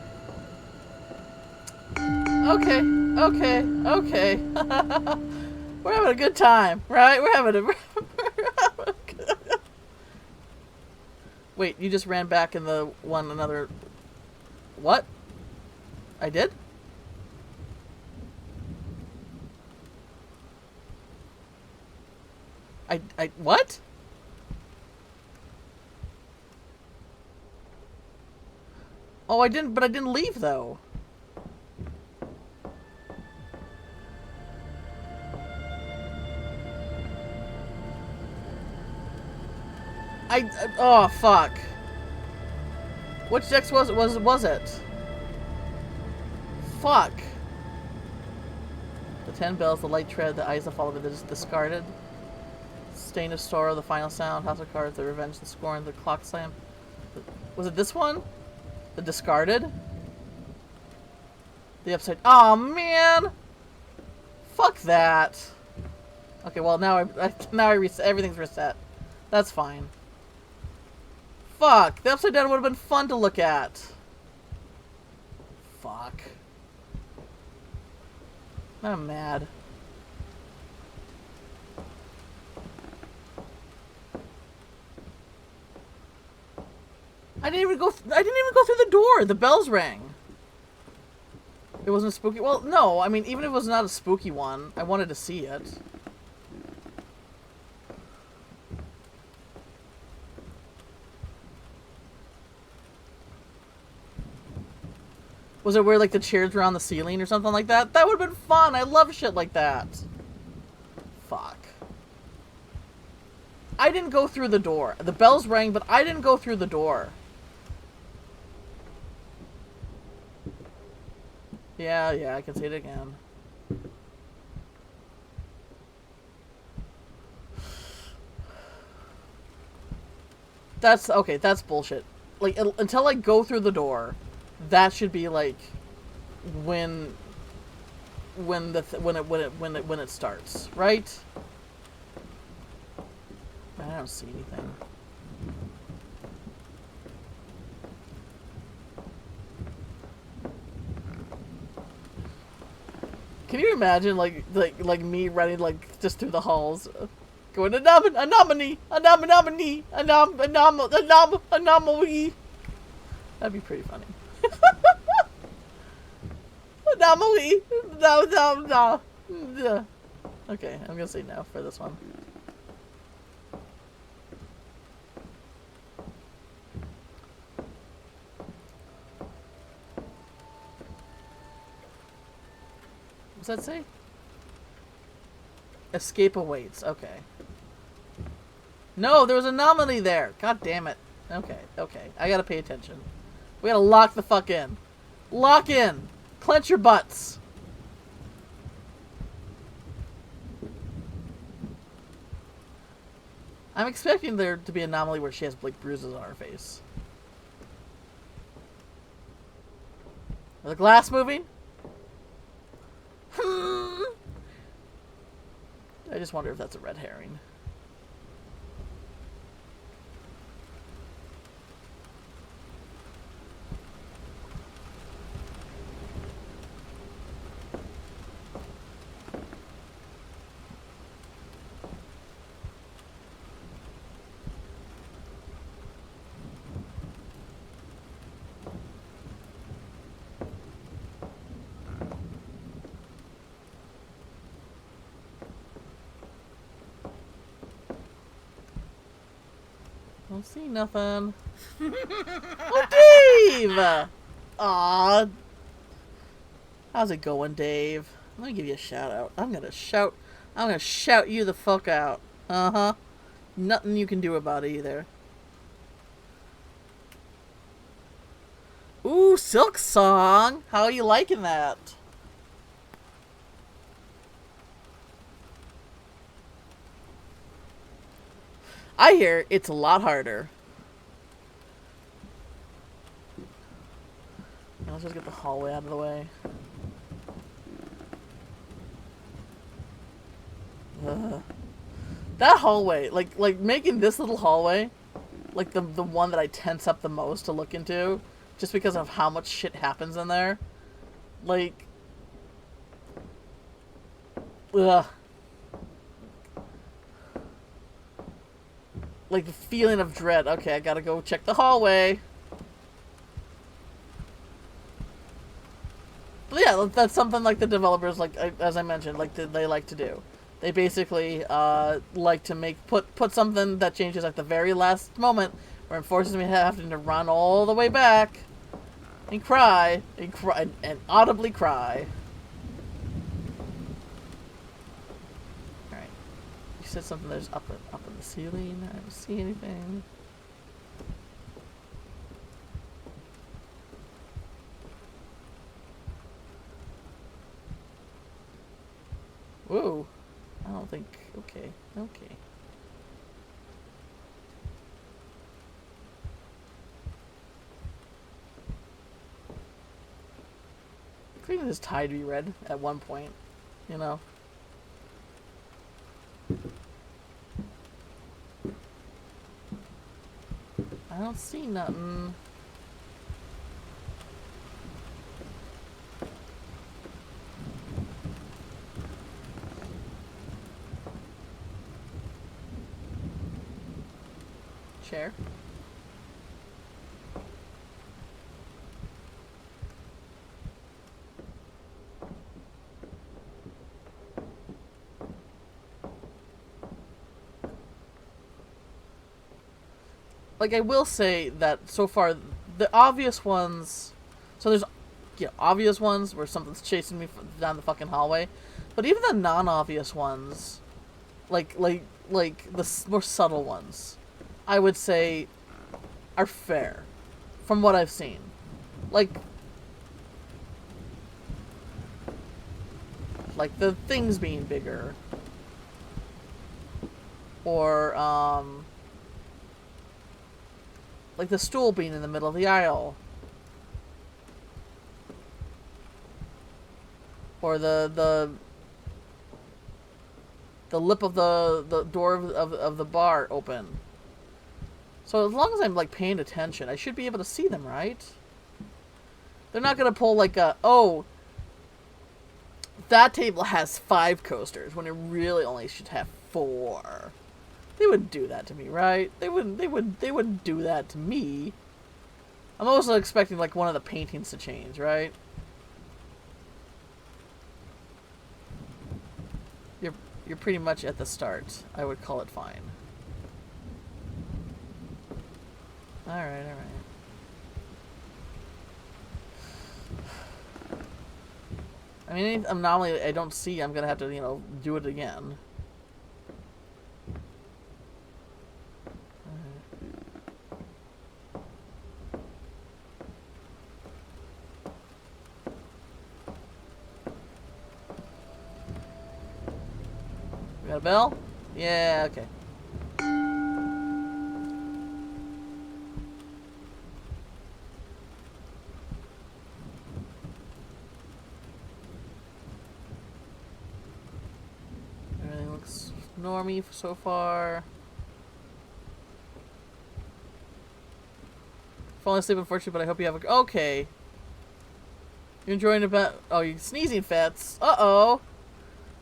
Okay, okay, okay. We're having a good time, right? We're having a... Wait, you just ran back in the one another... What? I did? What? Oh, I didn't, but I didn't leave, though. Oh, fuck. Which Dex was it? Fuck. The 10 bells, the light tread, the eyes that follow it is discarded. Stain of Sorrow, the final sound, House of Cards, the Revenge, the Scorn, the Clock Slam. Was it this one? The discarded? The upside... Oh, man! Fuck that. Okay, well, now I reset. Everything's reset. That's fine. Fuck! The upside down would have been fun to look at. Fuck. I'm mad. I didn't even go through the door. The bells rang. It wasn't a spooky... Well, no. I mean, even if it was not a spooky one, I wanted to see it. Was it where, like, the chairs were on the ceiling or something like that? That would have been fun. I love shit like that. Fuck. I didn't go through the door. The bells rang, but I didn't go through the door. Yeah, I can see it again. That's, okay, that's bullshit. Like, until I go through the door, that should be, like, when it starts, right? I don't see anything. Can you imagine, like me running, like, just through the halls, going anomaly. That'd be pretty funny. Anomaly. No. Okay, I'm gonna say no for this one. What's that say? Escape awaits. Okay. No, there was an anomaly there. God damn it. Okay. I gotta pay attention. We gotta lock the fuck in. Lock in. Clench your butts. I'm expecting there to be an anomaly where she has, like, bruises on her face. Are the glass moving? I just wonder if that's a red herring. Don't see nothing. Oh, Dave! Aw. How's it going, Dave? Let me give you a shout out. I'm gonna shout you the fuck out. Uh-huh. Nothing you can do about it either. Ooh, Silk Song! How are you liking that? I hear it's a lot harder. just get the hallway out of the way. That hallway, like making this little hallway, like the one that I tense up the most to look into, just because of how much shit happens in there. Like, ugh. Like the feeling of dread. Okay, I gotta go check the hallway. But yeah, that's something like the developers, like as I mentioned, like they like to do. They basically like to put something that changes at the very last moment, where it forces me having to run all the way back and cry and audibly cry. All right, you said something. There's up in the ceiling. I don't see anything. Whoa. I don't think... Okay. Okay. Could even just tide be red at one point, you know? I don't see nothing. Chair. Like, I will say that so far, the obvious ones... So there's, yeah, obvious ones where something's chasing me down the fucking hallway. But even the non-obvious ones, like the more subtle ones, I would say are fair, from what I've seen. Like the things being bigger. Or, like the stool being in the middle of the aisle. Or the lip of the door of the bar open. So as long as I'm, like, paying attention, I should be able to see them, right? They're not gonna pull, like, oh, that table has 5 coasters, when it really only should have 4. They wouldn't do that to me, right? They wouldn't do that to me. I'm also expecting, like, one of the paintings to change, right? You're pretty much at the start. I would call it fine. Alright, alright. I mean, any anomaly I don't see, I'm gonna have to, you know, do it again. We got a bell? Yeah, okay. Everything looks normie so far. Falling asleep, unfortunately, but I hope you have a... Okay. You're enjoying about... Oh, you're sneezing, Fats. Uh-oh.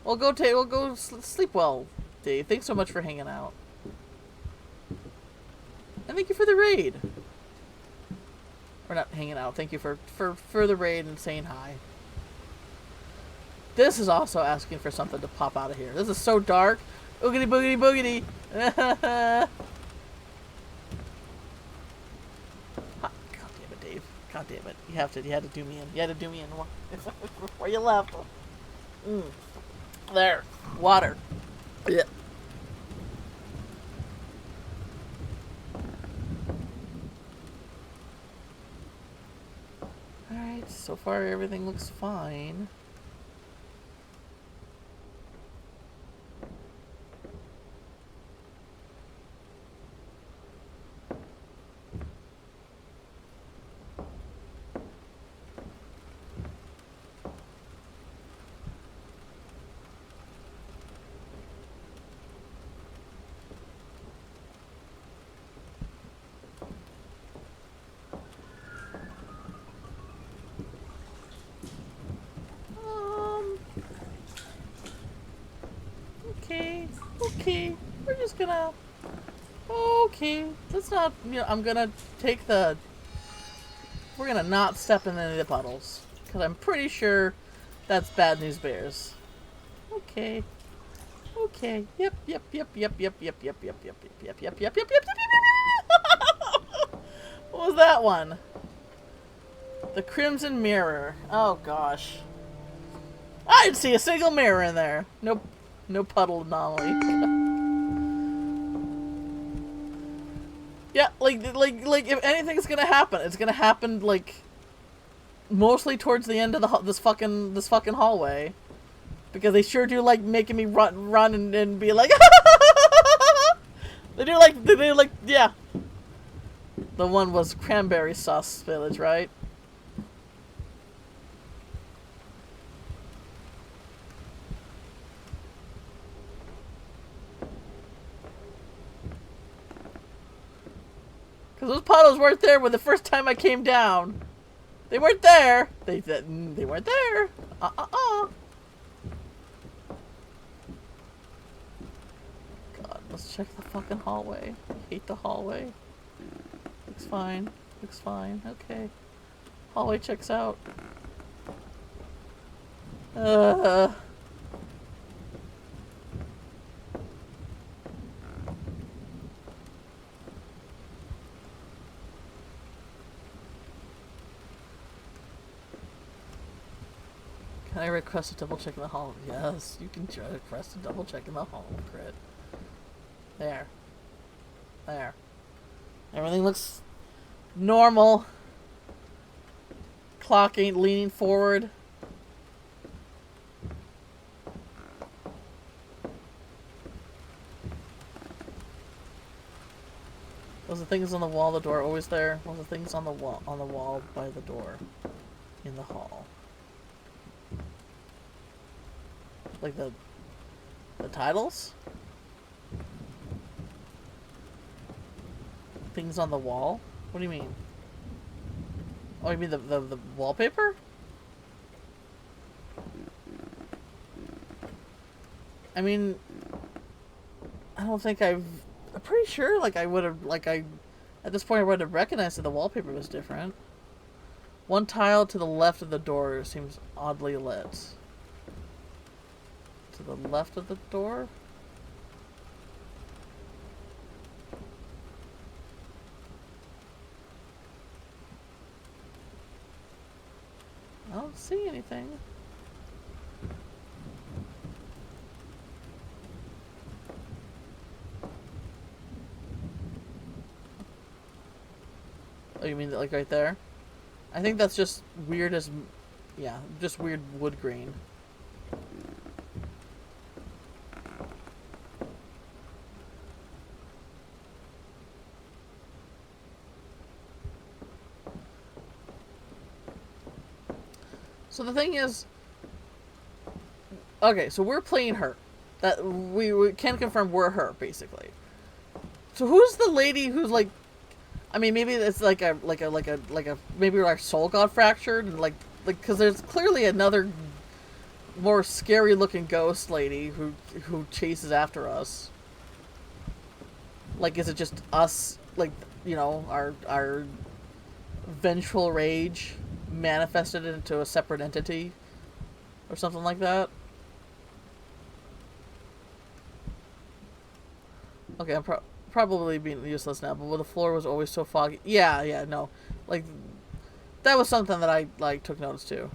We'll go sleep well, Dave. Thanks so much for hanging out. And thank you for the raid. Or not hanging out. Thank you for the raid and saying hi. This is also asking for something to pop out of here. This is so dark. Oogity boogity boogity. God damn it, Dave. God damn it. You had to do me in. You had to do me in before you left. There. Water. Yeah. Alright, so far everything looks fine. Okay. Okay. We're just gonna... Okay. Let's not... You know, I'm gonna take the... We're gonna not step in any of the puddles. Because I'm pretty sure that's bad news bears. Okay. Okay. Yep, yep, yep, yep, yep, yep, yep, yep, yep, yep, yep, yep, yep, yep, yep. What was that one? The Crimson Mirror. Oh gosh. I didn't see a single mirror in there. Nope. No puddle anomaly. Yeah, like if anything's gonna happen, it's gonna happen like mostly towards the end of this fucking hallway, because they sure do like making me run and be like. They do like yeah. The one was Cranberry Sauce Village, right? Because those puddles weren't there when the first time I came down. They weren't there. They weren't there. God, let's check the fucking hallway. I hate the hallway. Looks fine. Looks fine. Okay. Hallway checks out. Can I request a double check in the hall? Yes, you can request a double check in the hall, crit. There. There. Everything looks normal. Clock ain't leaning forward. Was the things on the wall, the door always there? Was the things on the wall by the door in the hall? Like the titles? Things on the wall? What do you mean? Oh, you mean the wallpaper? I mean, I don't think I'm pretty sure, like, I would have, like, at this point I would have recognized that the wallpaper was different. One tile to the left of the door seems oddly lit. To the left of the door? I don't see anything. Oh, you mean like right there? I think that's just weird as... Yeah, just weird wood grain. So the thing is... Okay, so we're playing her. That we can confirm we're her, basically. So who's the lady who's like... I mean, maybe it's like a maybe our soul got fractured, and like because there's clearly another more scary looking ghost lady who chases after us. Like, is it just us, like, you know, our vengeful rage manifested into a separate entity or something like that? Okay, I'm probably being useless now, but the floor was always so foggy. Yeah, no. Like, that was something that I, like, took notice to.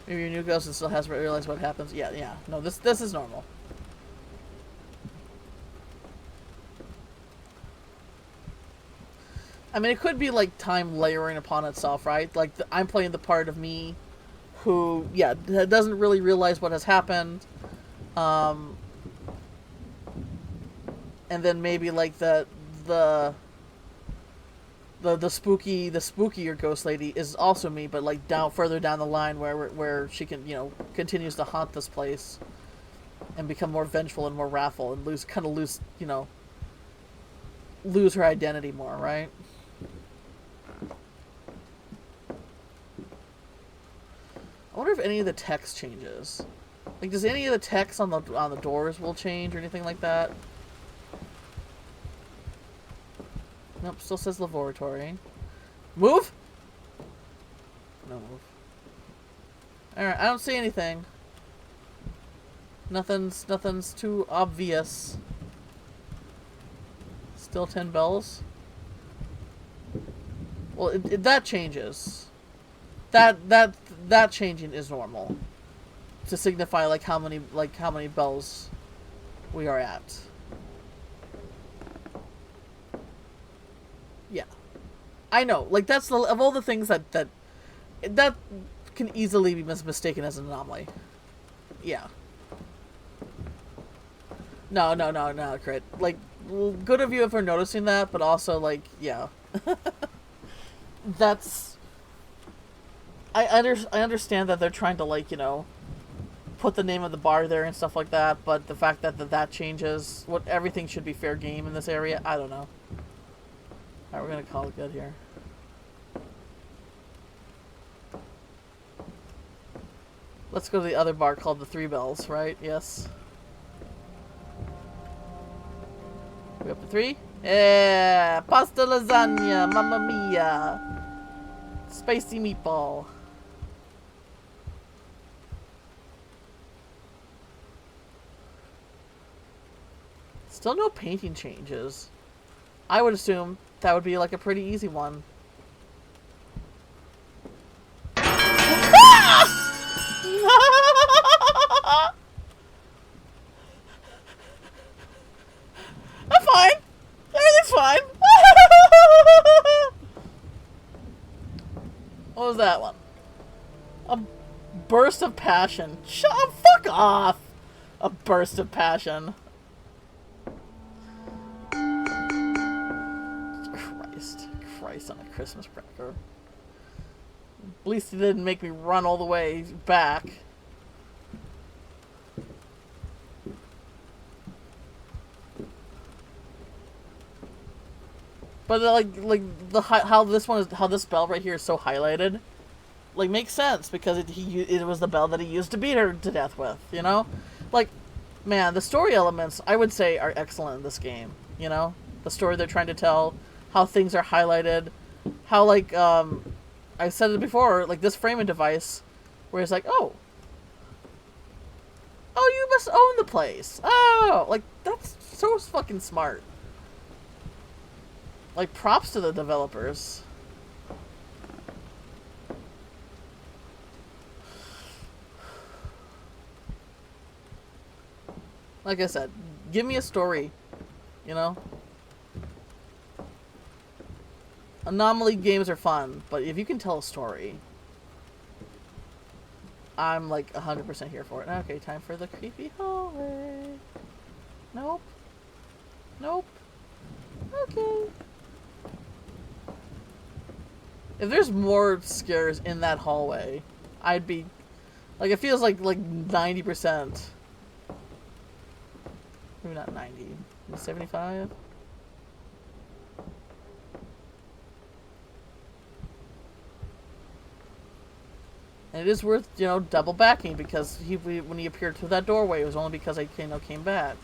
Maybe your new ghost and still hasn't realized what happens. Yeah. No, this is normal. I mean, it could be, like, time layering upon itself, right? Like, I'm playing the part of me who, yeah, doesn't really realize what has happened. And then maybe like the spookier ghost lady is also me, but like further down the line where she can, you know, continues to haunt this place and become more vengeful and more wrathful and lose her identity more, right? I wonder if any of the text changes. Like, does any of the text on the doors will change or anything like that? Nope, still says laboratory. Move? No move. Alright, I don't see anything. Nothing's too obvious. Still 10 bells? Well, that changes. That changing is normal. To signify how many bells we are at. Yeah. I know. Like, that's of all the things that can easily be mistaken as an anomaly. Yeah. No, Crit. Like, good of you for noticing that, but also, like, yeah. That's... I understand that they're trying to, like, you know, put the name of the bar there and stuff like that, but the fact that changes, everything should be fair game in this area, I don't know. Alright, we're gonna call it good here. Let's go to the other bar called the Three Bells, right? Yes. We up to 3? Yeah! Pasta lasagna! Mamma mia! Spicy meatball. Still no painting changes. I would assume that would be like a pretty easy one. I'm fine. Everything's fine. What was that one? A burst of passion. Shut up, fuck off. A burst of passion. Christ on a Christmas cracker. At least it didn't make me run all the way back. But how this bell right here is so highlighted, like, makes sense because it was the bell that he used to beat her to death with, you know? Like, man, the story elements I would say are excellent in this game, you know? The story they're trying to tell, how things are highlighted, how, like, I said it before, like, this framing device, where it's like, oh, you must own the place. Oh, like, that's so fucking smart. Like, props to the developers. Like I said, give me a story, you know? Anomaly games are fun, but if you can tell a story, I'm like 100% here for it. Okay, time for the creepy hallway. Nope. Nope. Okay. If there's more scares in that hallway, I'd be... Like, it feels like 90%. Maybe not 90. 75? And it is worth, you know, double backing because when he appeared through that doorway, it was only because I came back.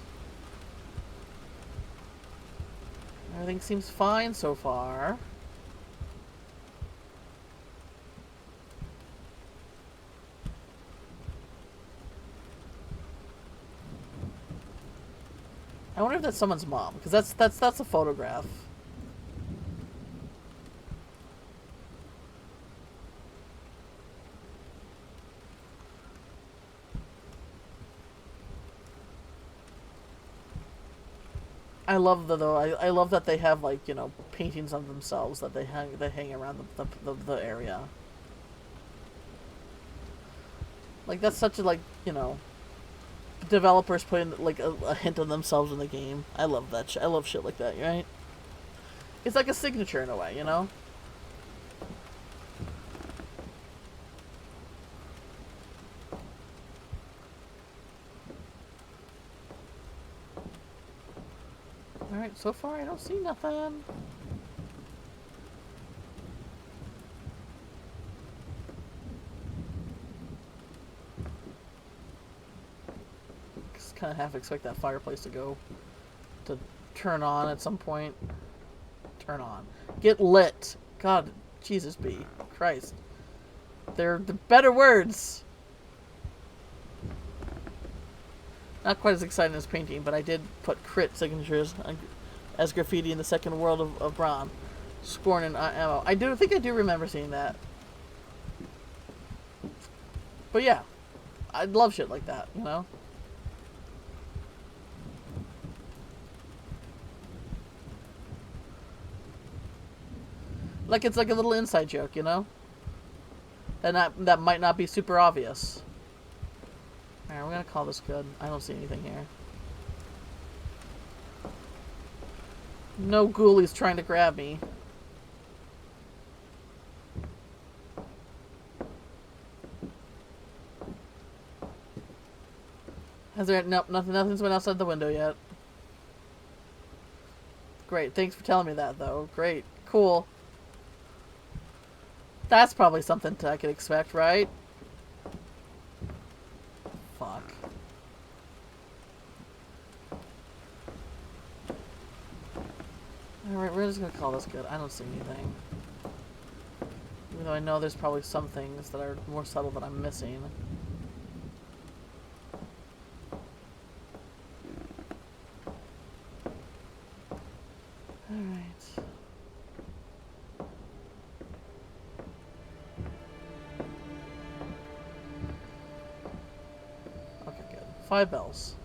Everything seems fine so far. I wonder if that's someone's mom, because that's a photograph. I love I love that they have, like, you know, paintings of themselves that they hang around the area. Like, that's such a, like, you know, developers putting, like, a hint of themselves in the game. I love that. I love shit like that, right? It's like a signature in a way, you know? Alright, so far I don't see nothing. kind of half expect that fireplace to turn on at some point. Turn on. Get lit. God, Jesus be. Christ. They're the better words. Not quite as exciting as painting, but I did put crit signatures as graffiti in the second world of Braun. Scorn and ammo. I think I do remember seeing that. But yeah, I'd love shit like that, you know? Like it's like a little inside joke, you know? That might not be super obvious. Alright, we're gonna call this good. I don't see anything here. No ghoulies trying to grab me. Nope, nothing's been outside the window yet. Great, thanks for telling me that, though. Great, cool. That's probably something I could expect, right? Fuck. Alright, we're just gonna call this good. I don't see anything. Even though I know there's probably some things that are more subtle that I'm missing. Alright. Okay, good. 5 bells.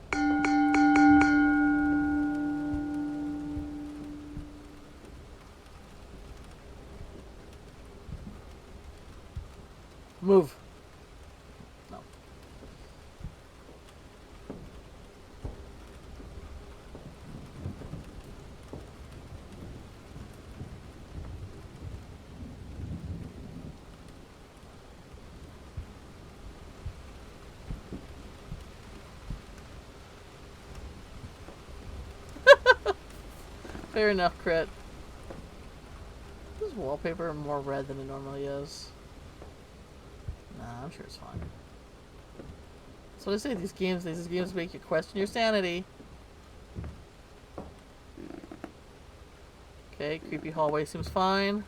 Move. No. Fair enough, crit. Is wallpaper more red than it normally is? Nah, I'm sure it's fine. So they say these games make you question your sanity. Okay, creepy hallway seems fine.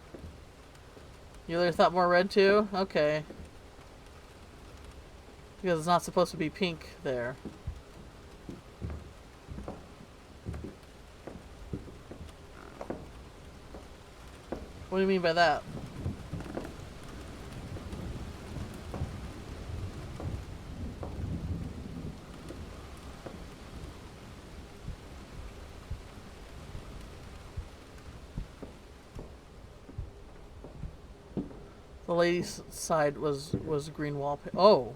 You really thought more red too? Okay. Because it's not supposed to be pink there. What do you mean by that? The lady's side was green wallpaper. Oh.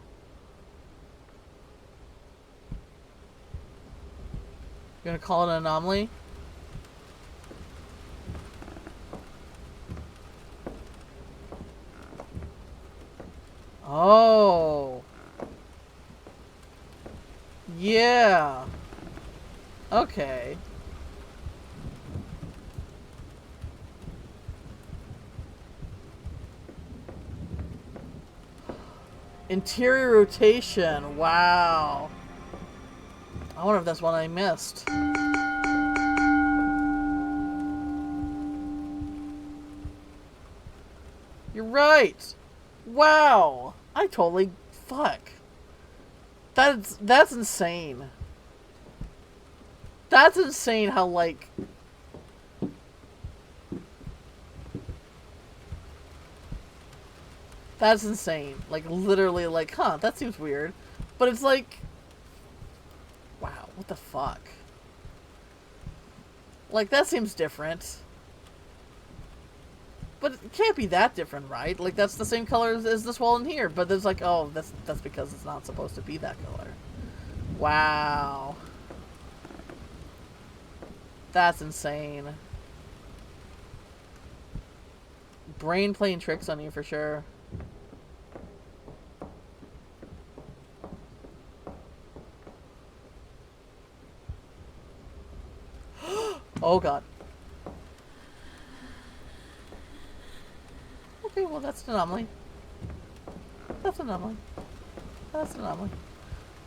You're gonna call it an anomaly? Oh. Yeah. Okay. Interior rotation. Wow. I wonder if that's one I missed. You're right. Wow. I totally... Fuck. That's insane. That's insane how, like... That's insane. Like, literally, like, huh, that seems weird. But it's like... Wow, what the fuck? Like, that seems different. But it can't be that different, right? Like, that's the same color as this wall in here. But there's like, oh, that's because it's not supposed to be that color. Wow. That's insane. Brain playing tricks on you for sure. Oh god. Okay, well that's an anomaly. That's an anomaly. That's an anomaly.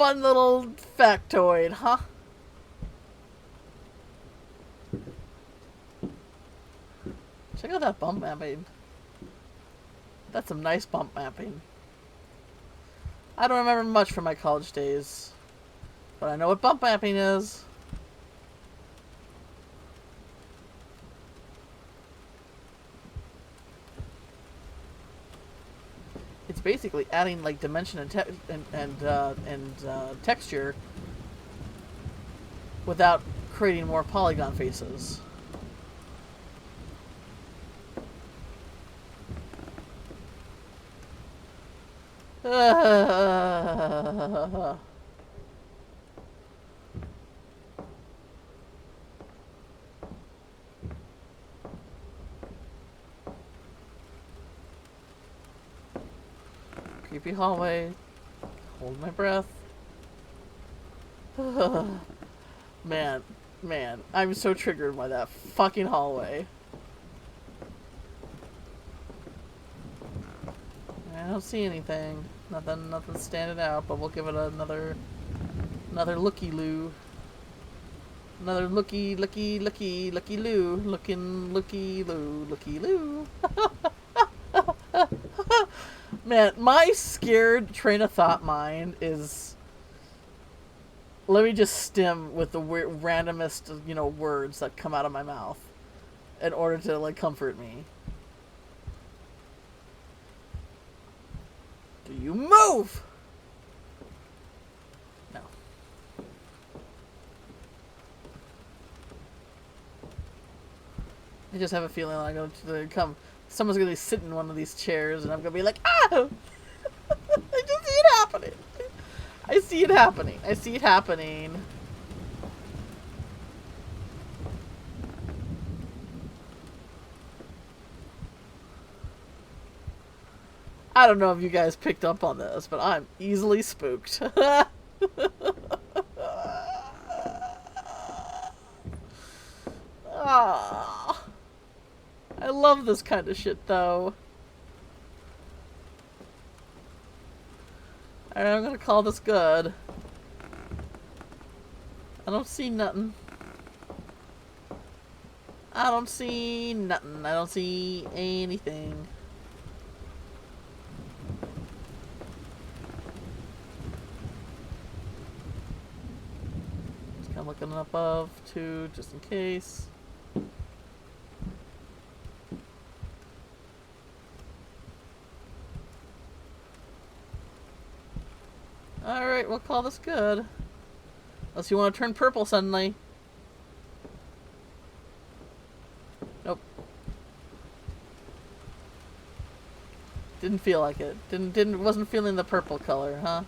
fun little factoid, huh? Check out that bump mapping. That's some nice bump mapping. I don't remember much from my college days, but I know what bump mapping is. It's basically adding like dimension and texture without creating more polygon faces. Creepy hallway. Hold my breath. Man, I'm so triggered by that fucking hallway. I don't see anything. Nothing standing out, but we'll give it another looky-loo. Another looky-loo. Looking looky-loo. Man, my scared train of thought mind is... Let me just stem with the randomest, words that come out of my mouth in order to, like, comfort me. Do you move? No. I just have a feeling like someone's gonna be sitting in one of these chairs and I'm gonna be like, ah! I just see it happening. I see it happening. I don't know if you guys picked up on this, but I'm easily spooked. Ah, I love this kind of shit, though. Alright, I'm gonna call this good. I don't see nothing. I don't see anything. Just kind of looking above, too, just in case. Alright, we'll call this good. Unless you want to turn purple suddenly. Nope. Didn't feel like it. Wasn't feeling the purple color, huh?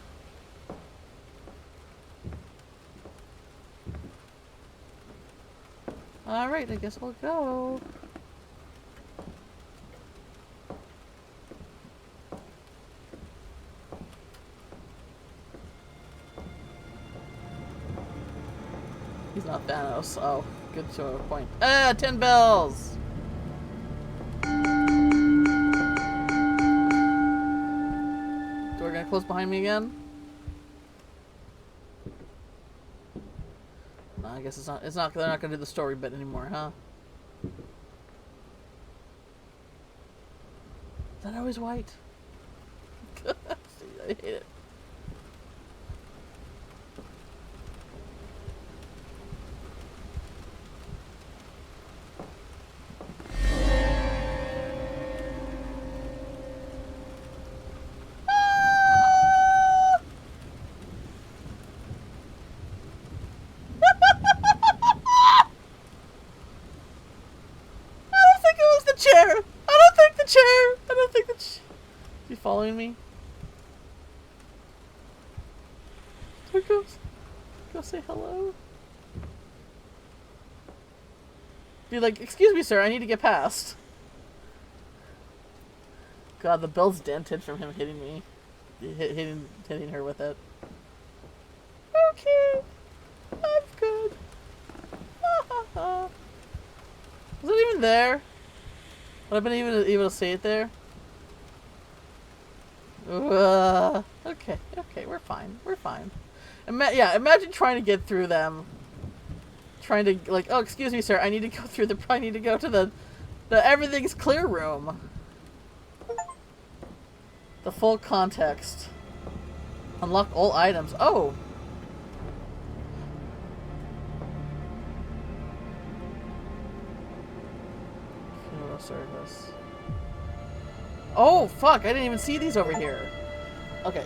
Alright, I guess we'll go. He's not Thanos. Oh, good to a point. 10 bells! Door gonna close behind me again? No, I guess they're not gonna do the story bit anymore, huh? Is that always white? I hate it. You following me? Go say hello. Be like, excuse me, sir, I need to get past. God, the bell's dented from him hitting me. Hitting her with it. Okay. I'm good. Was it even there? Would I been able to see it there? Okay, we're fine. Yeah, imagine trying to get through them. Trying to, like, oh, excuse me, sir, I need to go through I need to go to the everything's clear room. The full context. Unlock all items. Oh! Service. Oh, fuck, I didn't even see these over here. Okay.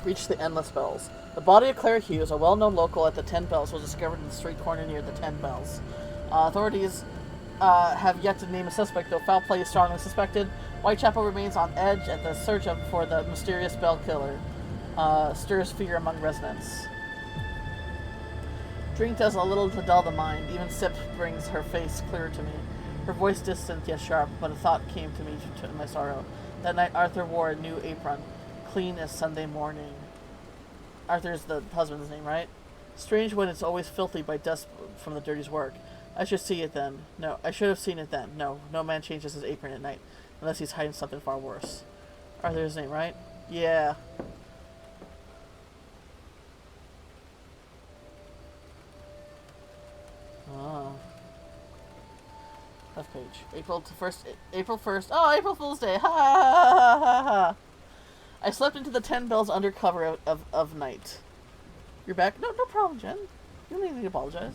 Reach the Endless Bells. The body of Clara Hughes, a well-known local at the Ten Bells, was discovered in the street corner near the Ten Bells. Authorities have yet to name a suspect, though foul play is strongly suspected. Whitechapel remains on edge at the search for the mysterious bell killer. Stirs fear among residents. Drink does a little to dull the mind. Even sip brings her face clearer to me. Her voice distant yet sharp, but a thought came to me to my sorrow. That night Arthur wore a new apron, clean as Sunday morning. Arthur's the husband's name, right? Strange when it's always filthy by dust from the dirty's work. I should see it then. No, I should have seen it then. No man changes his apron at night, unless he's hiding something far worse. Arthur's name, right? Yeah. Oh. Left page. April 1st. Oh, April Fool's Day. Ha ha ha ha ha. I slept into the Ten Bells under cover of night. You're back? No problem, Jen. You don't need to apologize.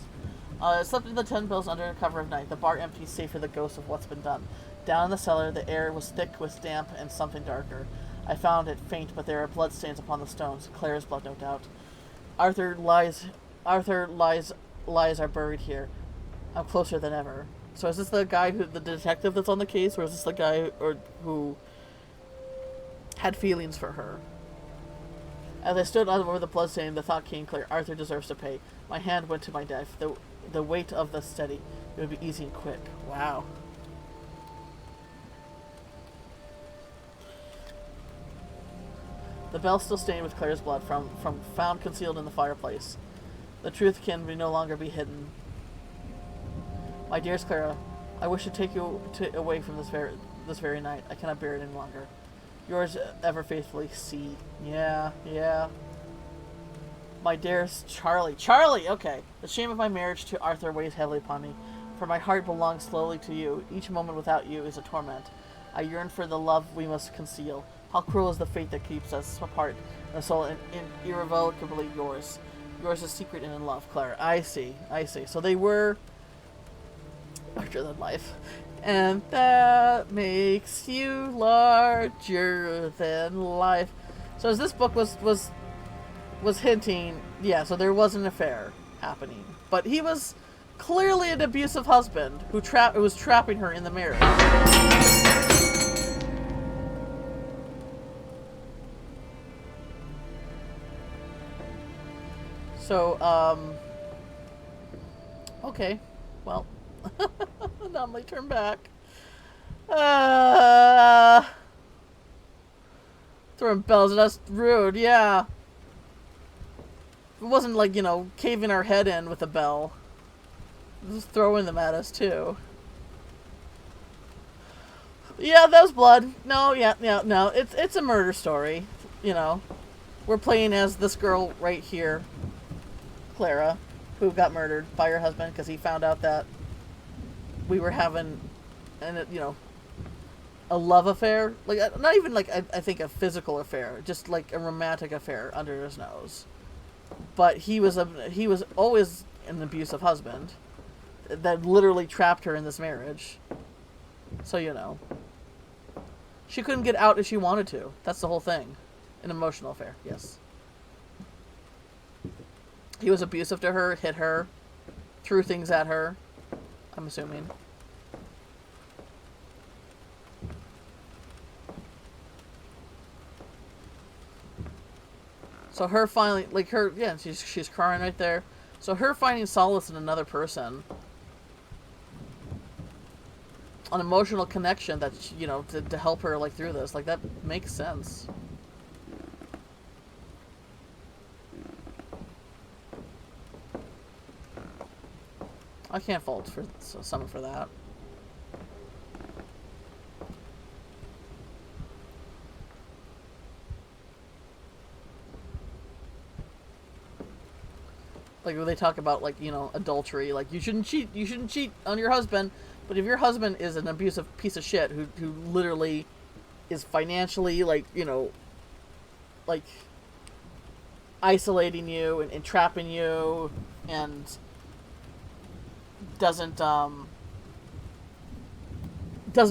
I slept into the Ten Bells under cover of night. The bar empty, save for the ghost of what's been done. Down in the cellar, the air was thick with damp and something darker. I found it faint, but there are bloodstains upon the stones. Clara's blood, no doubt. Arthur's lies are buried here. I'm closer than ever. So is this the guy the detective that's on the case, or is this the guy who had feelings for her? As I stood over the bloodstain, the thought came clear. Arthur deserves to pay. My hand went to my knife. The weight of the steady. It would be easy and quick. Wow. The bell still stained with Clara's blood from found concealed in the fireplace. The truth can no longer be hidden. My dearest Clara, I wish to take you away from this very night. I cannot bear it any longer. Yours ever faithfully, C. Yeah. My dearest Charlie. Charlie! Okay. The shame of my marriage to Arthur weighs heavily upon me, for my heart belongs slowly to you. Each moment without you is a torment. I yearn for the love we must conceal. How cruel is the fate that keeps us apart, and so irrevocably yours. Yours is secret and in love, Clara. I see. So they were larger than life. And that makes you larger than life. So as this book was hinting, yeah, so there was an affair happening. But he was clearly an abusive husband who was trapping her in the marriage. So, okay. Well, now my turn back. Throwing bells at us, rude, yeah. It wasn't like, caving our head in with a bell. Just throwing them at us, too. Yeah, that was blood. No, no. It's a murder story, We're playing as this girl right here, Clara, who got murdered by her husband because he found out that we were having a love affair. Like, not even like I think a physical affair, just like a romantic affair under his nose. But he was always an abusive husband that literally trapped her in this marriage. So, she couldn't get out if she wanted to. That's the whole thing. An emotional affair, yes. He was abusive to her, hit her, threw things at her, I'm assuming. So her finally, she's crying right there. So her finding solace in another person, an emotional connection that, to help her, through this, that makes sense. I can't fault someone for that. Like when they talk about like, you know, adultery, like you shouldn't cheat on your husband. But if your husband is an abusive piece of shit who literally is financially like, you know, like isolating you and trapping you and doesn't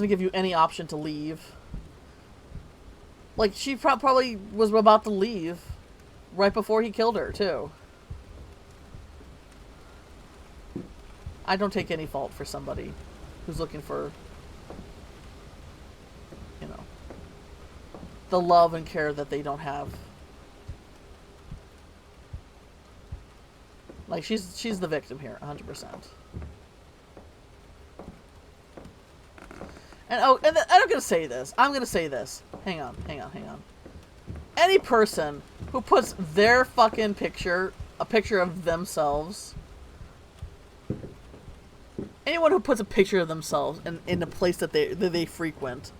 give you any option to leave. Like she probably was about to leave right before he killed her too. I don't take any fault for somebody who's looking for, you know, the love and care that they don't have. Like she's the victim here, 100%. And I'm gonna say this. I'm gonna say this. Hang on. Any person who puts their fucking picture, a picture of themselves, anyone who puts a picture of themselves in a place that they frequent,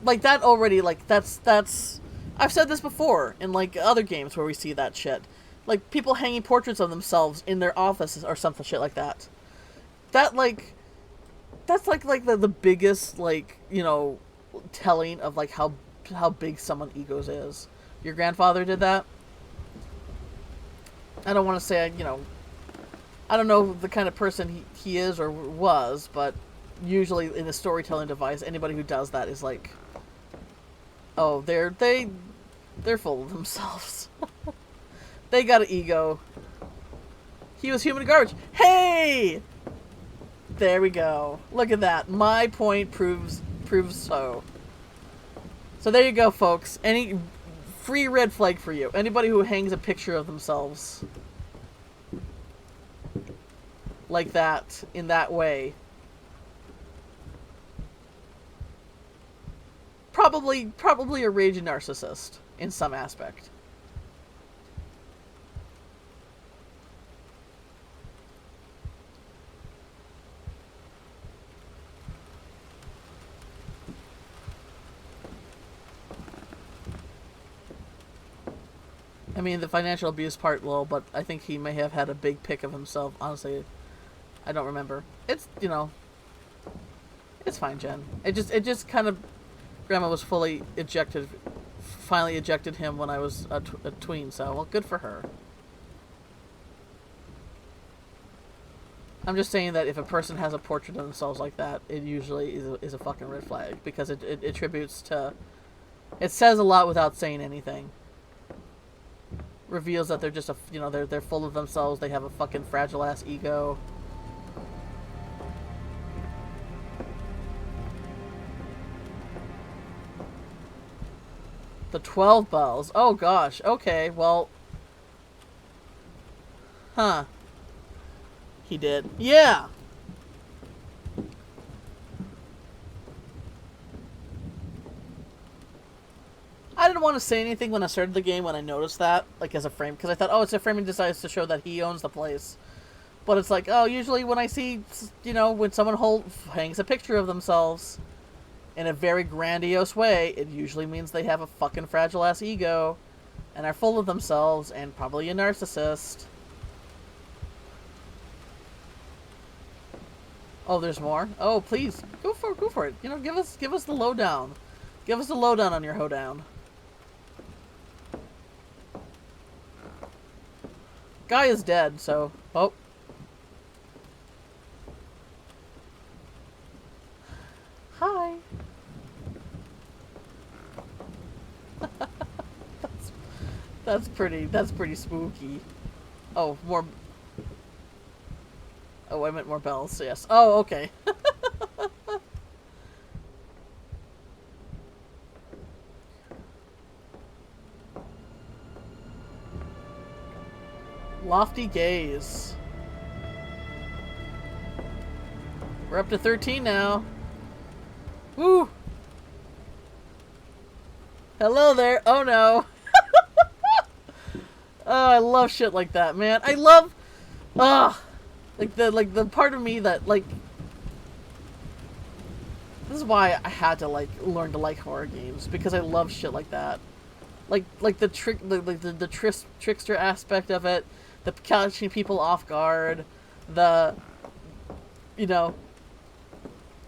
like that already, like that's. I've said this before in like other games where we see that shit, like people hanging portraits of themselves in their offices or something shit like that. That like. That's like the biggest, like, you know, telling of like how big someone's egos is. Your grandfather did that. I don't want to say, you know, I don't know the kind of person he is or was, but usually in a storytelling device, anybody who does that is like, oh, they're full of themselves. They got an ego. He was human garbage. Hey! There we go. Look at that. My point proves so. So there you go, folks. Any free red flag for you. Anybody who hangs a picture of themselves like that, in that way, probably a raging narcissist in some aspect. I mean, the financial abuse part, well, but I think he may have had a big pic of himself. Honestly, I don't remember. It's, you know, it's fine, Jen. It just kind of, Grandma was finally ejected him when I was a tween, so, well, good for her. I'm just saying that if a person has a portrait of themselves like that, it usually is a fucking red flag, because it attributes to, it says a lot without saying anything. Reveals that they're just you know, they're full of themselves. They have a fucking fragile ass ego. The 12 bells. Oh gosh. Okay. Well. Huh. He did. Yeah. I didn't want to say anything when I started the game when I noticed that, like as a frame, because I thought, oh, it's a framing decides to show that he owns the place. But it's like, oh, usually when I see, you know, when someone hangs a picture of themselves in a very grandiose way, it usually means they have a fucking fragile ass ego and are full of themselves and probably a narcissist. Oh, there's more? Oh, please, go for it. You know, give us the lowdown. Give us the lowdown on your hoedown. Guy is dead, so... Oh. Hi. That's pretty spooky. Oh, more... Oh, I meant more bells, yes. Oh, okay. Lofty gaze. We're up to 13 now. Woo! Hello there. Oh no. Oh, I love shit like that, man. I love like the part of me that like this is why I had to like learn to like horror games, because I love shit like that. Like the trickster aspect of it, the catching people off guard, the, you know,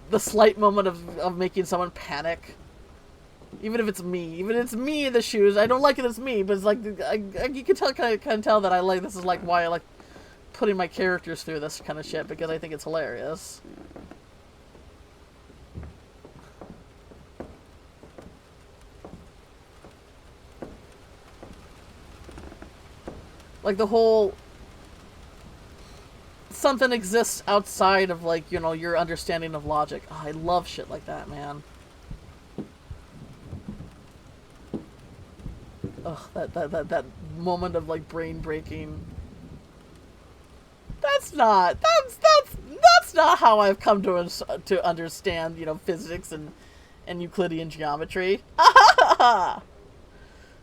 the slight moment of making someone panic. Even if it's me in the shoes, I don't like it as me, but it's like, you can tell, kind of tell that I like, this is like why I like putting my characters through this kind of shit, because I think it's hilarious. Like the whole, something exists outside of, like, you know, your understanding of logic. Oh, I love shit like that, man. Ugh, that moment of, like, brain breaking. That's not how I've come to understand, you know, physics and Euclidean geometry.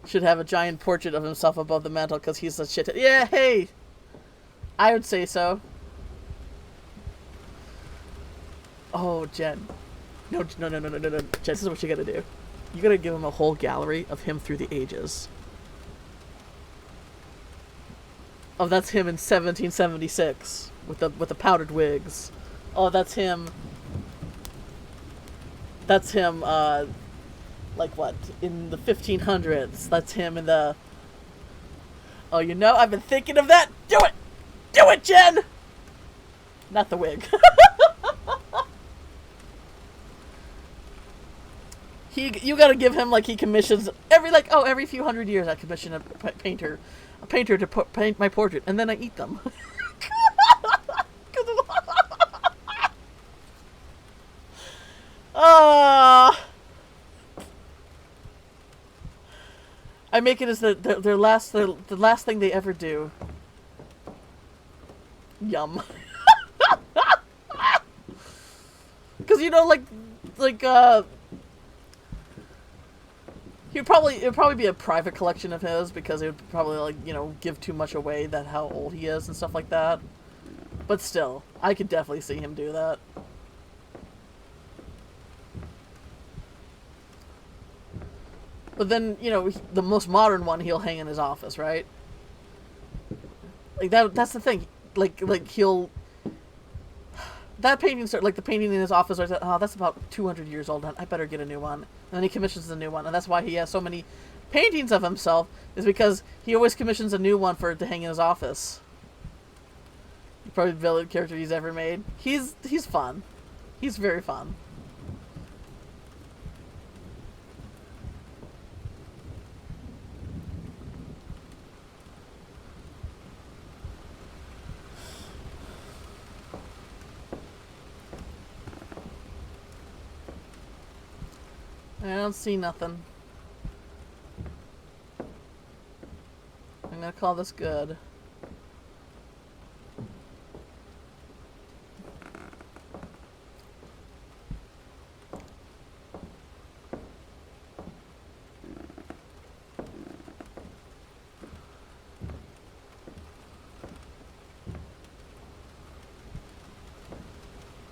Should have a giant portrait of himself above the mantle because he's a shit. Yeah, hey, I would say so. Oh, Jen, no, Jen, this is what you gotta do. You gotta give him a whole gallery of him through the ages. Oh, that's him in 1776 with the powdered wigs. Oh, that's him. That's him. Like what, in the 1500s? That's him in the. Oh, you know, I've been thinking of that. Do it, Jen. Not the wig. You gotta give him, like, he commissions every few hundred years I commission a painter to paint my portrait, and then I eat them. I make it as the last thing they ever do. Yum. Because, you know, it'd probably be a private collection of his, because it would probably, like, you know, give too much away that how old he is and stuff like that. But still, I could definitely see him do that. But then, you know, the most modern one he'll hang in his office, right? Like, that's the thing. Like he'll... That painting, like the painting in his office, oh, that's about 200 years old. I better get a new one. And then he commissions a new one. And that's why he has so many paintings of himself, is because he always commissions a new one to hang in his office. Probably the villain character he's ever made. He's fun. He's very fun. I don't see nothing. I'm gonna call this good.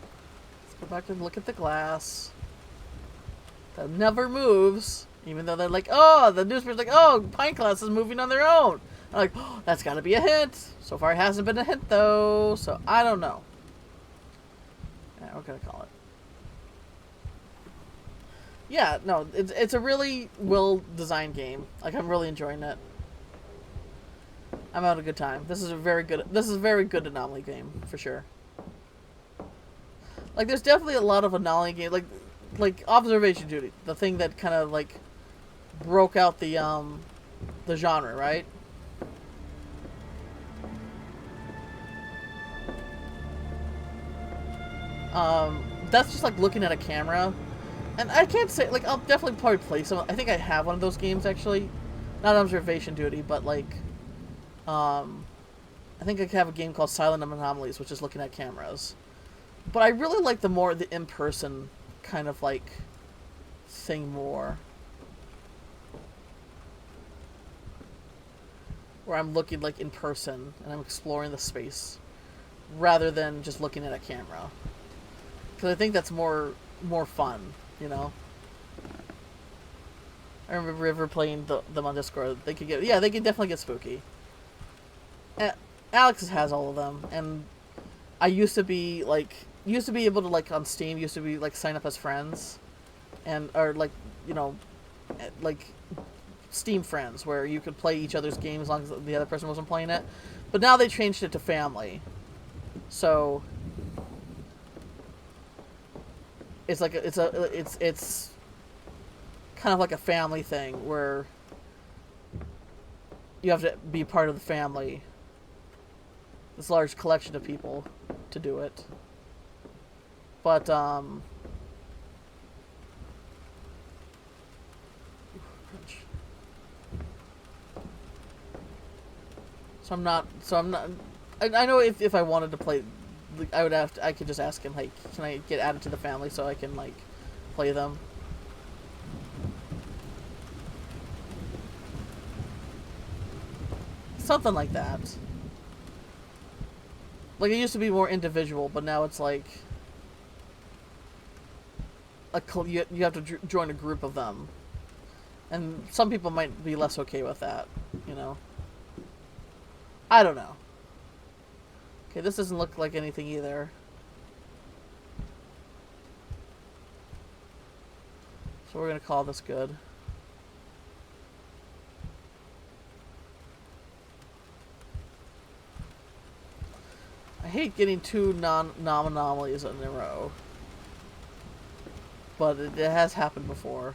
Let's go back and look at the glass. That never moves, even though they're like, oh, the newspaper's like, oh, Pine Class is moving on their own. I'm like, oh, that's gotta be a hint. So far it hasn't been a hint, though, so I don't know. Yeah, we're gonna call it. Yeah, no, it's a really well-designed game. Like, I'm really enjoying it. I'm having a good time. This is a very good Anomaly game, for sure. Like, there's definitely a lot of Anomaly games, like Observation Duty, the thing that kind of, like, broke out the genre, right? That's just like looking at a camera, and I can't say, like, I'll definitely probably play some. I think I have one of those games, actually, not Observation Duty, but like, I think I have a game called Silent Anomalies, which is looking at cameras. But I really like the in-person kind of, like, thing more. Where I'm looking, like, in person, and I'm exploring the space, rather than just looking at a camera. Because I think that's more fun, you know? I remember River playing them on Discord. They could definitely get spooky. Alex has all of them, and I used to be able to, like, on Steam, used to be like sign up as friends, and or like, you know, like Steam friends where you could play each other's games as long as the other person wasn't playing it. But now they changed it to family, so it's like it's kind of like a family thing where you have to be part of the family. This large collection of people to do it. But, so I'm not, I know if I wanted to play, I could just ask him, like, can I get added to the family so I can, like, play them? Something like that. Like, it used to be more individual, but now it's like you have to join a group of them. And some people might be less okay with that, you know? I don't know. Okay, this doesn't look like anything either. So we're gonna call this good. I hate getting two non-anomalies in a row. But it has happened before.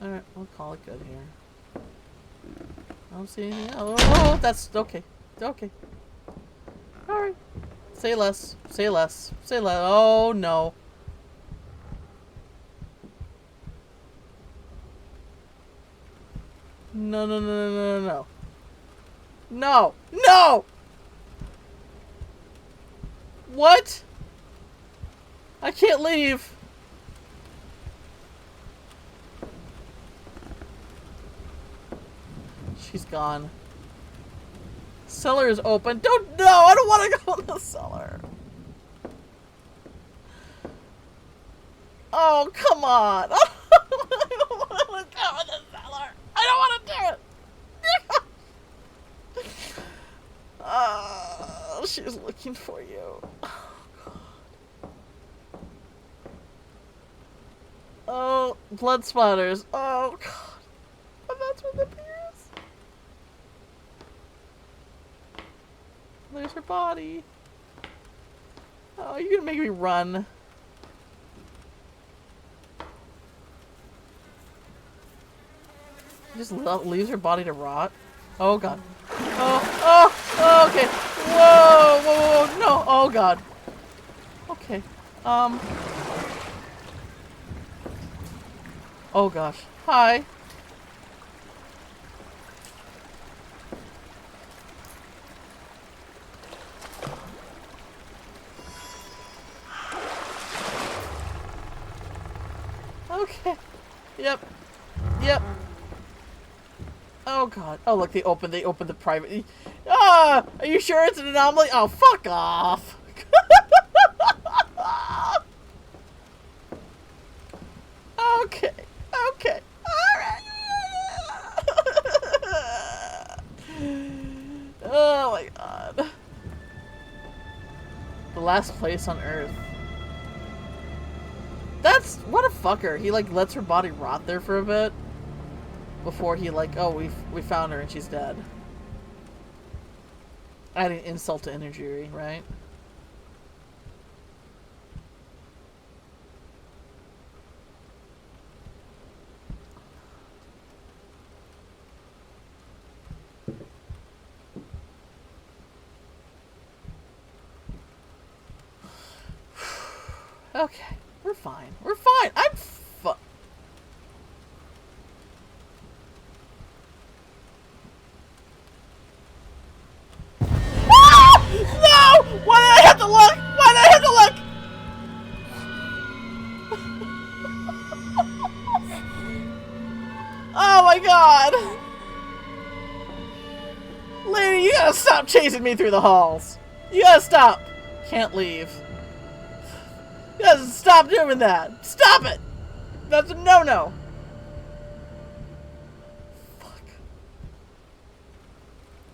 Alright, we'll call it good here. I don't see anything else. Oh, that's okay. Okay. Alright. Say less. Say less. Say less. Oh, no. No, no, no, no, no, no. No! No! What? I can't leave. She's gone. Cellar is open. Don't, no, I don't want to go in the cellar. Oh, come on. I don't want to go in the cellar. I don't want to do it. She's looking for you. Oh, God. Oh, blood splatters. Oh, God. And that's what the appears. There's her body. Oh, you're gonna make me run. Just leaves her body to rot. Oh, God. Oh, okay. Whoa, whoa, whoa, no. Oh, God. Okay. Oh, gosh. Hi. Okay. Yep. Yep. Oh, God. Oh, look, they opened the private... Ah! Are you sure it's an anomaly? Oh, fuck off! Okay. Okay. Alright. Oh, my God. The last place on Earth. That's... What a fucker. He, like, lets her body rot there for a bit. Before he, like, oh, we found her and she's dead. Adding insult to injury, right? Okay, we're fine. We're fine. I'm fine. Ah! No! Why did I have to look? Why did I have to look? Oh my God! Lady, you gotta stop chasing me through the halls. You gotta stop. Can't leave. Yes, stop doing that! Stop it! That's a no-no! Fuck.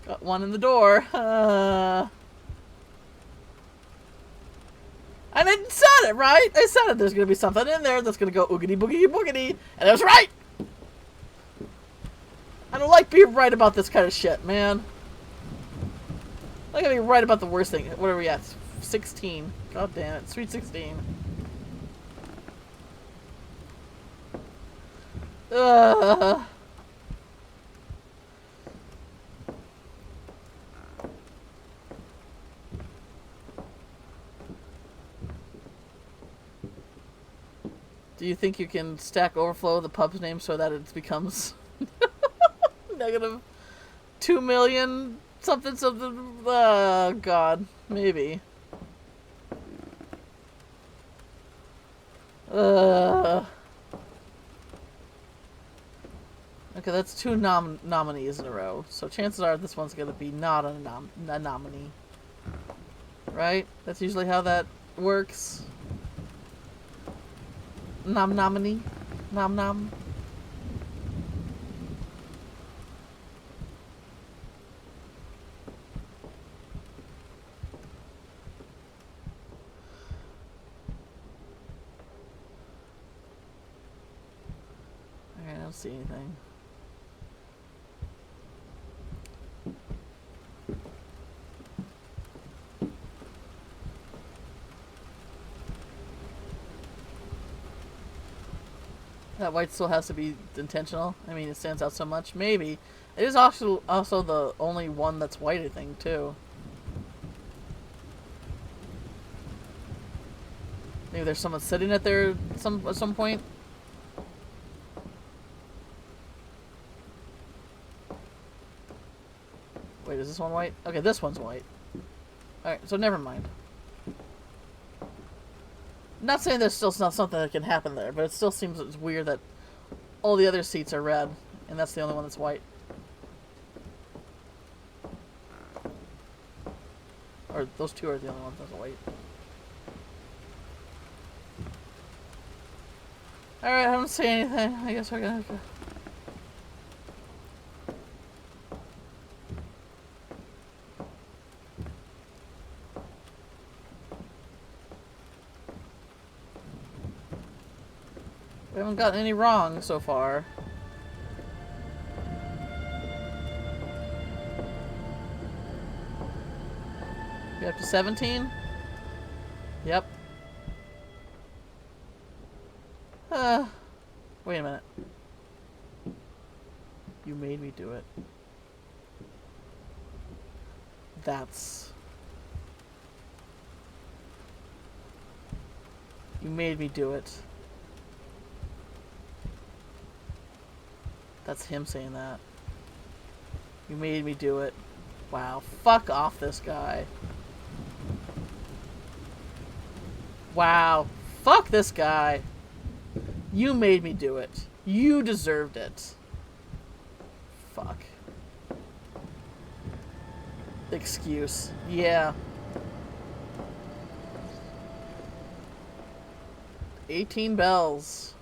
Got one in the door. And I said it, right? I said it. There's going to be something in there that's going to go oogity boogity boogity. And I was right! I don't like being right about this kind of shit, man. I gotta be right about the worst thing. What are we at? 16. God damn it. Sweet 16. Ugh. Do you think you can Stack Overflow the pub's name so that it becomes negative 2 million something something? God, maybe. Okay, that's 2 nominees in a row. So chances are this one's gonna be not a nominee, right? That's usually how that works. Nominee. Nom. Alright, I don't see anything. That white still has to be intentional. I mean, it stands out so much. Maybe. It is also the only one that's white, I think, too. Maybe there's someone sitting at there at some point. Wait, is this one white? Okay, this one's white. Alright, so never mind. Not saying there's still not something that can happen there, but it still seems it's weird that all the other seats are red, and that's the only one that's white. Or those 2 are the only ones that's white. Alright, I don't see anything. I guess we're gonna have to... We haven't gotten any wrong so far. We up to 17? Yep. Wait a minute. You made me do it. That's... You made me do it. That's him saying that. You made me do it. Wow. Fuck off this guy. Wow. Fuck this guy. You made me do it. You deserved it. Fuck. Excuse. Yeah. 18 bells.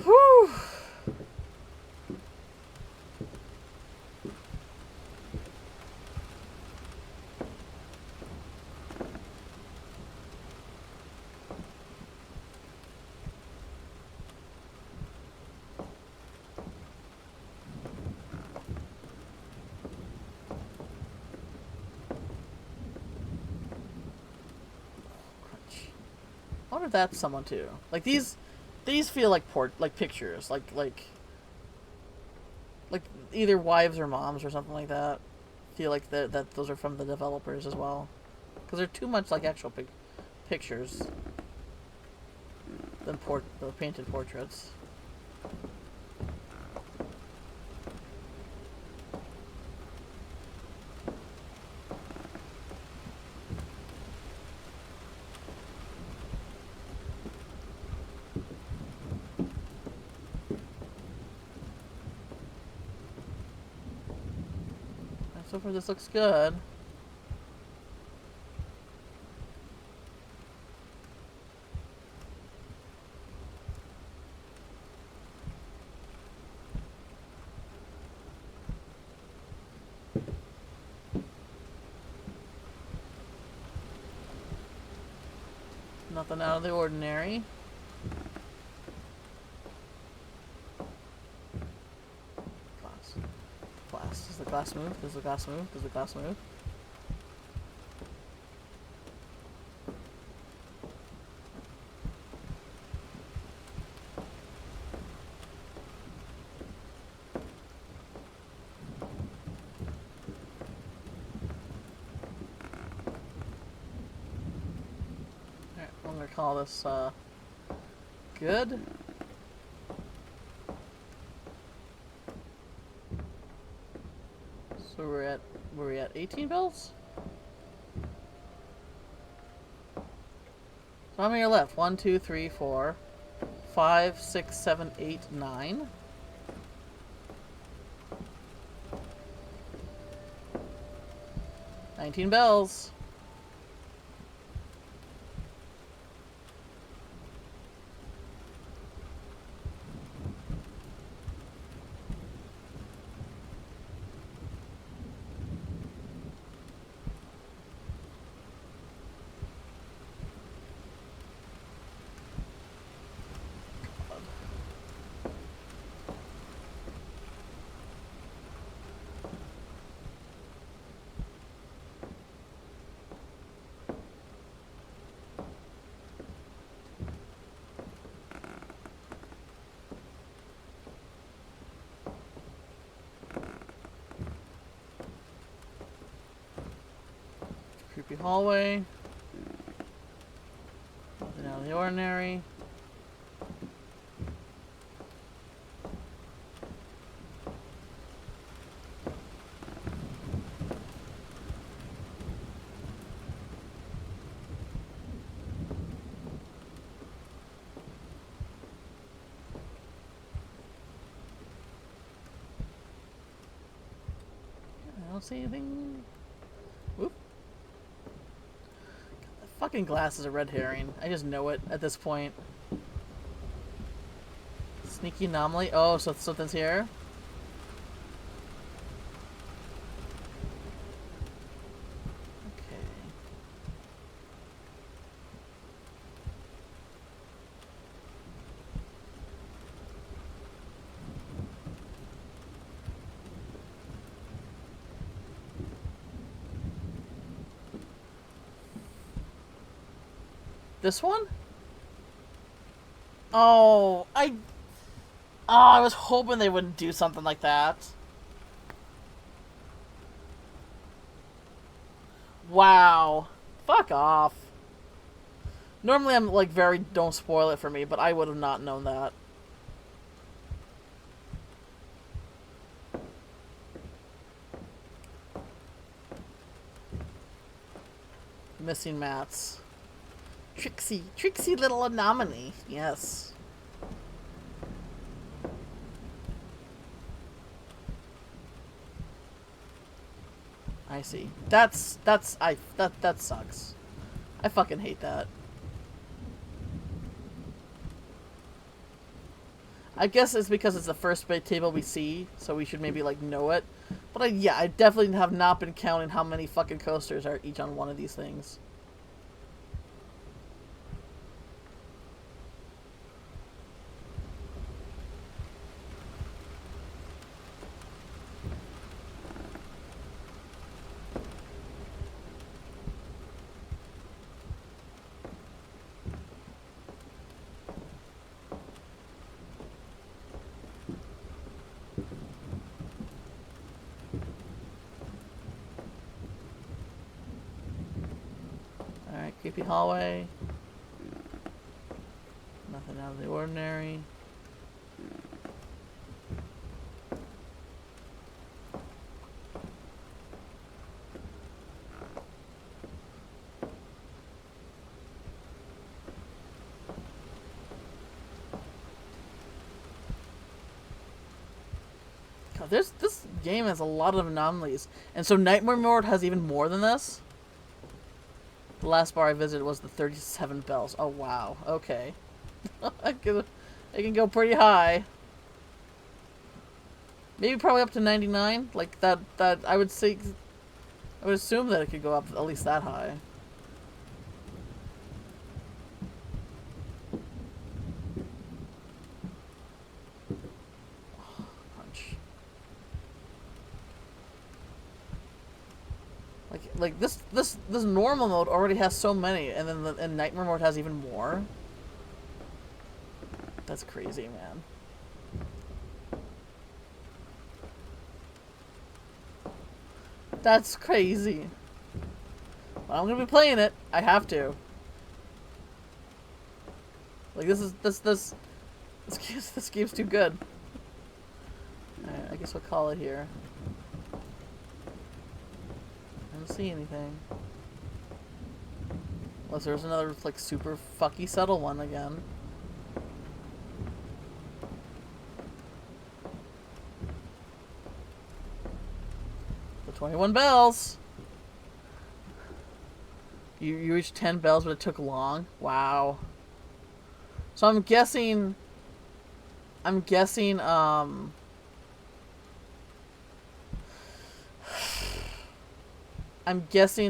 Whew. I wonder if that's someone too. Like these feel like pictures, like either wives or moms or something like that. Feel like that those are from the developers as well, because they're too much like actual pictures than the painted portraits. So far this looks good. Nothing out of the ordinary. Glass. Glass. Does the glass move? Does the glass move? Does the glass move? Alright, I'm gonna call this, good. So were we at 18 bells? So how many are left? 1, 2, 3, 4, 5, 6, 7, 8, 9. $19 bells. Creepy hallway. Nothing out of the ordinary. I don't see anything. Whoop. The fucking glass is a red herring. I just know it at this point. Sneaky anomaly. Oh, so something's here? Okay. This one? Oh, I was hoping they wouldn't do something like that. Wow. Fuck off. Normally I'm like very don't spoil it for me, but I would have not known that. Missing mats. Tricksy little anomaly. Yes. I see. That sucks. I fucking hate that. I guess it's because it's the first big table we see, so we should maybe like know it. But yeah, I definitely have not been counting how many fucking coasters are each on one of these things. Alright, creepy hallway. Nothing out of the ordinary. This game has a lot of anomalies. And so Nightmare Mode has even more than this? The last bar I visited was the 37 bells. Oh, wow. Okay. It can go pretty high. Maybe probably up to 99. Like, that I would say... I would assume that it could go up at least that high. Like this normal mode already has so many, and then the Nightmare Mode has even more. That's crazy, man. That's crazy. Well, I'm gonna be playing it. I have to. Like this game's too good. Alright, I guess we'll call it here. I don't see anything. Unless there's another, like, super fucky subtle one again. The 21 bells! You reached 10 bells, but it took long? Wow. So I'm guessing, I'm guessing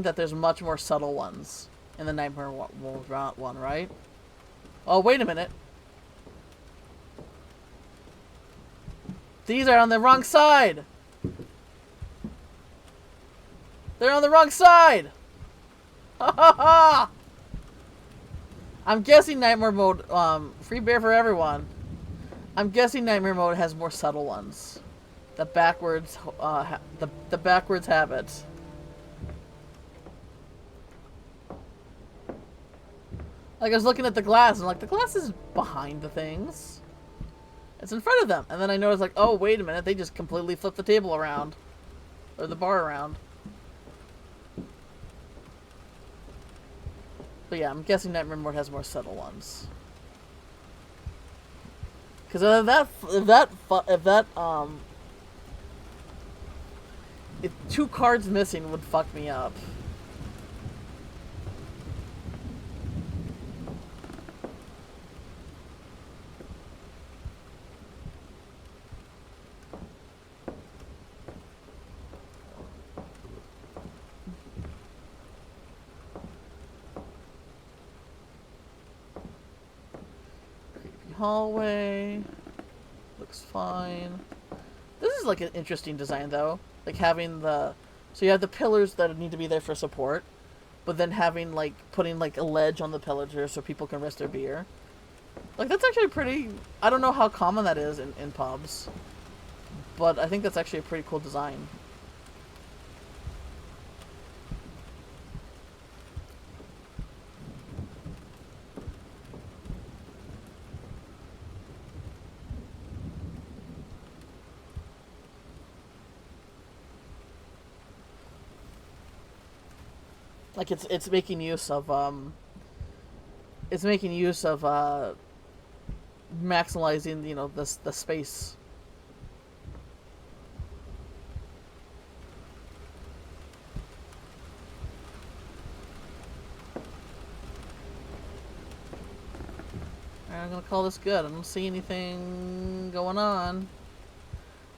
that there's much more subtle ones in the Nightmare one, right? Oh, wait a minute. These are on the wrong side! They're on the wrong side! Ha ha ha! I'm guessing Nightmare Mode, free beer for everyone. I'm guessing Nightmare Mode has more subtle ones. The backwards, the backwards habits. Like, I was looking at the glass, and I'm like, the glass is behind the things. It's in front of them. And then I noticed, like, oh, wait a minute, they just completely flipped the table around. Or the bar around. But yeah, I'm guessing Nightmare Mode has more subtle ones. Because if 2 cards missing would fuck me up. Hallway looks fine. This is like an interesting design though, like having so you have the pillars that need to be there for support, but then having like putting like a ledge on the pillars so people can rest their beer. Like, that's actually pretty, I don't know how common that is in pubs, but I think that's actually a pretty cool design. Like, it's making use of maximizing, you know, the space. Alright, I'm gonna call this good. I don't see anything going on.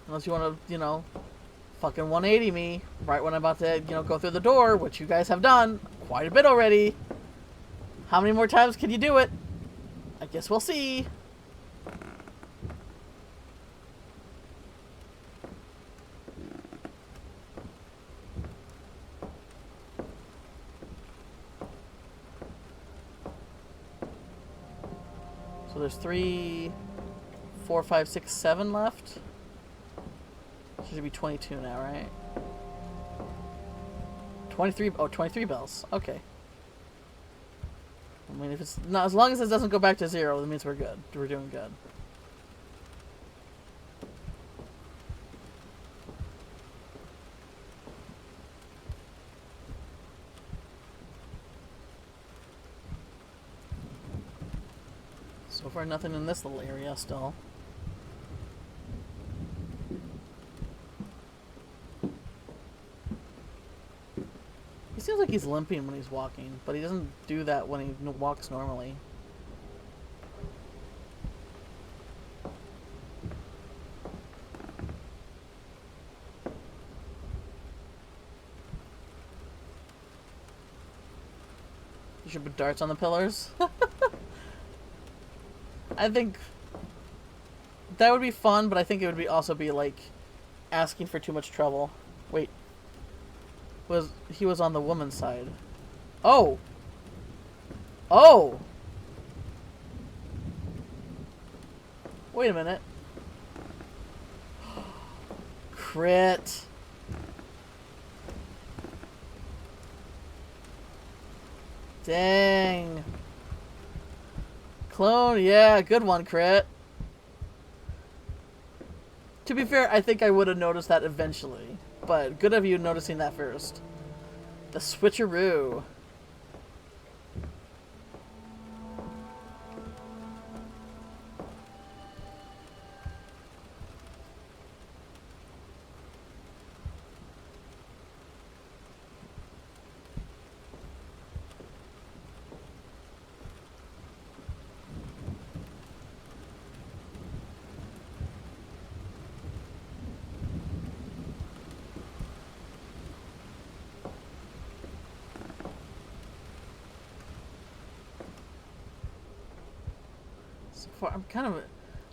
Unless you want to, you know, fucking 180 me right when I'm about to, you know, go through the door, which you guys have done quite a bit already. How many more times can you do it? I guess we'll see. So there's 3, 4, 5, 6, 7 left. Should be 22 now, right? 23. Oh, 23 bells. Okay. I mean, if it's not, as long as it doesn't go back to 0, that means we're good. We're doing good. So far, nothing in this little area still. he's limping when he's walking, but he doesn't do that when he walks normally. You should put darts on the pillars. I think that would be fun, but I think it would be also be like asking for too much trouble. Wait. He was on the woman's side. Oh! Oh! Wait a minute. Crit. Dang. Clone, yeah, good one, crit. To be fair, I think I would have noticed that eventually. But good of you noticing that first. The switcheroo.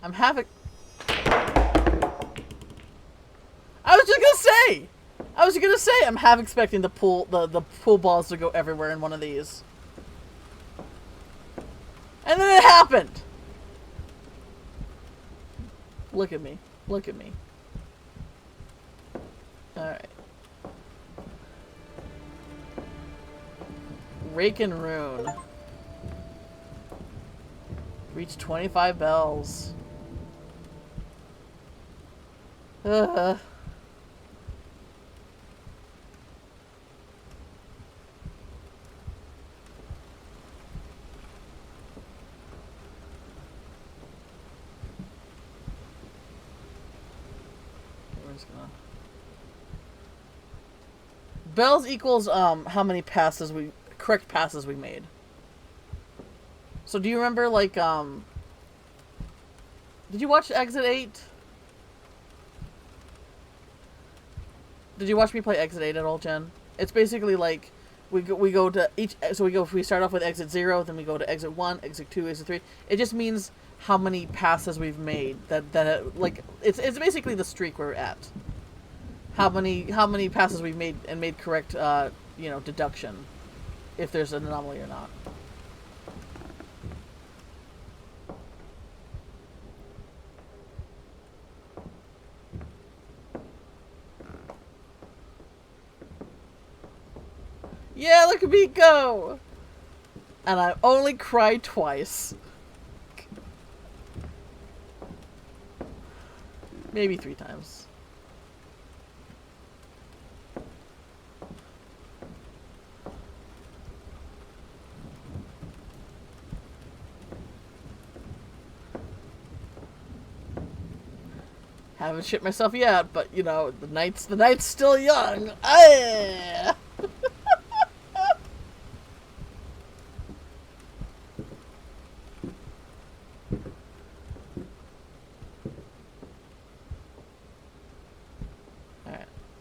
I'm having... I was gonna say, I'm half expecting the pool balls to go everywhere in one of these. And then it happened! Look at me. Look at me. Alright. Rake and Rune. Reach 25 bells. Where's gonna... Bells equals how many correct passes we made. So do you remember, like, did you watch Exit 8? Did you watch me play Exit 8 at all, Jen? It's basically like, we go to each, so we start off with Exit 0, then we go to Exit 1, Exit 2, Exit 3. It just means how many passes we've made, like, it's basically the streak we're at. How many passes we've made and made correct, you know, deduction, if there's an anomaly or not. Yeah, look at me go! And I only cried twice. Maybe 3 times. Haven't shit myself yet, but you know, the night's still young. Ah!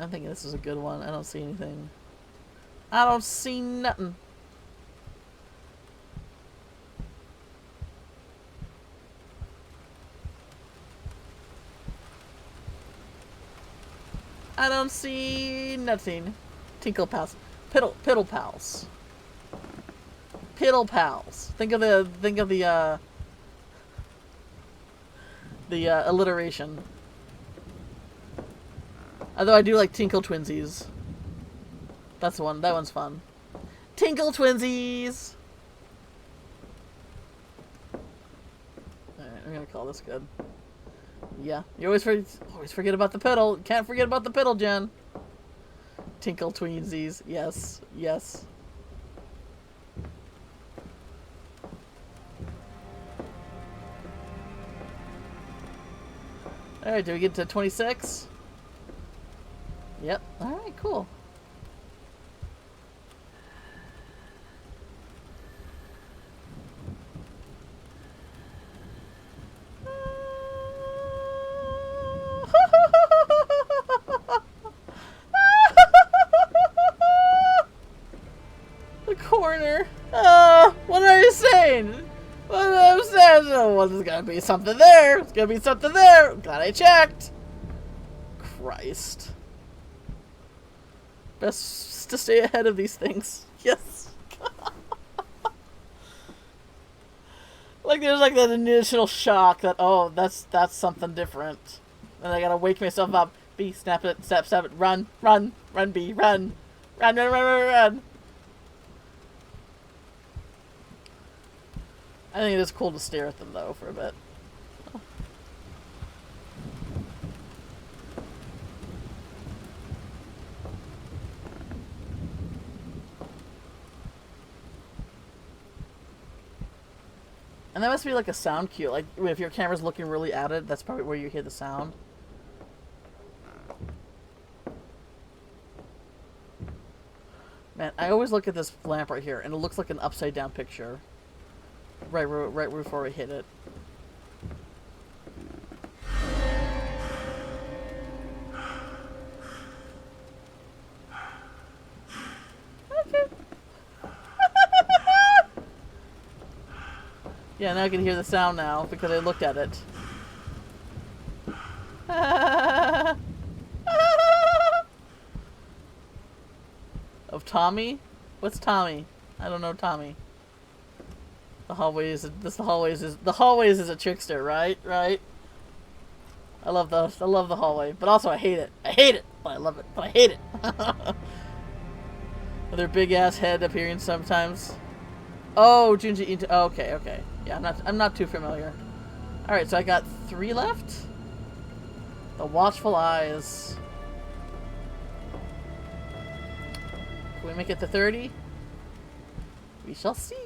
I'm thinking this is a good one. I don't see anything. I don't see nothing. I don't see nothing. Tinkle pals. Piddle pals. Piddle pals. Think of the alliteration. Although I do like Tinkle Twinsies. That's the one. That one's fun. Tinkle Twinsies! Alright, I'm gonna call this good. Yeah, you always forget about the piddle. Can't forget about the piddle, Jen. Tinkle Twinsies. Yes. Yes. Alright, do we get to 26? Yep. Alright, cool. mean? Well, I'm saying, well, there's gotta be something there. There's gotta be something there. Glad I checked. Christ. Best to stay ahead of these things. Yes. Like there's like that initial shock that, oh, that's something different. And I gotta wake myself up. B, snap it, snap it, run, run, run, B, run. Run, run, run, run, run. I think it is cool to stare at them though for a bit. And that must be like a sound cue. Like, if your camera's looking really at it, that's probably where you hear the sound. Man, I always look at this lamp right here, and it looks like an upside-down picture. Right before we hit it. Okay. Yeah, now I can hear the sound now because I looked at it. Of Tommy? What's Tommy? I don't know Tommy. The hallways is a trickster, right? Right? I love the hallway, but also I hate it. I hate it, but I love it. But I hate it. With their big ass head appearing sometimes. Oh, Junji Ito. Oh, okay. Yeah, I'm not too familiar. All right, so I got 3 left. The Watchful Eyes. Can we make it to 30? We shall see.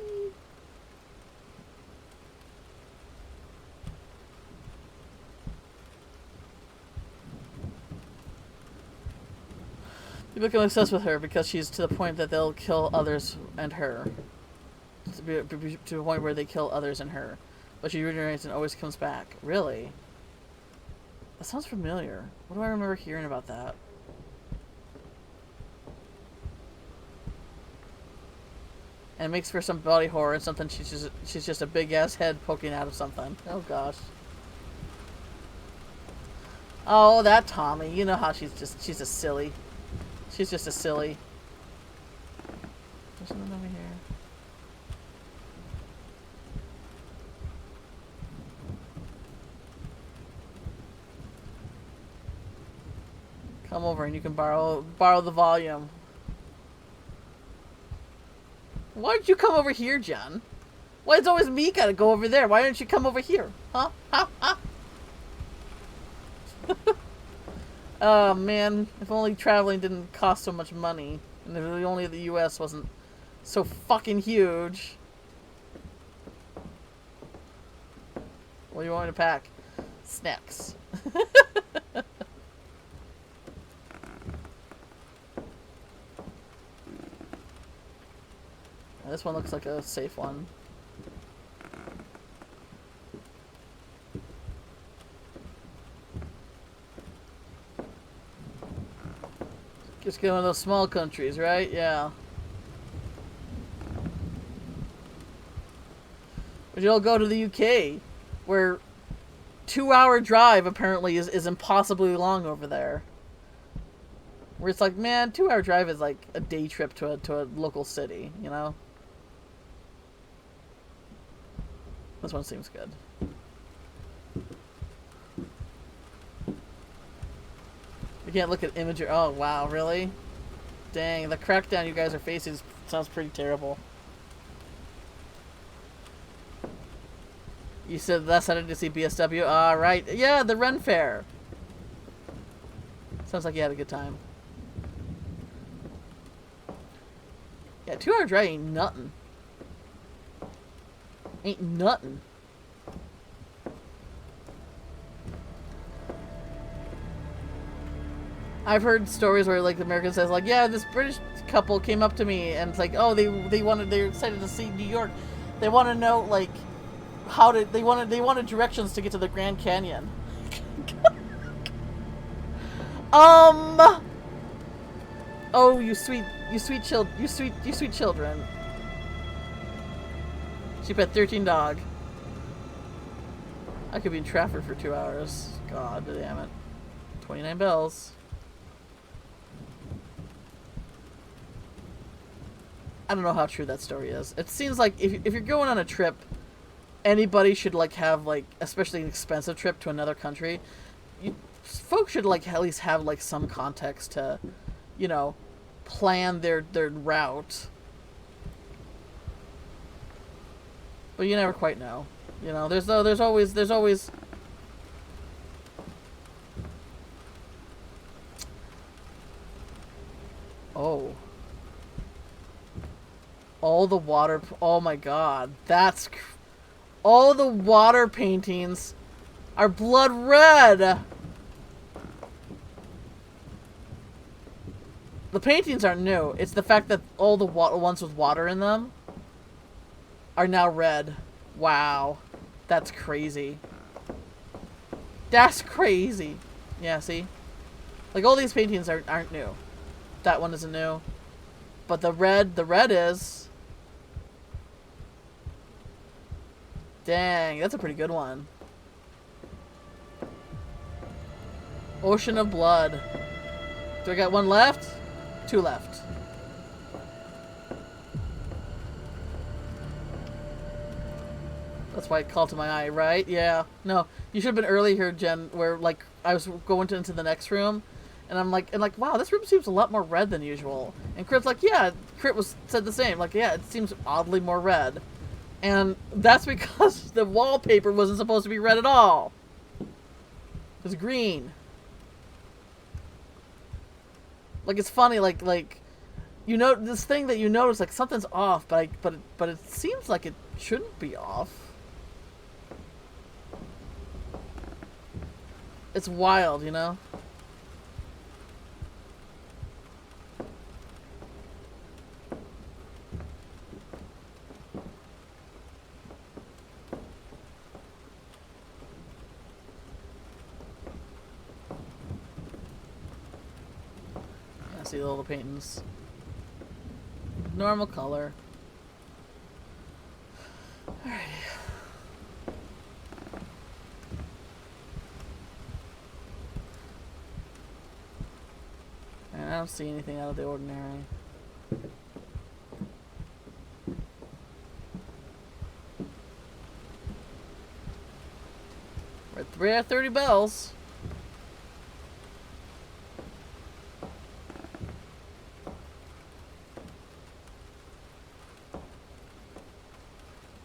They become obsessed with her because she's to the point that they'll kill others and her. To the point where they kill others and her. But she regenerates and always comes back. Really? That sounds familiar. What do I remember hearing about that? And it makes for some body horror and something she's just a big ass head poking out of something. Oh gosh. Oh, that Tommy. You know how she's a silly. She's just a silly. There's something over here. Come over and you can borrow the volume. Why don't you come over here, John? Why it's always me gotta go over there? Why don't you come over here? Huh? Oh man, if only traveling didn't cost so much money. And if only the US wasn't so fucking huge. What do you want me to pack? Snacks. This one looks like a safe one. Just get one of those small countries, right? Yeah. But you'll go to the UK, where 2-hour drive apparently is impossibly long over there. Where it's like, man, 2-hour drive is like a day trip to a local city, you know? This one seems good. You can't look at imagery. Oh, wow, really? Dang, the crackdown you guys are facing sounds pretty terrible. You said last Saturday to see BSW? Right. Yeah, the Ren Fair. Sounds like you had a good time. Yeah, 2-hour drive ain't nothing. Ain't nothing. I've heard stories where like the American says like, yeah, this British couple came up to me and it's like, oh, they're excited to see New York. They want to know like they wanted directions to get to the Grand Canyon. Oh, you sweet children. She pet 13 dog. I could be in Trafford for 2 hours. God damn it. 29 bells. I don't know how true that story is. It seems like if you're going on a trip, anybody should like have like, especially an expensive trip to another country, folks should like at least have like some context to, you know, plan their route. But you never quite know. You know, there's always oh. All the water, oh my god. All the water paintings are blood red. The paintings aren't new. It's the fact that all the ones with water in them are now red. Wow. That's crazy. That's crazy. Yeah, see? Like, all these paintings aren't new. That one isn't new. But the red is. Dang, that's a pretty good one. Ocean of Blood. Do I got one left? 2 left. That's why it called to my eye, right? Yeah. No, you should have been early here, Jen, where, like, I was going into the next room, and I'm like, wow, this room seems a lot more red than usual. And Crit's like, yeah, said the same. Like, yeah, it seems oddly more red. And that's because the wallpaper wasn't supposed to be red at all. It was green. Like, it's funny, like you know, this thing that you notice, like, something's off, but it seems like it shouldn't be off. It's wild, you know? See all the paintings. Normal color. Alrighty. And I don't see anything out of the ordinary. We're at 30 bells.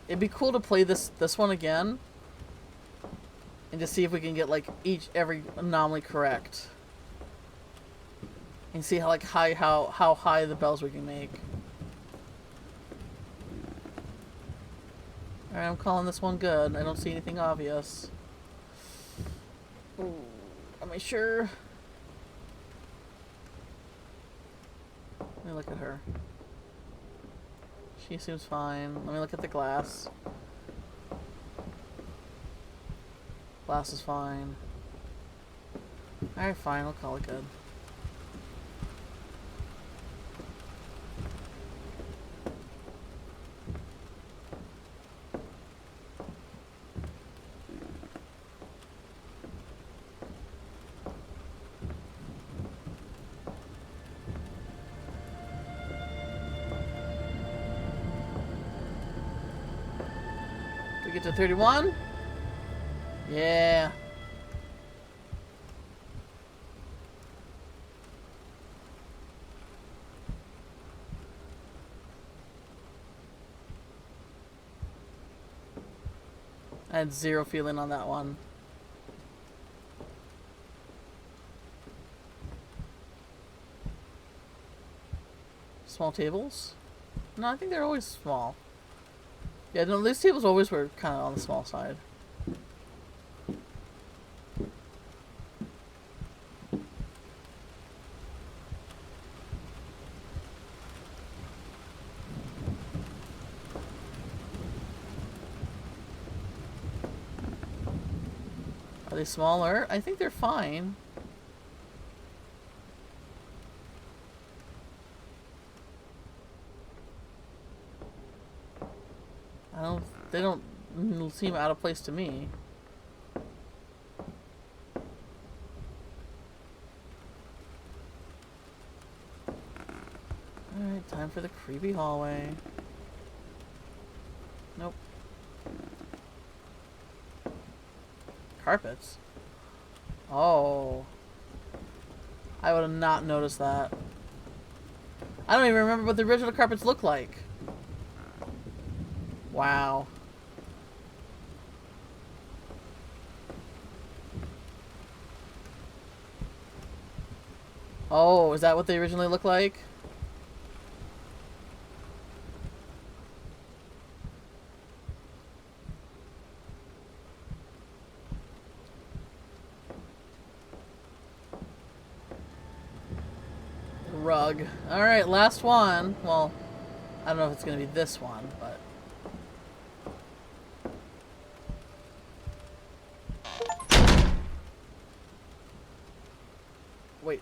It'd be cool to play this one again and just see if we can get like every anomaly correct and see how like how high the bells we can make. All right, I'm calling this one good. I don't see anything obvious. Ooh, am I sure? Let me look at her. She seems fine. Let me look at the glass. Glass is fine. Alright, fine. I'll call it good. Get to 31? Yeah. I had zero feeling on that one. Small tables? No, I think they're always small. Yeah, no, these tables always were kind of on the small side. Are they smaller? I think they're fine. I They don't seem out of place to me. Alright, time for the creepy hallway. Nope. Carpets? Oh. I would have not noticed that. I don't even remember what the original carpets look like. Wow. Oh, is that what they originally looked like? Rug. Alright, last one. Well, I don't know if it's going to be this one, but... Wait.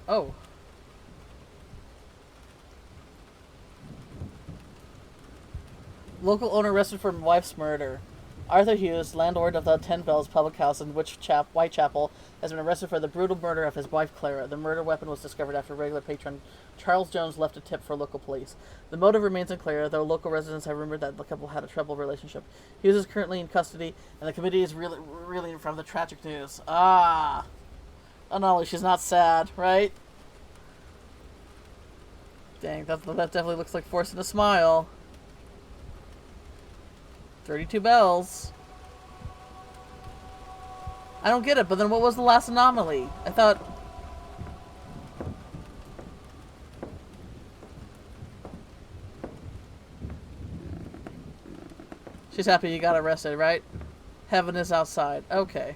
Oh. Local owner arrested for wife's murder. Arthur Hughes, landlord of the Ten Bells public house in Whitechapel, has been arrested for the brutal murder of his wife Clara. The murder weapon was discovered after regular patron Charles Jones left a tip for local police. The motive remains unclear, though local residents have rumored that the couple had a troubled relationship. Hughes is currently in custody, and the committee is reeling from the tragic news. Ah! Oh no, she's not sad, right? Dang, that definitely looks like forcing a smile. 32 bells. I don't get it, but then what was the last anomaly? I thought... She's happy you got arrested, right? Heaven is outside. Okay.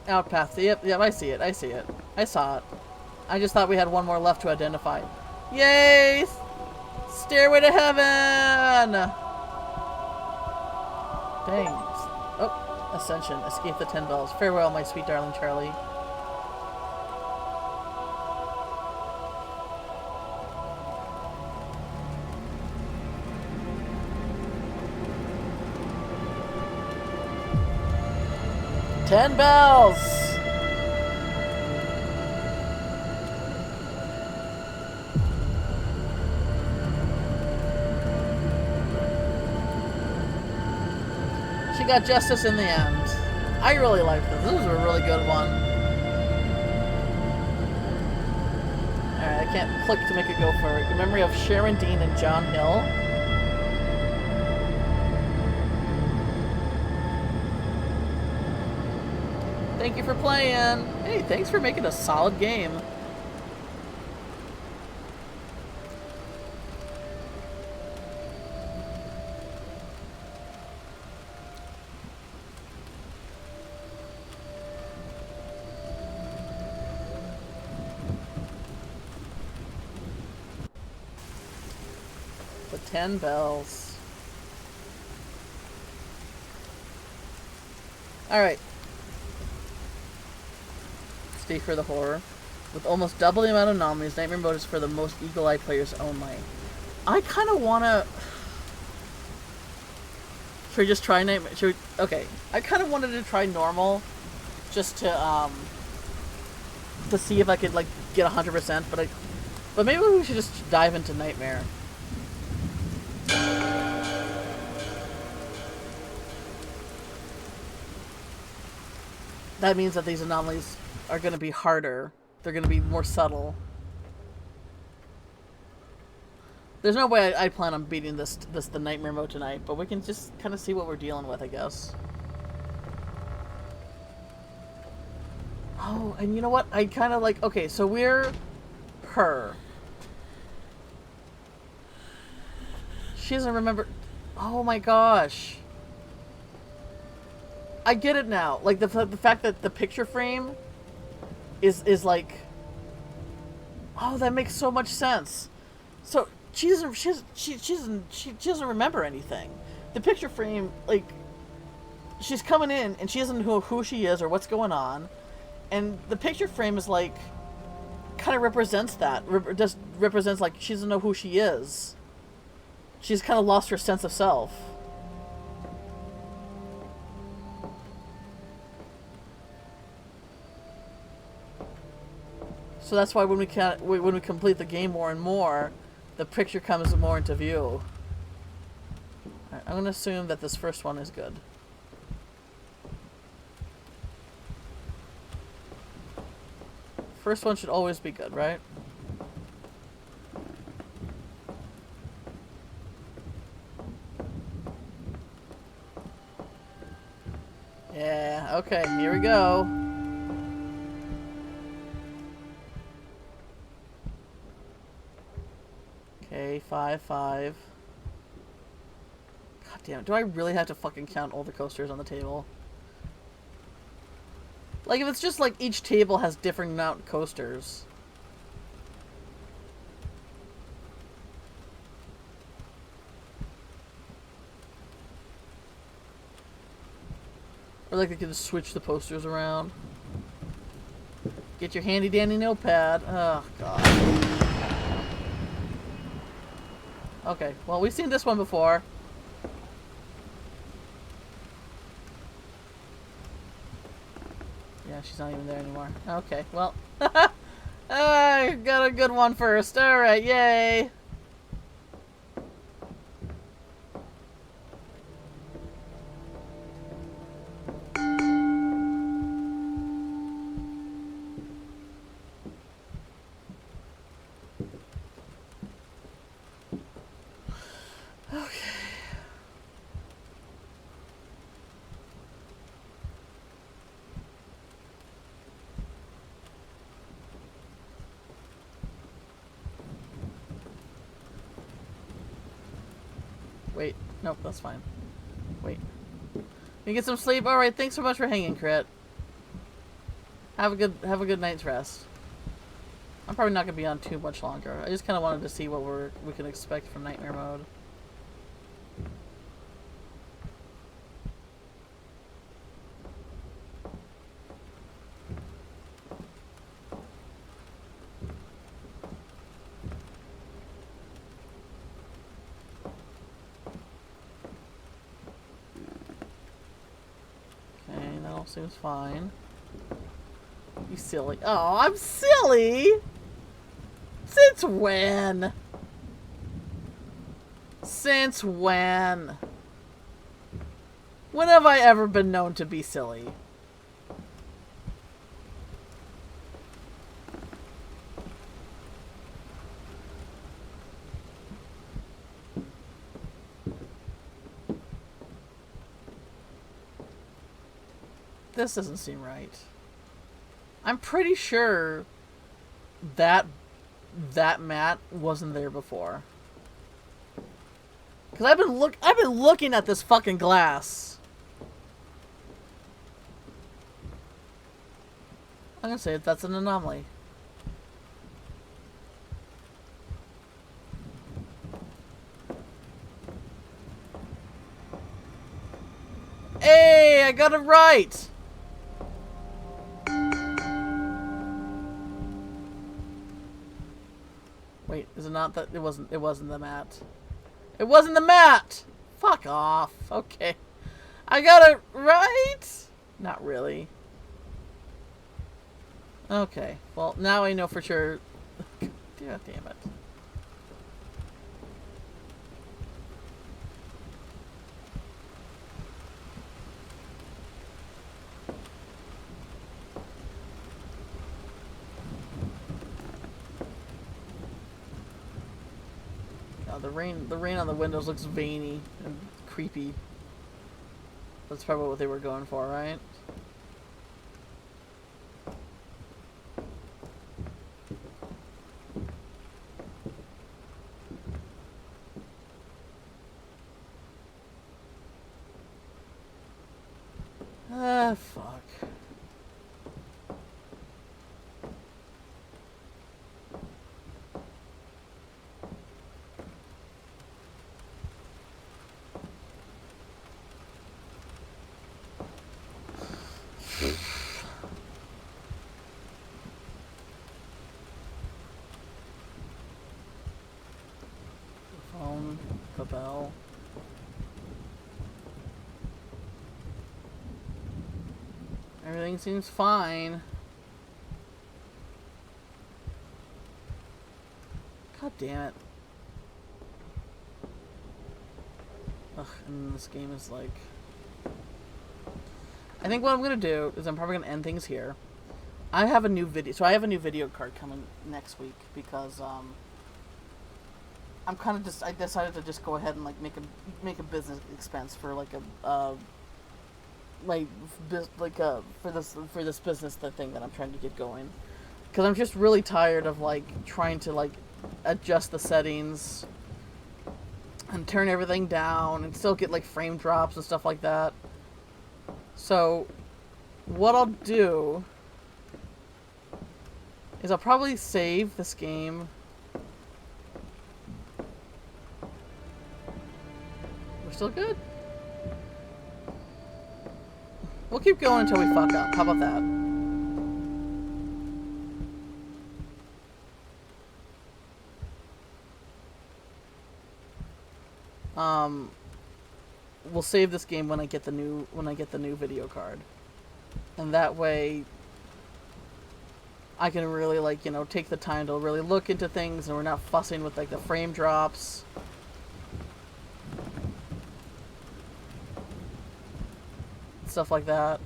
Outpath. Yep, I see it. I see it. I saw it. I just thought we had one more left to identify. Yay! Stairway to heaven! Dang. Oh, Ascension. Escape the 10 bells. Farewell, my sweet darling Charlie. Ten bells! She got justice in the end. I really like this. This was a really good one. Alright, I can't click to make it go forward. In memory of Sharon Dean and John Hill. Thank you for playing. Hey, thanks for making a solid game. The 10 bells. Alright. Stay for the horror. With almost double the amount of anomalies, Nightmare Mode is for the most eagle-eyed players only. I kind of want to... Should we just try Nightmare... Okay. I kind of wanted to try normal. Just to see if I could, like, get 100%, but maybe we should just dive into Nightmare. That means that these anomalies are going to be harder. They're going to be more subtle. There's no way I plan on beating the Nightmare Mode tonight, but we can just kind of see what we're dealing with, I guess. Oh, and you know what? I kind of like... Okay, so we're her. She doesn't remember... Oh my gosh. I get it now. Like, the fact that the picture frame is like... Oh, that makes so much sense. So, she doesn't remember anything. The picture frame, like... She's coming in, and she doesn't know who she is or what's going on. And the picture frame is, like... kind of represents that. Just represents, like, she doesn't know who she is. She's kind of lost her sense of self. So that's why when we complete the game more and more, the picture comes more into view. Alright, I'm gonna assume that this first one is good. First one should always be good, right? Yeah, okay, here we go. Okay, 5. God damn it, do I really have to fucking count all the coasters on the table? Like, if it's just like each table has different amount of coasters. Or like they can just switch the posters around. Get your handy dandy notepad. Oh, God. Okay, well, we've seen this one before. Yeah, she's not even there anymore. Okay, well. I got a good one first. Alright, yay. Wait, nope, that's fine. Wait. You get some sleep? Alright, thanks so much for hanging, Crit. Have a good night's rest. I'm probably not gonna be on too much longer. I just kinda wanted to see what we can expect from Nightmare Mode. Seems fine. You silly. Oh, I'm silly! Since when? Since when? When have I ever been known to be silly? This doesn't seem right. I'm pretty sure that mat wasn't there before. Cause I've been looking at this fucking glass. I'm gonna say that's an anomaly. Hey, I got it right. Wait, is it not that? It wasn't the mat. It wasn't the mat! Fuck off. Okay. I got it right? Not really. Okay. Well, now I know for sure. God damn it. The rain on the windows looks veiny and creepy. That's probably what they were going for, right? Ah, fuck. ring the bell. Everything seems fine. God damn it. Ugh, and this game is like... I think what I'm gonna do is I'm probably gonna end things here. I have a new video, so I have a new video card coming next week because I'm kind of just I decided to just go ahead and like make a business expense for like for this business thing that I'm trying to get going, because I'm just really tired of like trying to like adjust the settings and turn everything down and still get like frame drops and stuff like that. So what I'll do is I'll probably save this game. We're still good. We'll keep going until we fuck up. How about that? We'll save this game when I get the new video card, and that way I can really like, you know, take the time to really look into things, and we're not fussing with like the frame drops. Stuff like that.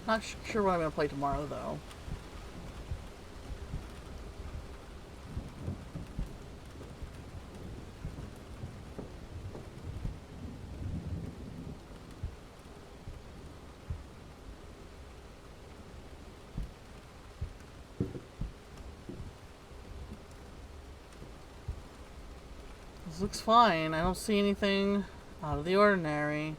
Not sure what I'm going to play tomorrow, though. This looks fine. I don't see anything out of the ordinary.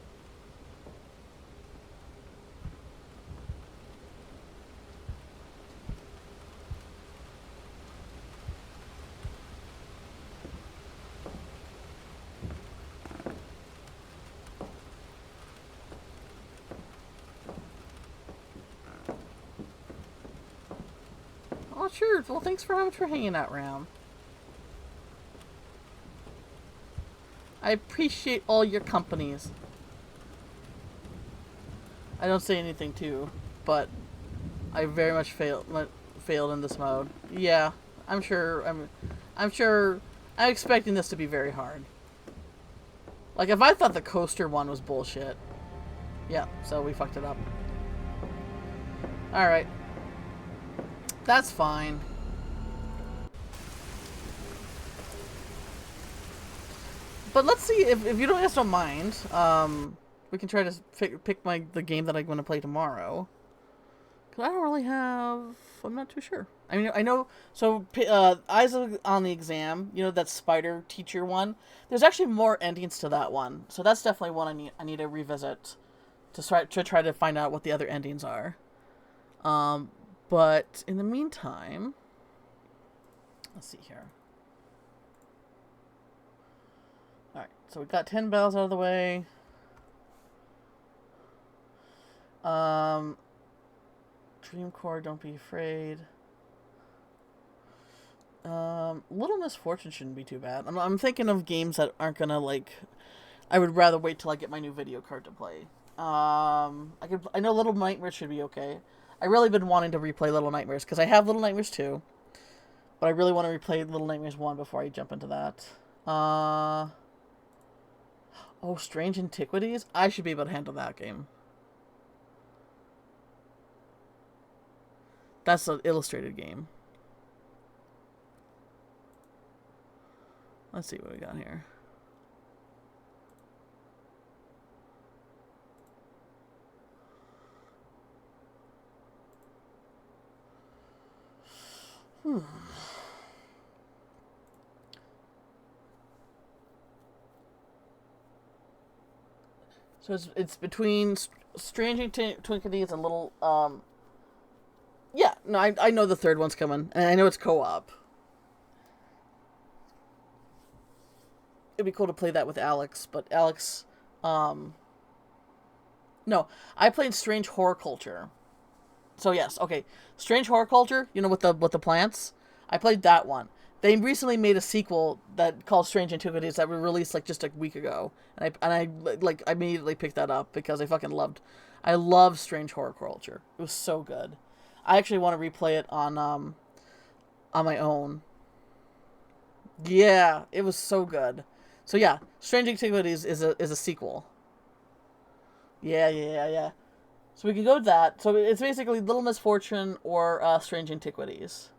Oh, sure. Well, thanks for hanging out, Ram. I appreciate all your companies. I don't say anything too, but I very much failed in this mode. Yeah, I'm sure. I'm expecting this to be very hard. Like, if I thought the coaster one was bullshit, yeah. So we fucked it up. All right. That's fine. But let's see if you guys don't mind. We can try to pick the game that I'm going to play tomorrow. Cause I don't really have. I'm not too sure. I mean, I know. So, Eyes on the Exam. You know, that spider teacher one. There's actually more endings to that one. So that's definitely one I need to revisit to try to find out what the other endings are. But in the meantime, let's see here. Alright, so we got 10 bells out of the way. Dream Core, Don't Be Afraid. Little Misfortune shouldn't be too bad. I'm thinking of games that aren't gonna, like... I would rather wait till I get my new video card to play. I know Little Nightmares should be okay. I really been wanting to replay Little Nightmares, because I have Little Nightmares 2. But I really want to replay Little Nightmares 1 before I jump into that. Oh, Strange Antiquities? I should be able to handle that game. That's an illustrated game. Let's see what we got here. So it's between Strange Twinkities and Little. Yeah, no, I know the third one's coming, and I know it's co-op. It'd be cool to play that with Alex, but Alex, no, I played Strange Horror Culture. So yes, okay, Strange Horror Culture. You know, with the plants. I played that one. They recently made a sequel that called Strange Antiquities that was released like just a week ago, and I like I immediately picked that up because I love Strange Horror Culture. It was so good. I actually want to replay it on my own. Yeah, it was so good. So yeah, Strange Antiquities is a sequel. Yeah. So we could go with that. So it's basically Little Misfortune or Strange Antiquities.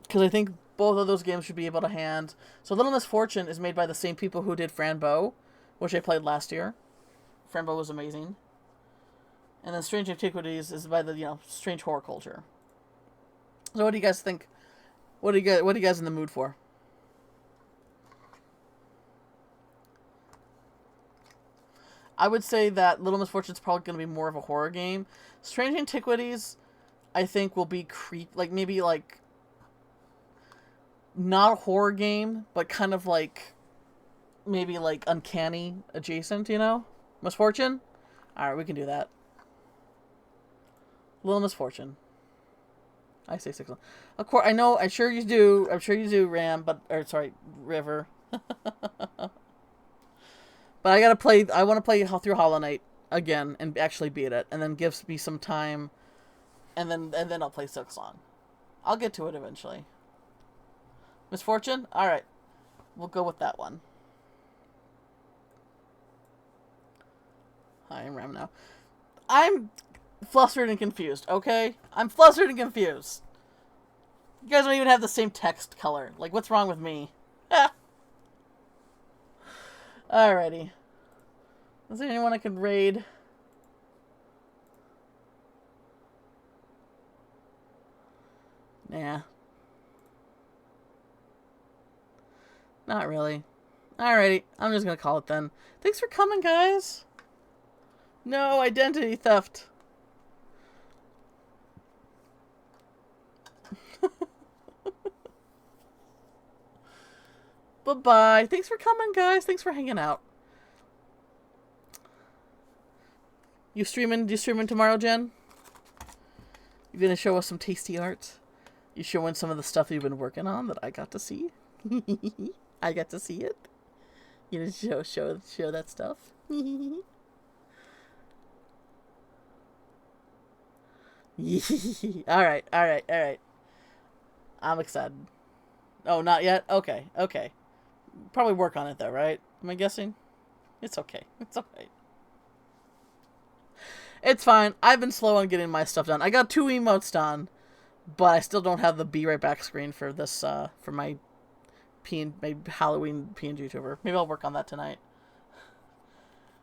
Because I think both of those games should be able to hand. So Little Misfortune is made by the same people who did Franbo, which I played last year. Franbo was amazing. And then Strange Antiquities is by the Strange Horror Culture. So what do you guys think? What are you guys in the mood for? I would say that Little Misfortune is probably going to be more of a horror game. Strange Antiquities, I think, will be maybe like not a horror game, but kind of like maybe like uncanny adjacent. Misfortune. All right, we can do that. Little Misfortune. I say 6. Of course, I know. I'm sure you do. I'm sure you do, Ram. Sorry, River. But I gotta play. I want to play through Hollow Knight again and actually beat it, and then gives me some time, and then I'll play Silksong. I'll get to it eventually. Misfortune. All right, we'll go with that one. Hi, I'm Ram now. I'm flustered and confused. Okay, I'm flustered and confused. You guys don't even have the same text color. Like, what's wrong with me? Alrighty. Is there anyone I could raid? Nah. Not really. Alrighty. I'm just gonna call it then. Thanks for coming, guys. No identity theft. Bye-bye. Thanks for coming, guys. Thanks for hanging out. You streaming tomorrow, Jen? You gonna show us some tasty art? You showing some of the stuff you've been working on that I got to see? I got to see it. You gonna show that stuff? Alright. I'm excited. Oh, not yet? Okay. Probably work on it though, right? Am I guessing? It's okay. It's alright. It's fine. I've been slow on getting my stuff done. I got 2 emotes done, but I still don't have the be right back screen for this, for my Halloween PNG tuber. Maybe I'll work on that tonight.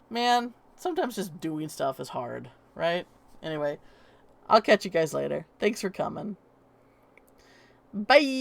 Man, sometimes just doing stuff is hard, right? Anyway, I'll catch you guys later. Thanks for coming. Bye!